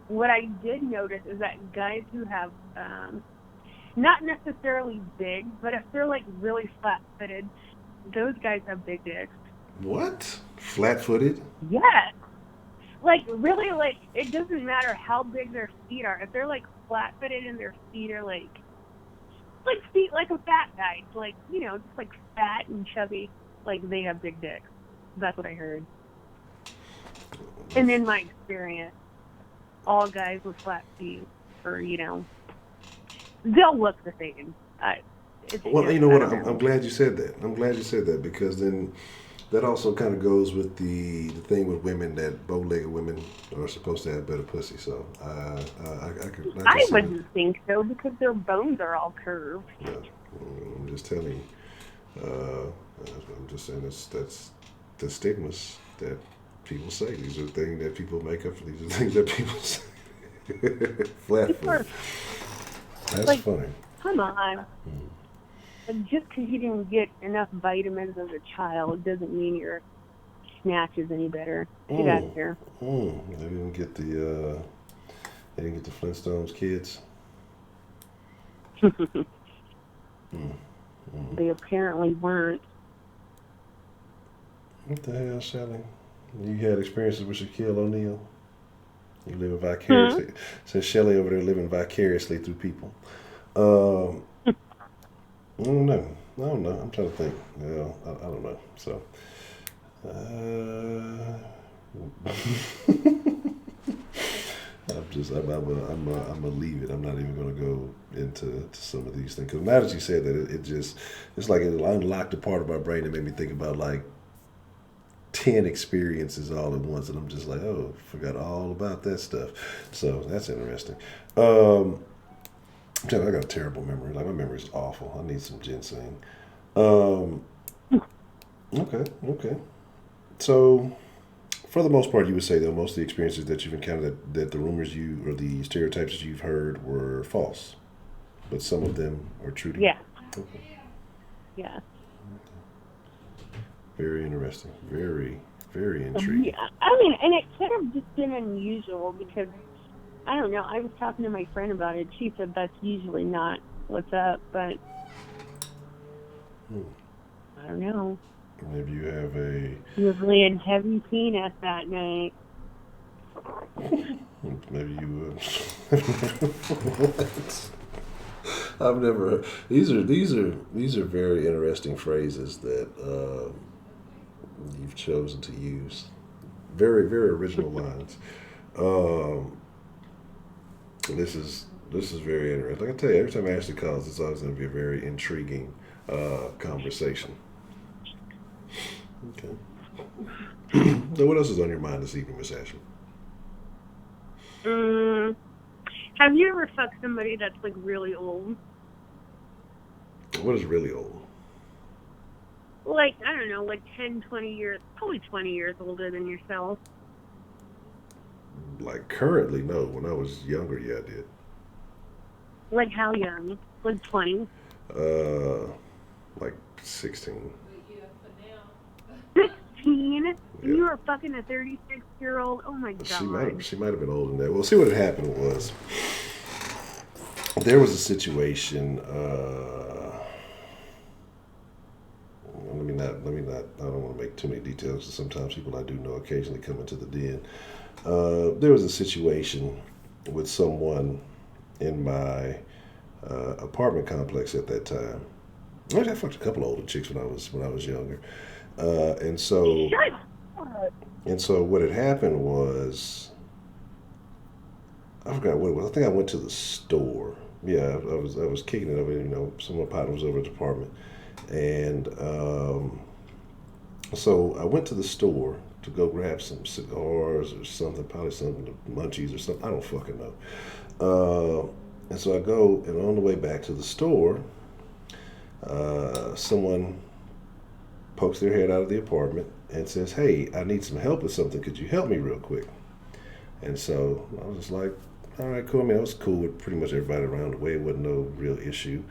what I did notice is that guys who have, not necessarily big, but if they're like really flat-footed, those guys have big dicks. What? Flat-footed? Yes. Like, really, like, it doesn't matter how big their feet are. If they're like flat-footed and their feet are like feet like a fat guy, like, you know, just like fat and chubby, like, they have big dicks. That's what I heard. And in my experience, all guys with flat feet, or, you know, they'll look the same. Well, you know what? I'm glad you said that. I'm glad you said that, because then that also kind of goes with the thing with women, that bow-legged women are supposed to have better pussy. So I wouldn't think so, because their bones are all curved. Yeah, I'm just telling you. I'm just saying that's the stigmas that people say. These are things that people make up for. These are things that people say. Flat-footed. That's like, funny. Come on. Just because you didn't get enough vitamins as a child doesn't mean your snatch is any better. Get out of here. They didn't get the Flintstones kids. They apparently weren't. What the hell, Shelly? You had experiences with Shaquille O'Neal? You living vicariously. Says Shelly over there living vicariously through people. I don't know. I'm trying to think. I don't know. So, I'm gonna leave it. I'm not even gonna go into some of these things, because now that you said that, it's like it unlocked a part of my brain that made me think about like 10 experiences all at once, and I'm just like, oh, forgot all about that stuff. So that's interesting. I got a terrible memory. Like, my memory is awful. I need some ginseng. Okay. So, for the most part, you would say, though, most of the experiences that you've encountered, that the rumors or the stereotypes that you've heard were false, but some of them are true to you. Yeah. Okay. Yeah. Very interesting. Very, very intriguing. Yeah. I mean, and it could have just been unusual because, I don't know, I was talking to my friend about it. She said that's usually not what's up, but I don't know. Maybe you have a... Usually a heavy penis that night. Maybe you... What? I've never... These are very interesting phrases that you've chosen to use. Very, very original lines. This is very interesting. Like I tell you, every time Ashley calls, it's always going to be a very intriguing conversation. Okay. So what else is on your mind this evening, Miss Ashley? Have you ever fucked somebody that's like really old? What is really old? Like, I don't know, like 10, 20 years, probably 20 years older than yourself. Like currently, no. When I was younger, yeah, I did. Like how young? Like 20? Like 16. 16? Yeah. You were fucking a 36-year-old? Oh my god. She might have been older than that. Well, see what had happened was there was a situation. Let me not. I don't want to make too many details because sometimes people I do know occasionally come into the den. There was a situation with someone in my apartment complex at that time. Actually, I fucked a couple of older chicks when I was younger, and so what had happened was I forgot what it was. I think I went to the store. Yeah, I was kicking it over. Some of my partners was over at the apartment, and so I went to the store to go grab some cigars or something, probably something, munchies or something. I don't fucking know. And so I go, and on the way back to the store, someone pokes their head out of the apartment and says, "Hey, I need some help with something. Could you help me real quick?" And so I was just like, all right, cool. I mean, I was cool with pretty much everybody around the way. It wasn't no real issue.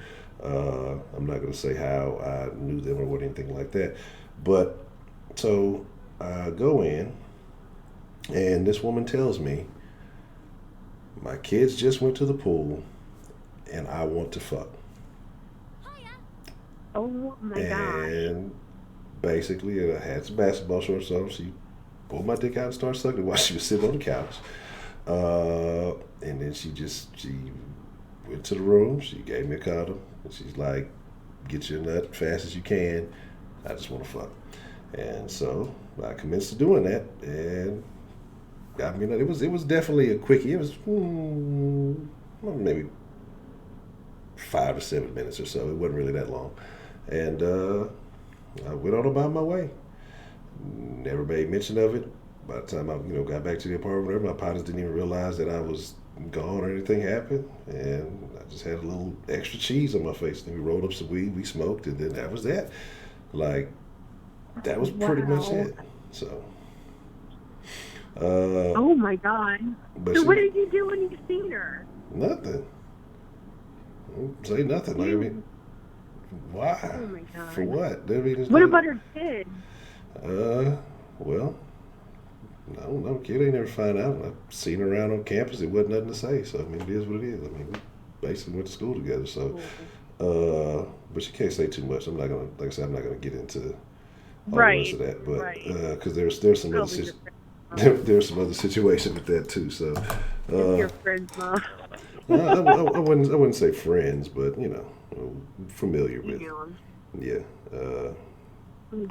I'm not going to say how I knew them or what anything like that. But so I go in, and this woman tells me, "My kids just went to the pool, and I want to fuck." Oh my gosh. And basically, I had some basketball shorts on. She pulled my dick out and started sucking while she was sitting on the couch. And then she went to the room. She gave me a condom. And she's like, "Get your nut fast as you can. I just want to fuck." And so I commenced to doing that. And I mean, it was definitely a quickie. It was maybe 5 to 7 minutes or so. It wasn't really that long. And I went on about my way. Never made mention of it. By the time I got back to the apartment, my partners didn't even realize that I was gone or anything happened. And I just had a little extra cheese on my face. Then we rolled up some weed, we smoked, and then that was that. Like, that was pretty much it. So. Oh my god. So what did you do when you seen her? Nothing. Say nothing. Like, I mean, why? Oh my god. For what? What about her kid? Well, I don't know. Kid ain't never find out. I've seen her around on campus. It wasn't nothing to say. So, I mean, it is what it is. I mean, we basically went to school together. So, but you can't say too much. I'm not going to, like I said, I'm not going to get into all the rest of that. But, because there's some other there's some other situation with that too. So, your friend's mom. I wouldn't say friends, but familiar with. Yeah.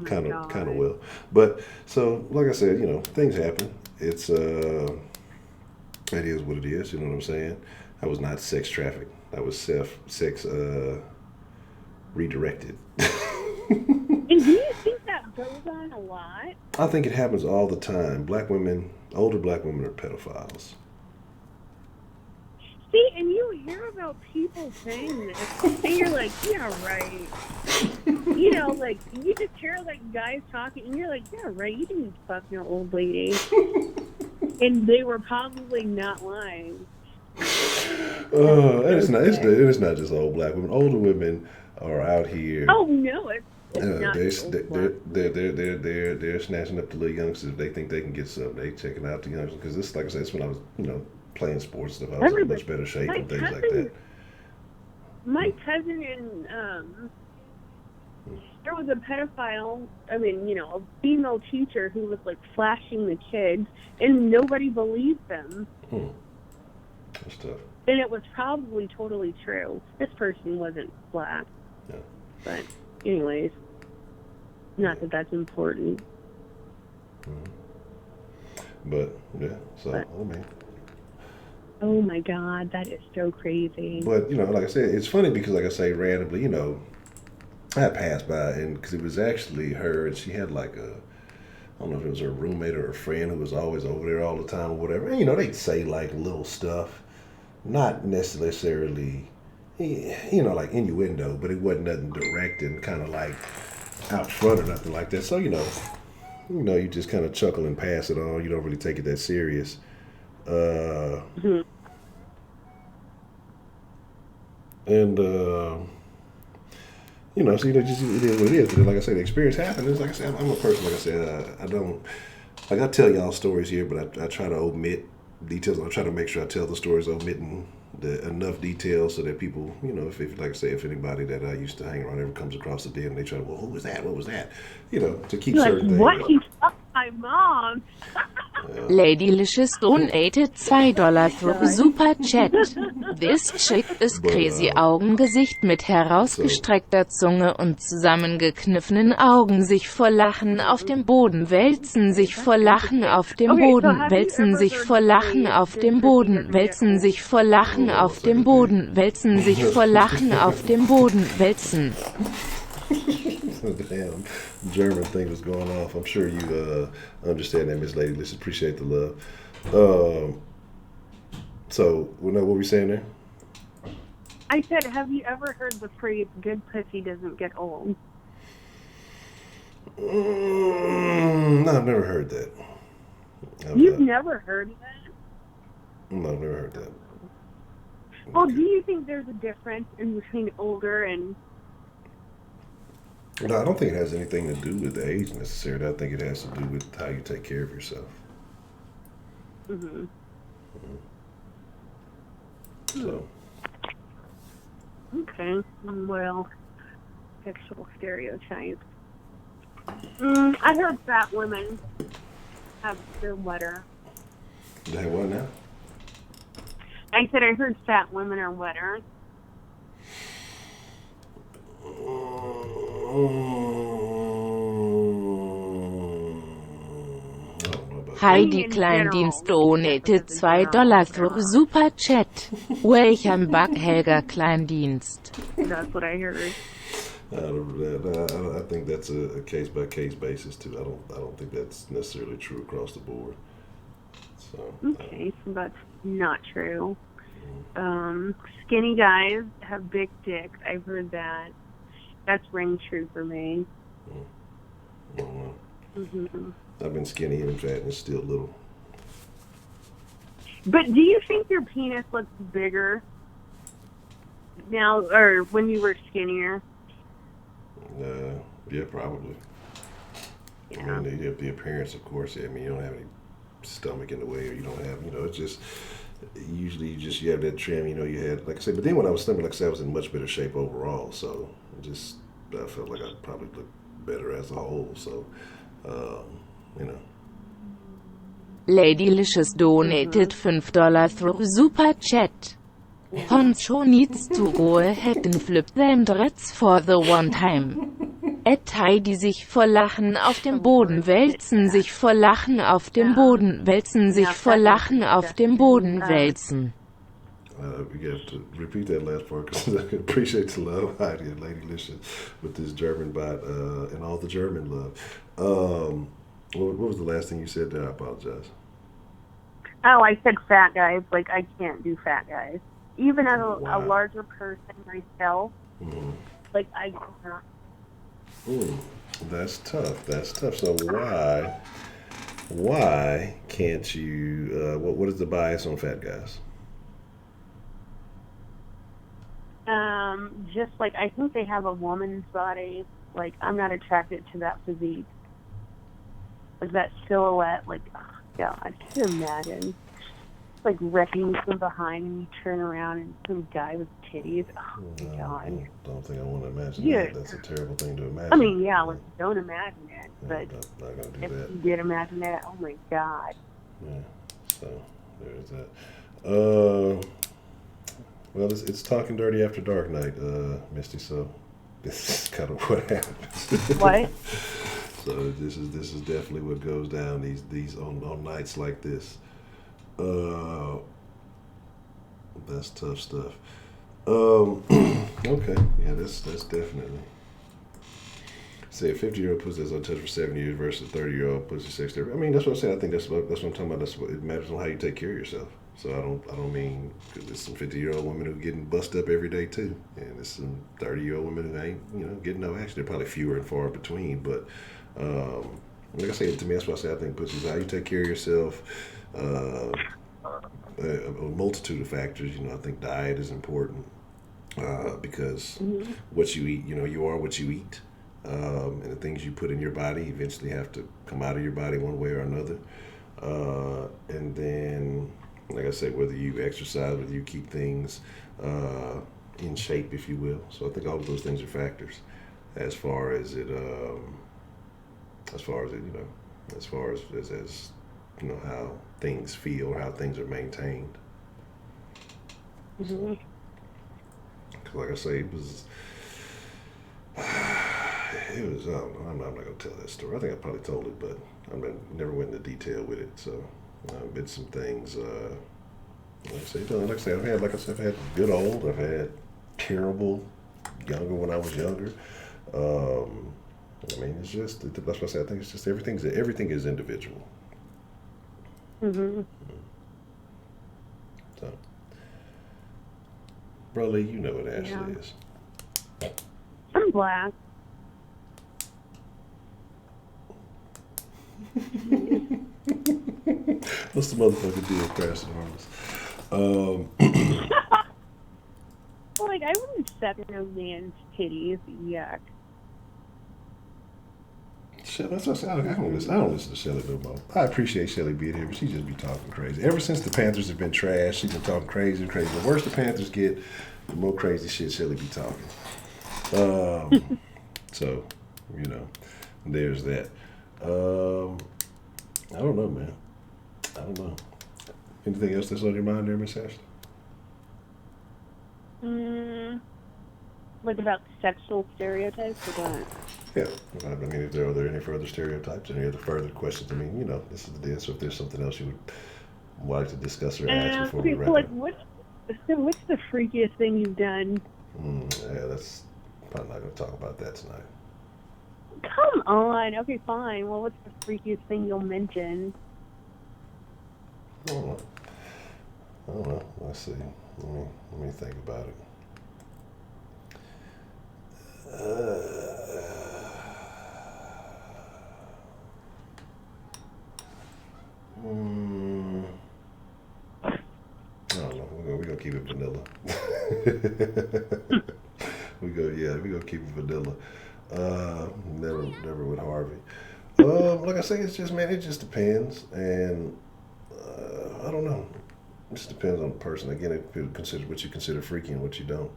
Kind of well. But so, like I said, things happen. It's it is what it is. You know what I'm saying? I was not sex trafficked. I was sex redirected. And do you think that goes on a lot? I think it happens all the time. Older black women are pedophiles. See, and you hear about people saying this, and you're like, yeah, right. You know, like, you just hear, like, guys talking, and you're like, yeah, right, you didn't fuck no old lady. And they were probably not lying. It's not just old black women. Older women are out here. Oh, no, it's not they're snatching up the little youngsters. They think they can get something. They checking out the youngsters because this, like I said, it's when I was, playing sports stuff. I was in much better shape and things like that. My cousin and there was a pedophile. I mean, a female teacher who was like flashing the kids, and nobody believed them. That's tough. And it was probably totally true. This person wasn't black. Yeah. But, anyways, not that that's important. But, yeah, so, I mean. Oh, my God, that is so crazy. But, like I said, it's funny because, like I say, randomly, I passed by, and because it was actually her, and she had like I don't know if it was her roommate or a friend who was always over there all the time or whatever. And, they'd say like little stuff, not necessarily, like innuendo, but it wasn't nothing direct and kind of like out front or nothing like that. So, you just kind of chuckle and pass it on. You don't really take it that serious. And, so it is what it is. But like I said, the experience happened. It's like I said, I'm a person, like I said, I don't, like I tell y'all stories here, but I try to omit details. I try to make sure I tell the stories omitting enough details so that people, if like I say, if anybody that I used to hang around ever comes across the den and they try to, well, who was that? What was that? To keep certain things. What? He fucked my mom. Ladylicious donated $2 für Super Chat. This chick is crazy Augengesicht mit herausgestreckter Zunge und zusammengekniffenen Augen sich vor Lachen auf dem Boden wälzen, sich vor Lachen auf dem Boden wälzen, sich vor Lachen auf dem Boden wälzen, sich vor Lachen auf dem Boden wälzen, sich vor Lachen auf dem Boden wälzen. Damn German thing was going off. I'm sure you understand that, Miss Lady. Let's appreciate the love. So, what were we saying there? I said, have you ever heard the phrase, good pussy doesn't get old? No, I've never heard that. You've never heard that? No, I've never heard that. Well, do you think there's a difference in between older and... No, I don't think it has anything to do with age necessarily. I think it has to do with how you take care of yourself. So. Okay. Well, sexual stereotypes. I heard fat women have their wetter. They have what now? I said I heard fat women are wetter. Heidi Kleindienst donated $2 für Super Chat. Welcome back, Helga Kleindienst. That's what I heard. I think that's a case by case basis too. I don't think that's necessarily true across the board. So okay, so that's not true. Skinny guys have big dicks. I've heard that. That's ring true for me. I don't know. I've been skinny and fat and still little. But do you think your penis looks bigger now or when you were skinnier? Yeah, probably. Yeah. I mean, the appearance, of course. I mean, you don't have any stomach in the way, or you don't have, it's just usually you have that trim. You had, like I said. But then when I was slimmer, like I said, I was in much better shape overall. So I felt like I probably looked better as a whole. So, Ladylicious donated $5 für Super Chat. Honcho needs to go ahead and flip them dreads for the one time. Ed Heidi sich vor Lachen auf dem Boden wälzen, sich vor Lachen auf dem Boden wälzen, sich vor Lachen auf dem Boden wälzen. We have to repeat that last part because I appreciate the love, Heidi and Ladylicious, with this German bot and all the German love. What was the last thing you said there? I apologize. Oh, I said fat guys. Like, I can't do fat guys. even as a Wow. larger person myself, like I cannot. That's tough. That's tough. So why can't you? What is the bias on fat guys? Just like I think they have a woman's body. Like I'm not attracted to that physique. Like that silhouette. Like, oh God, can you imagine? Like wrecking from behind and you turn around and some guy with titties. Oh my God. I don't think I want to imagine Yeah. that. That's a terrible thing to imagine. I mean, yeah, like don't imagine it, Yeah, but not gonna do if that. you did imagine it, oh my God. Yeah. So there's that. Well, it's talking dirty after dark night, Misty. So this is kind of what happens. What? So this is definitely what goes down these on nights like this. That's tough stuff. Okay, yeah, that's definitely. Say a 50-year-old pussy that's untouched for 7 years versus a 30-year-old pussy 60. I mean, that's what I'm saying. I think that's what I'm talking about. That's what it matters on how you take care of yourself. So I don't mean because there's some 50-year-old women who are getting bust up every day too, and there's some 30-year-old women who ain't getting no action. They're probably fewer and far between, but like I say, to me, that's why I say I think pussy is how you take care of yourself. A multitude of factors. I think diet is important because what you eat, you are what you eat, and the things you put in your body eventually have to come out of your body one way or another. And then, like I said, whether you exercise, whether you keep things in shape, if you will. So I think all of those things are factors as far as how things feel or how things are maintained. Mm-hmm. Cause like I say, it was. I don't know. I'm not gonna tell that story. I think I probably told it, but never went into detail with it. So been some things. Like I say, I've had good old. I've had terrible younger when I was younger. I mean, it's just that's what I say. I think it's just everything is individual. Mm-hmm. So, Broly, you know what Ashley is. I'm black. What's the motherfucking deal, Crash and Harness? Like, I wouldn't suck no man's titties. Yuck. That's what I said. I don't listen to Shelly no more. I appreciate Shelly being here, but she just be talking crazy. Ever since the Panthers have been trash, she's been talking crazy and crazy. The worse the Panthers get, the more crazy shit Shelly be talking. So, there's that. I don't know, man. I don't know. Anything else that's on your mind there, Miss Ashley? Like about sexual stereotypes or what? Yeah. I mean, are there any further stereotypes? Any other further questions? I mean, this is the deal. So if there's something else you would like to discuss or ask before we wrap so, like, up. what's the freakiest thing you've done? Yeah, that's probably not going to talk about that tonight. Come on. Okay, fine. Well, what's the freakiest thing you'll mention? I don't know. Let's see. Let me think about it. I don't know. We're gonna keep it vanilla. We're gonna keep it vanilla. Never with Harvey. Like I say, it's just, man, it just depends, and I don't know. It just depends on the person. Again, it consider what you consider freaky and what you don't.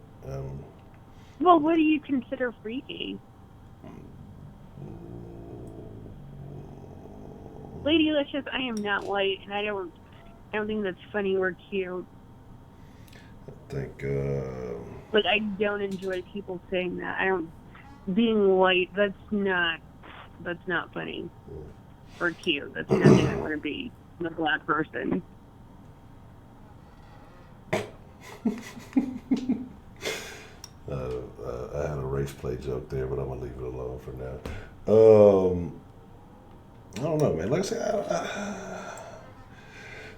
Well, what do you consider freaky? Lady Licious, I am not white, and I don't think that's funny or cute. I think. Like, I don't enjoy people saying that. Being white, that's not funny or cute. That's nothing I want to be. I'm a black person. I had a race play joke there, but I'm gonna leave it alone for now. I don't know, man. Like I said,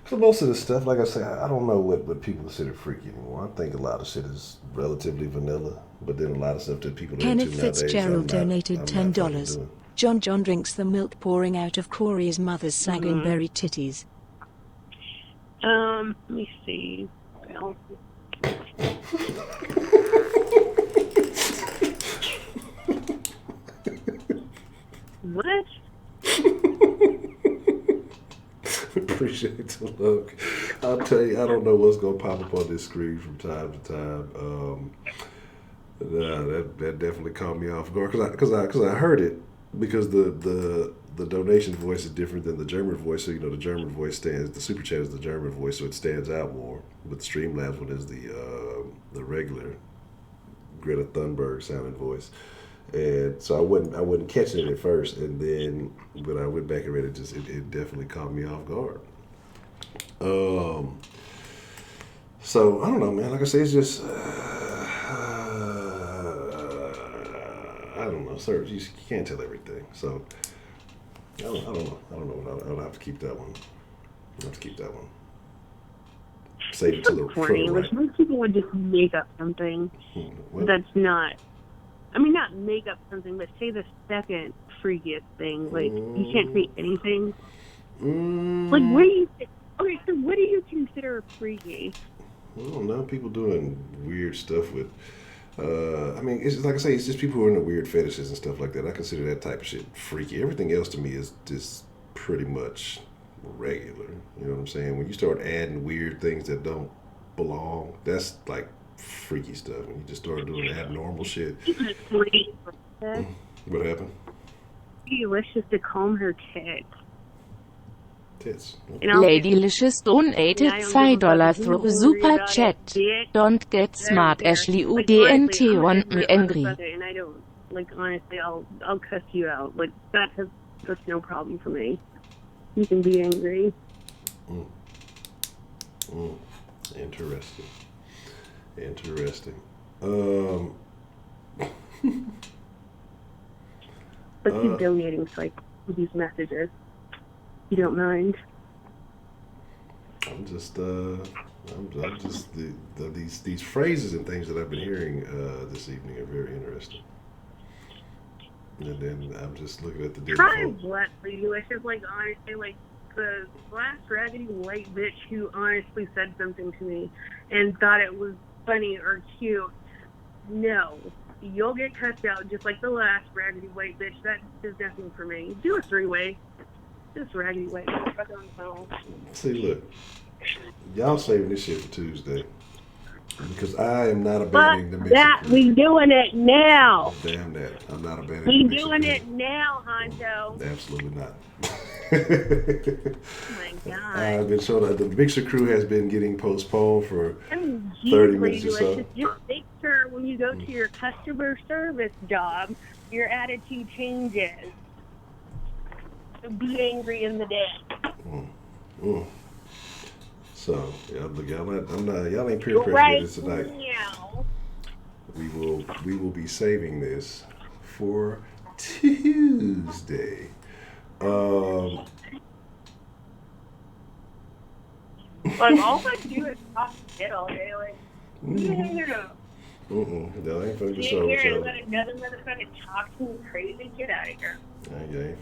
So most of the stuff, like I said, I don't know what people consider freaky anymore. I think a lot of shit is relatively vanilla, but then a lot of stuff that people are Kenneth into nowadays, Fitzgerald donated I'm not fucking $10. doing. John drinks the milk pouring out of Corey's mother's sagging berry titties. Let me see. Well, what? Appreciate the look. I'll tell you, I don't know what's gonna pop up on this screen from time to time. That definitely caught me off guard because I heard it because the donation voice is different than the German voice. So the German voice the super chat is the German voice, so it stands out more. But the Streamlabs one is the regular Greta Thunberg sounding voice. And so I wasn't catching it at first, and then when I went back and read it, it definitely caught me off guard. So I don't know, man. Like I say, it's just I don't know, sir. You can't tell everything, so I don't know. I'll have to keep that one. Save it to the corny. right. Most people would just make up something that's not. I mean, not make up something, but say the second freakiest thing. Like, you can't say anything. Like, what do you... Okay, so what do you consider freaky? I don't know. People doing weird stuff with... I mean, it's like I say, it's just people who are into weird fetishes and stuff like that. I consider that type of shit freaky. Everything else to me is just pretty much regular. You know what I'm saying? When you start adding weird things that don't belong, that's like freaky stuff. When you just start doing abnormal shit. What happened? Delicious to calm her tits. Tits. Ladylicious donated $2 through Super Chat. Don't get smart, Ashley UDNT want me angry. And I don't, like, honestly, I'll cuss you out. Like, that's no problem for me. You can be angry. Interesting. But keep donating so I can these messages. You don't mind? I'm just these phrases and things that I've been hearing this evening are very interesting. And then I'm just looking at the different. Try what for you? It's just like honestly, like the last raggedy white bitch who honestly said something to me and thought it was funny or cute. No, you'll get cussed out just like the last raggedy white bitch. That is nothing for me. Do a three-way. This raggedy white bitch. I don't know. See, look, y'all saving this shit for Tuesday because I am not abandoning the mixer crew. We doing it now. Damn that! I'm not abandoning. We the mixer doing crew. It now, Honcho. Absolutely not. Oh my God. I've been told that the mixer crew has been getting postponed for 30 minutes or so. Just make sure when you go to your customer service job, your attitude changes. So be angry in the day. So, look, y'all ain't peer pressuring Right this tonight. now. We will be saving this for Tuesday. Like, all I do is talk shit all day. Like, Y'all ain't finna be started with here and y'all. let another motherfucker talk to me crazy. Get out of here. Y'all ain't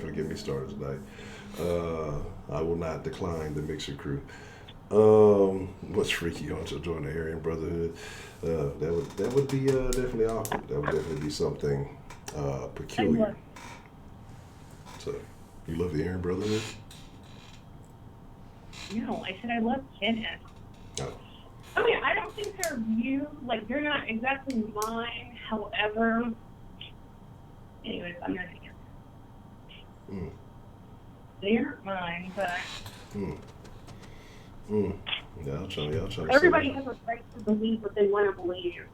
finna get me started tonight. I will not decline the mixer crew. What's freaky Honcho join the Aryan Brotherhood? That would be definitely awkward. That would definitely be something peculiar. So, you love the Aryan Brotherhood? No, I said I love Kenneth. Oh. I mean, I don't think they're viewed, like, they're not exactly mine. However, anyways, I'm not against it. They aren't mine, but Y'all trying to everybody has a right to believe what they want to believe.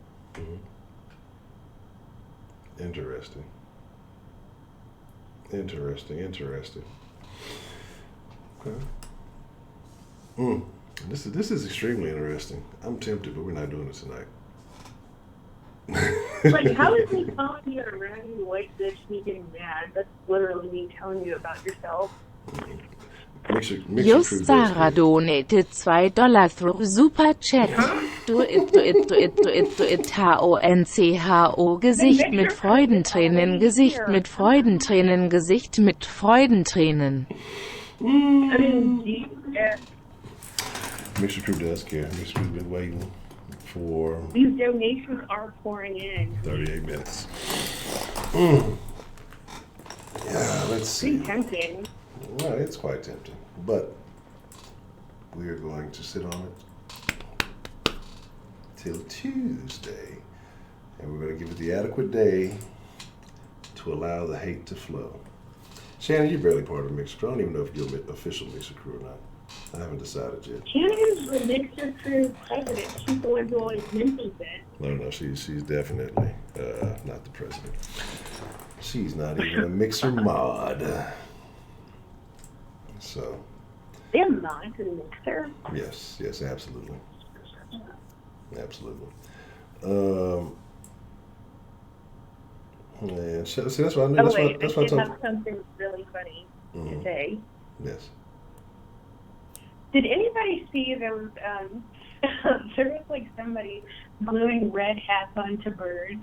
Interesting. Okay. This is extremely interesting. I'm tempted, but we're not doing it tonight. Like, how is me calling you a random white bitch me getting mad? That's literally me telling you about yourself. Mixer Crew Just does Sarah good. donated $2 through Super Chat. Do it, Honcho, Gesicht mit Freudentränen, Gesicht mit Freudentränen, Gesicht mit Freudentränen. I mean, do you, Mixer Crew does care. Mixer Crew's been waiting for these donations are pouring in. 38 minutes. Yeah, let's see. Pretty tempting. Well, it's quite tempting, but we are going to sit on it till Tuesday, and we're going to give it the adequate day to allow the hate to flow. Shannon, you're barely part of the Mixer Crew. I don't even know if you're an official Mixer Crew or not. I haven't decided yet. Shannon's the Mixer Crew president. She's the one who always mentions it. No, she's definitely not the president. She's not even a Mixer mod. So. They're not in the Mixer. Yes, absolutely. Absolutely. Yeah, see, that's what I knew. I That's what I told have something really funny to say. Yes. Did anybody see those? There was like somebody gluing red hats onto birds.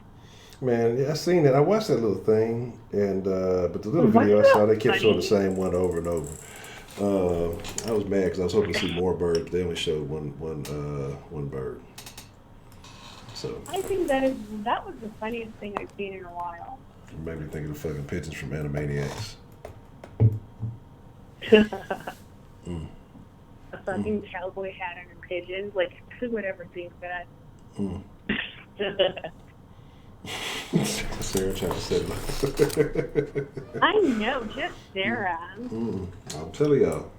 Man, yeah, I seen that. I watched that little thing, and but the little video I saw, they kept showing the same one over and over. I was mad because I was hoping to see more birds. They only showed one bird. So I think that was the funniest thing I've seen in a while. it made me think of the fucking pigeons from Animaniacs. A fucking cowboy hat and a pigeon. Like, who would ever think that? Sarah trying to set it. I know, just Sarah. I'm telling y'all.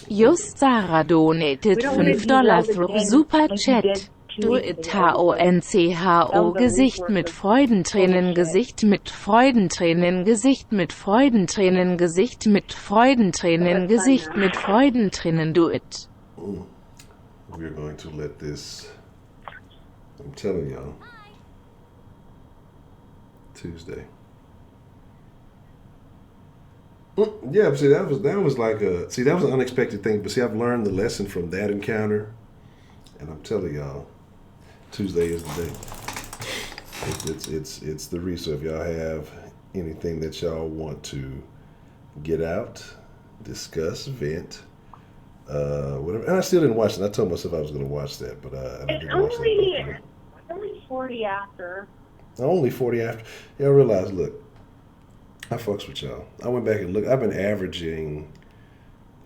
Just Sarah donated $5 through Super Chat. Do it, Honcho, Gesicht mit Freudentränen, Gesicht mit Freudentränen, Gesicht mit Freudentränen, Gesicht mit Freudentränen, Gesicht mit Freudentränen, do it. We're going to let this, I'm telling y'all, Tuesday. Yeah, see, that was like that was an unexpected thing, but see, I've learned the lesson from that encounter, and I'm telling y'all, Tuesday is the day. It's the reason. If y'all have anything that y'all want to get out, discuss, vent, whatever. And I still didn't watch it. I told myself I was going to watch that, but I didn't watch that. It's only 40 after. Only 40 after. Y'all realize, look, I fucks with y'all. I went back and looked. I've been averaging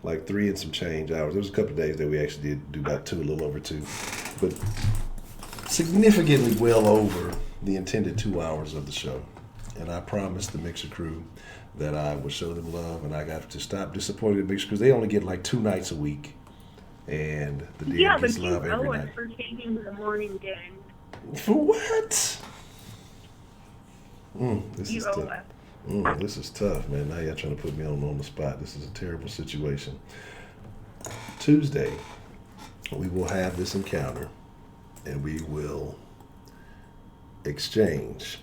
like 3 and some change hours. There was a couple of days that we actually did do about 2, a little over 2, but significantly well over the intended 2 hours of the show. And I promised the Mixer Crew that I would show them love, and I got to stop disappointing the Mixer Crew. They only get like 2 nights a week, and the deer gets love every night. For taking the morning den. For what? This is tough. This is tough, man. Now y'all trying to put me on the spot. This is a terrible situation. Tuesday, we will have this encounter, and we will exchange.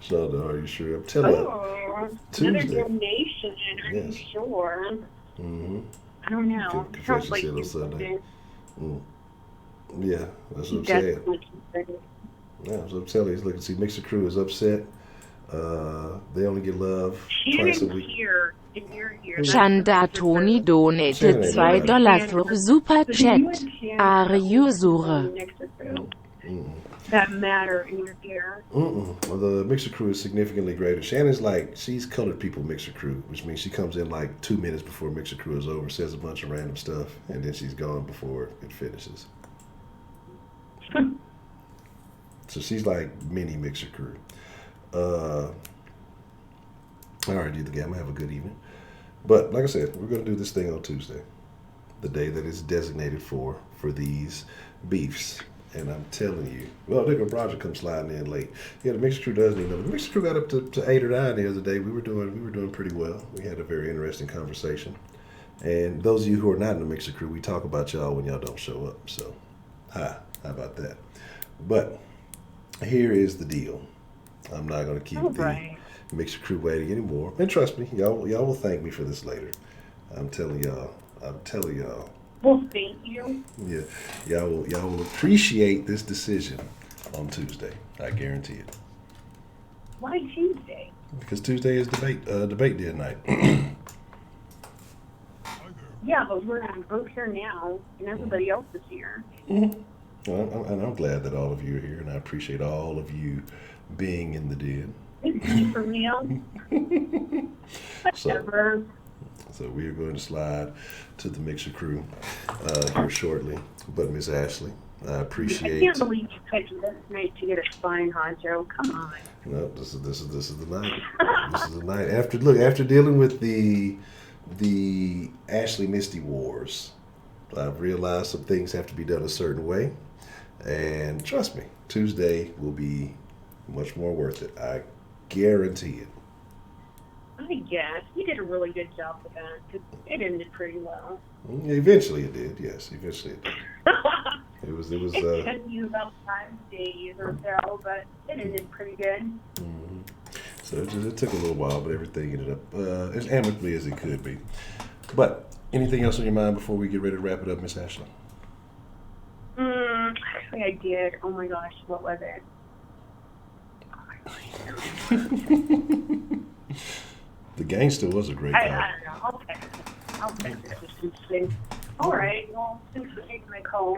So, are you sure? I'm telling you. Tuesday. Another donation, are you sure? I don't know. Confession said on Sunday. Yeah, that's what I'm saying. Yeah, so I'm telling you, look, see, Mixer Crew is upset. They only get love twice a week. Chanda Tony donated $2 through Super Chat. Are you sure? That matter in your ear. Well, the Mixer Crew is significantly greater. Shannon's like, she's colored people Mixer Crew, which means she comes in like 2 minutes before Mixer Crew is over, says a bunch of random stuff, and then she's gone before it finishes. So she's like mini Mixer Crew. All right, either game. Have a good evening. But like I said, we're going to do this thing on Tuesday, the day that is designated for these beefs. And I'm telling you, well, I think Roger comes sliding in late. Yeah, the Mixer Crew doesn't even know. The Mixer Crew got up to 8 or 9 the other day. We were doing pretty well. We had a very interesting conversation. And those of you who are not in the Mixer Crew, we talk about y'all when y'all don't show up. So, how about that? But here is the deal. I'm not going to keep Mixer Crew waiting anymore. And trust me, y'all will thank me for this later. I'm telling y'all. Well, thank you. Yeah, y'all will appreciate this decision on Tuesday. I guarantee it. Why Tuesday? Because Tuesday is debate day night. Yeah, but we're both here now, and everybody else is here. Mm-hmm. Well, and I'm glad that all of you are here, and I appreciate all of you being in the den. For real. Whatever. So we are going to slide to the Mixer Crew here shortly. But Miss Ashley, I appreciate. I can't believe you picked this night to get a spine, Honcho. Come on. No, this is the night. This is the night. After dealing with the Ashley Misty Wars, I've realized some things have to be done a certain way, and trust me, Tuesday will be much more worth it. I guarantee it. I guess you did a really good job with that. It ended pretty well. Eventually, it did. Yes, eventually it did. It took you about 5 days or so, but it ended pretty good. Mm-hmm. So it took a little while, but everything ended up as amicably as it could be. But anything else on your mind before we get ready to wrap it up, Miss Ashley? Actually, I did. Oh my gosh, what was it? The Gangster was a great I call. don't know. I'll text it. All right. Well, thanks for taking my call.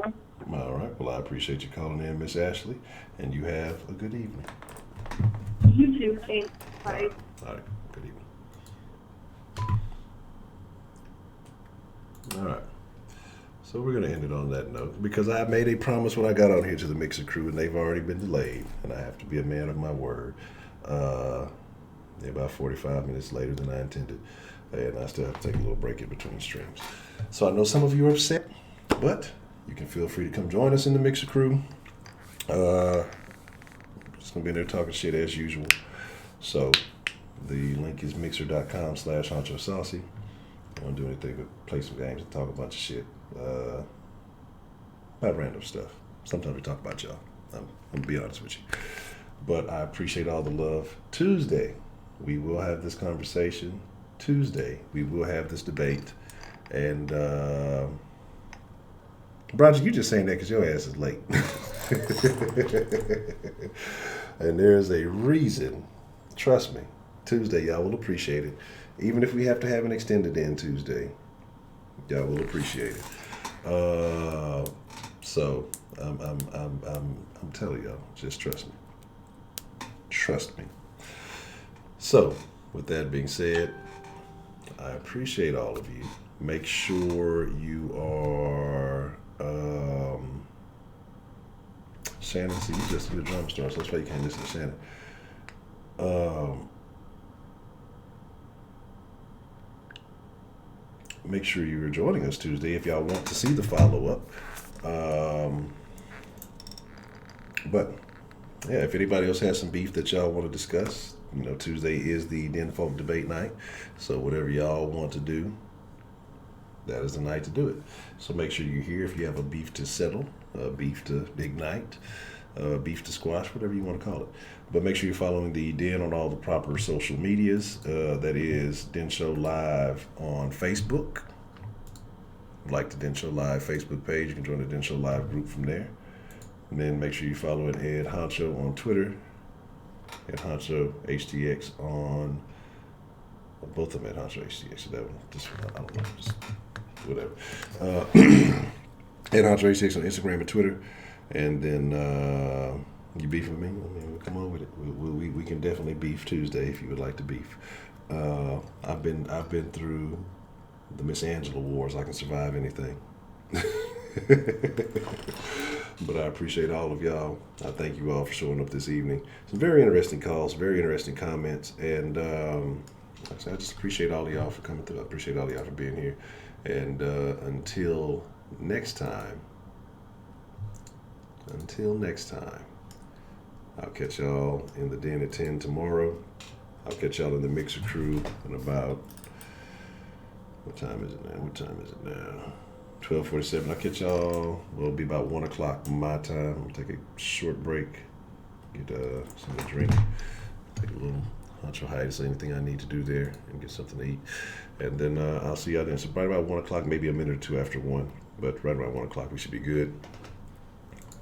All right. Well, I appreciate you calling in, Miss Ashley, and you have a good evening. You too. Thanks. Bye. All right. Good evening. All right. So we're going to end it on that note because I made a promise when I got on here to the Mixer Crew, and they've already been delayed, and I have to be a man of my word. About 45 minutes later than I intended, and I still have to take a little break in between streams. So I know some of you are upset, but you can feel free to come join us in the Mixer Crew. Just gonna be in there talking shit as usual. So the link is mixer.com/Honcho Saucy. I don't do anything but play some games and talk a bunch of shit about random stuff. Sometimes we talk about y'all. I'm gonna be honest with you, but I appreciate all the love. Tuesday, we will have this conversation. Tuesday, we will have this debate. And, Roger, you just saying that because your ass is late. And there's a reason. Trust me. Tuesday, y'all will appreciate it. Even if we have to have an extended end Tuesday, y'all will appreciate it. So, I'm telling y'all, just trust me. Trust me. So, with that being said, I appreciate all of you. Make sure you are Shannon, see, you just did a drum store, so that's why you can't listen to Shannon. Make sure you are joining us Tuesday if y'all want to see the follow-up. But yeah, if anybody else has some beef that y'all want to discuss, Tuesday is the Den Folk debate night. So whatever y'all want to do, that is the night to do it. So make sure you're here if you have a beef to settle, beef to ignite, beef to squash, whatever you want to call it. But make sure you're following the Den on all the proper social medias. That is Den Show Live on Facebook. Like the Den Show Live Facebook page. You can join the Den Show Live group from there. And then make sure you follow Ed Honcho on Twitter. Ed Honcho HTX on both of them. Ed Honcho HTX. So that one, just I don't know, just whatever. Ed Honcho HTX on Instagram and Twitter. And then you beef with me? I mean, come on with it. We can definitely beef Tuesday if you would like to beef. I've been through the Miss Angela Wars. I can survive anything. But I appreciate all of y'all. I thank you all for showing up this evening. Some very interesting calls, very interesting comments, and I just appreciate all of y'all for coming through. I appreciate all of y'all for being here. And until next time, I'll catch y'all in the Den at 10 tomorrow. I'll catch y'all in the Mixer Crew in about, what time is it now? 12:47. I'll catch y'all. It'll be about 1 o'clock my time. I'll take a short break, get something to drink, take a little Honcho hiatus, anything I need to do there and get something to eat. And then I'll see y'all then. So right about 1 o'clock, maybe a minute or two after 1. But right around 1 o'clock, we should be good.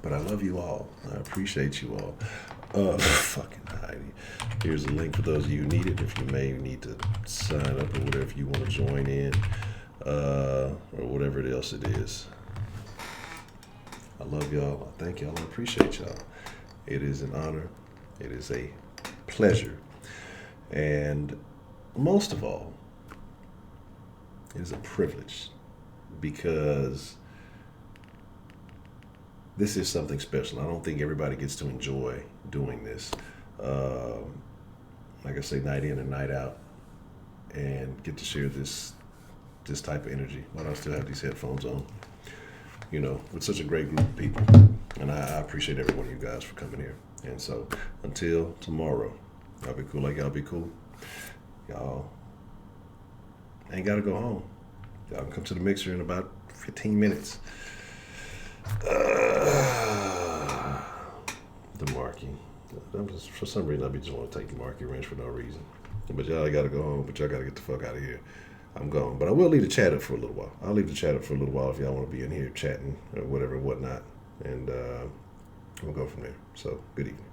But I love you all. I appreciate you all. Fucking Heidi. Here's a link for those of you who need it. If you may need to sign up or whatever, if you want to join in, or whatever else it is. I love y'all. I thank y'all. I appreciate y'all. It is an honor. It is a pleasure. And most of all, it is a privilege, because this is something special. I don't think everybody gets to enjoy doing this. Like I say, night in and night out, and get to share this type of energy while I still have these headphones on, you know, with such a great group of people. And I appreciate every one of you guys for coming here. And so until tomorrow, y'all be cool like y'all be cool. Y'all ain't got to go home. Y'all can come to the mixer in about 15 minutes. The marking. For some reason, I just want to take the marking wrench for no reason. But y'all got to go home, but y'all got to get the fuck out of here. I'm gone. But I will leave the chat up for a little while. I'll leave the chat up for a little while if y'all want to be in here chatting or whatever, whatnot. And we'll go from there. So, good evening.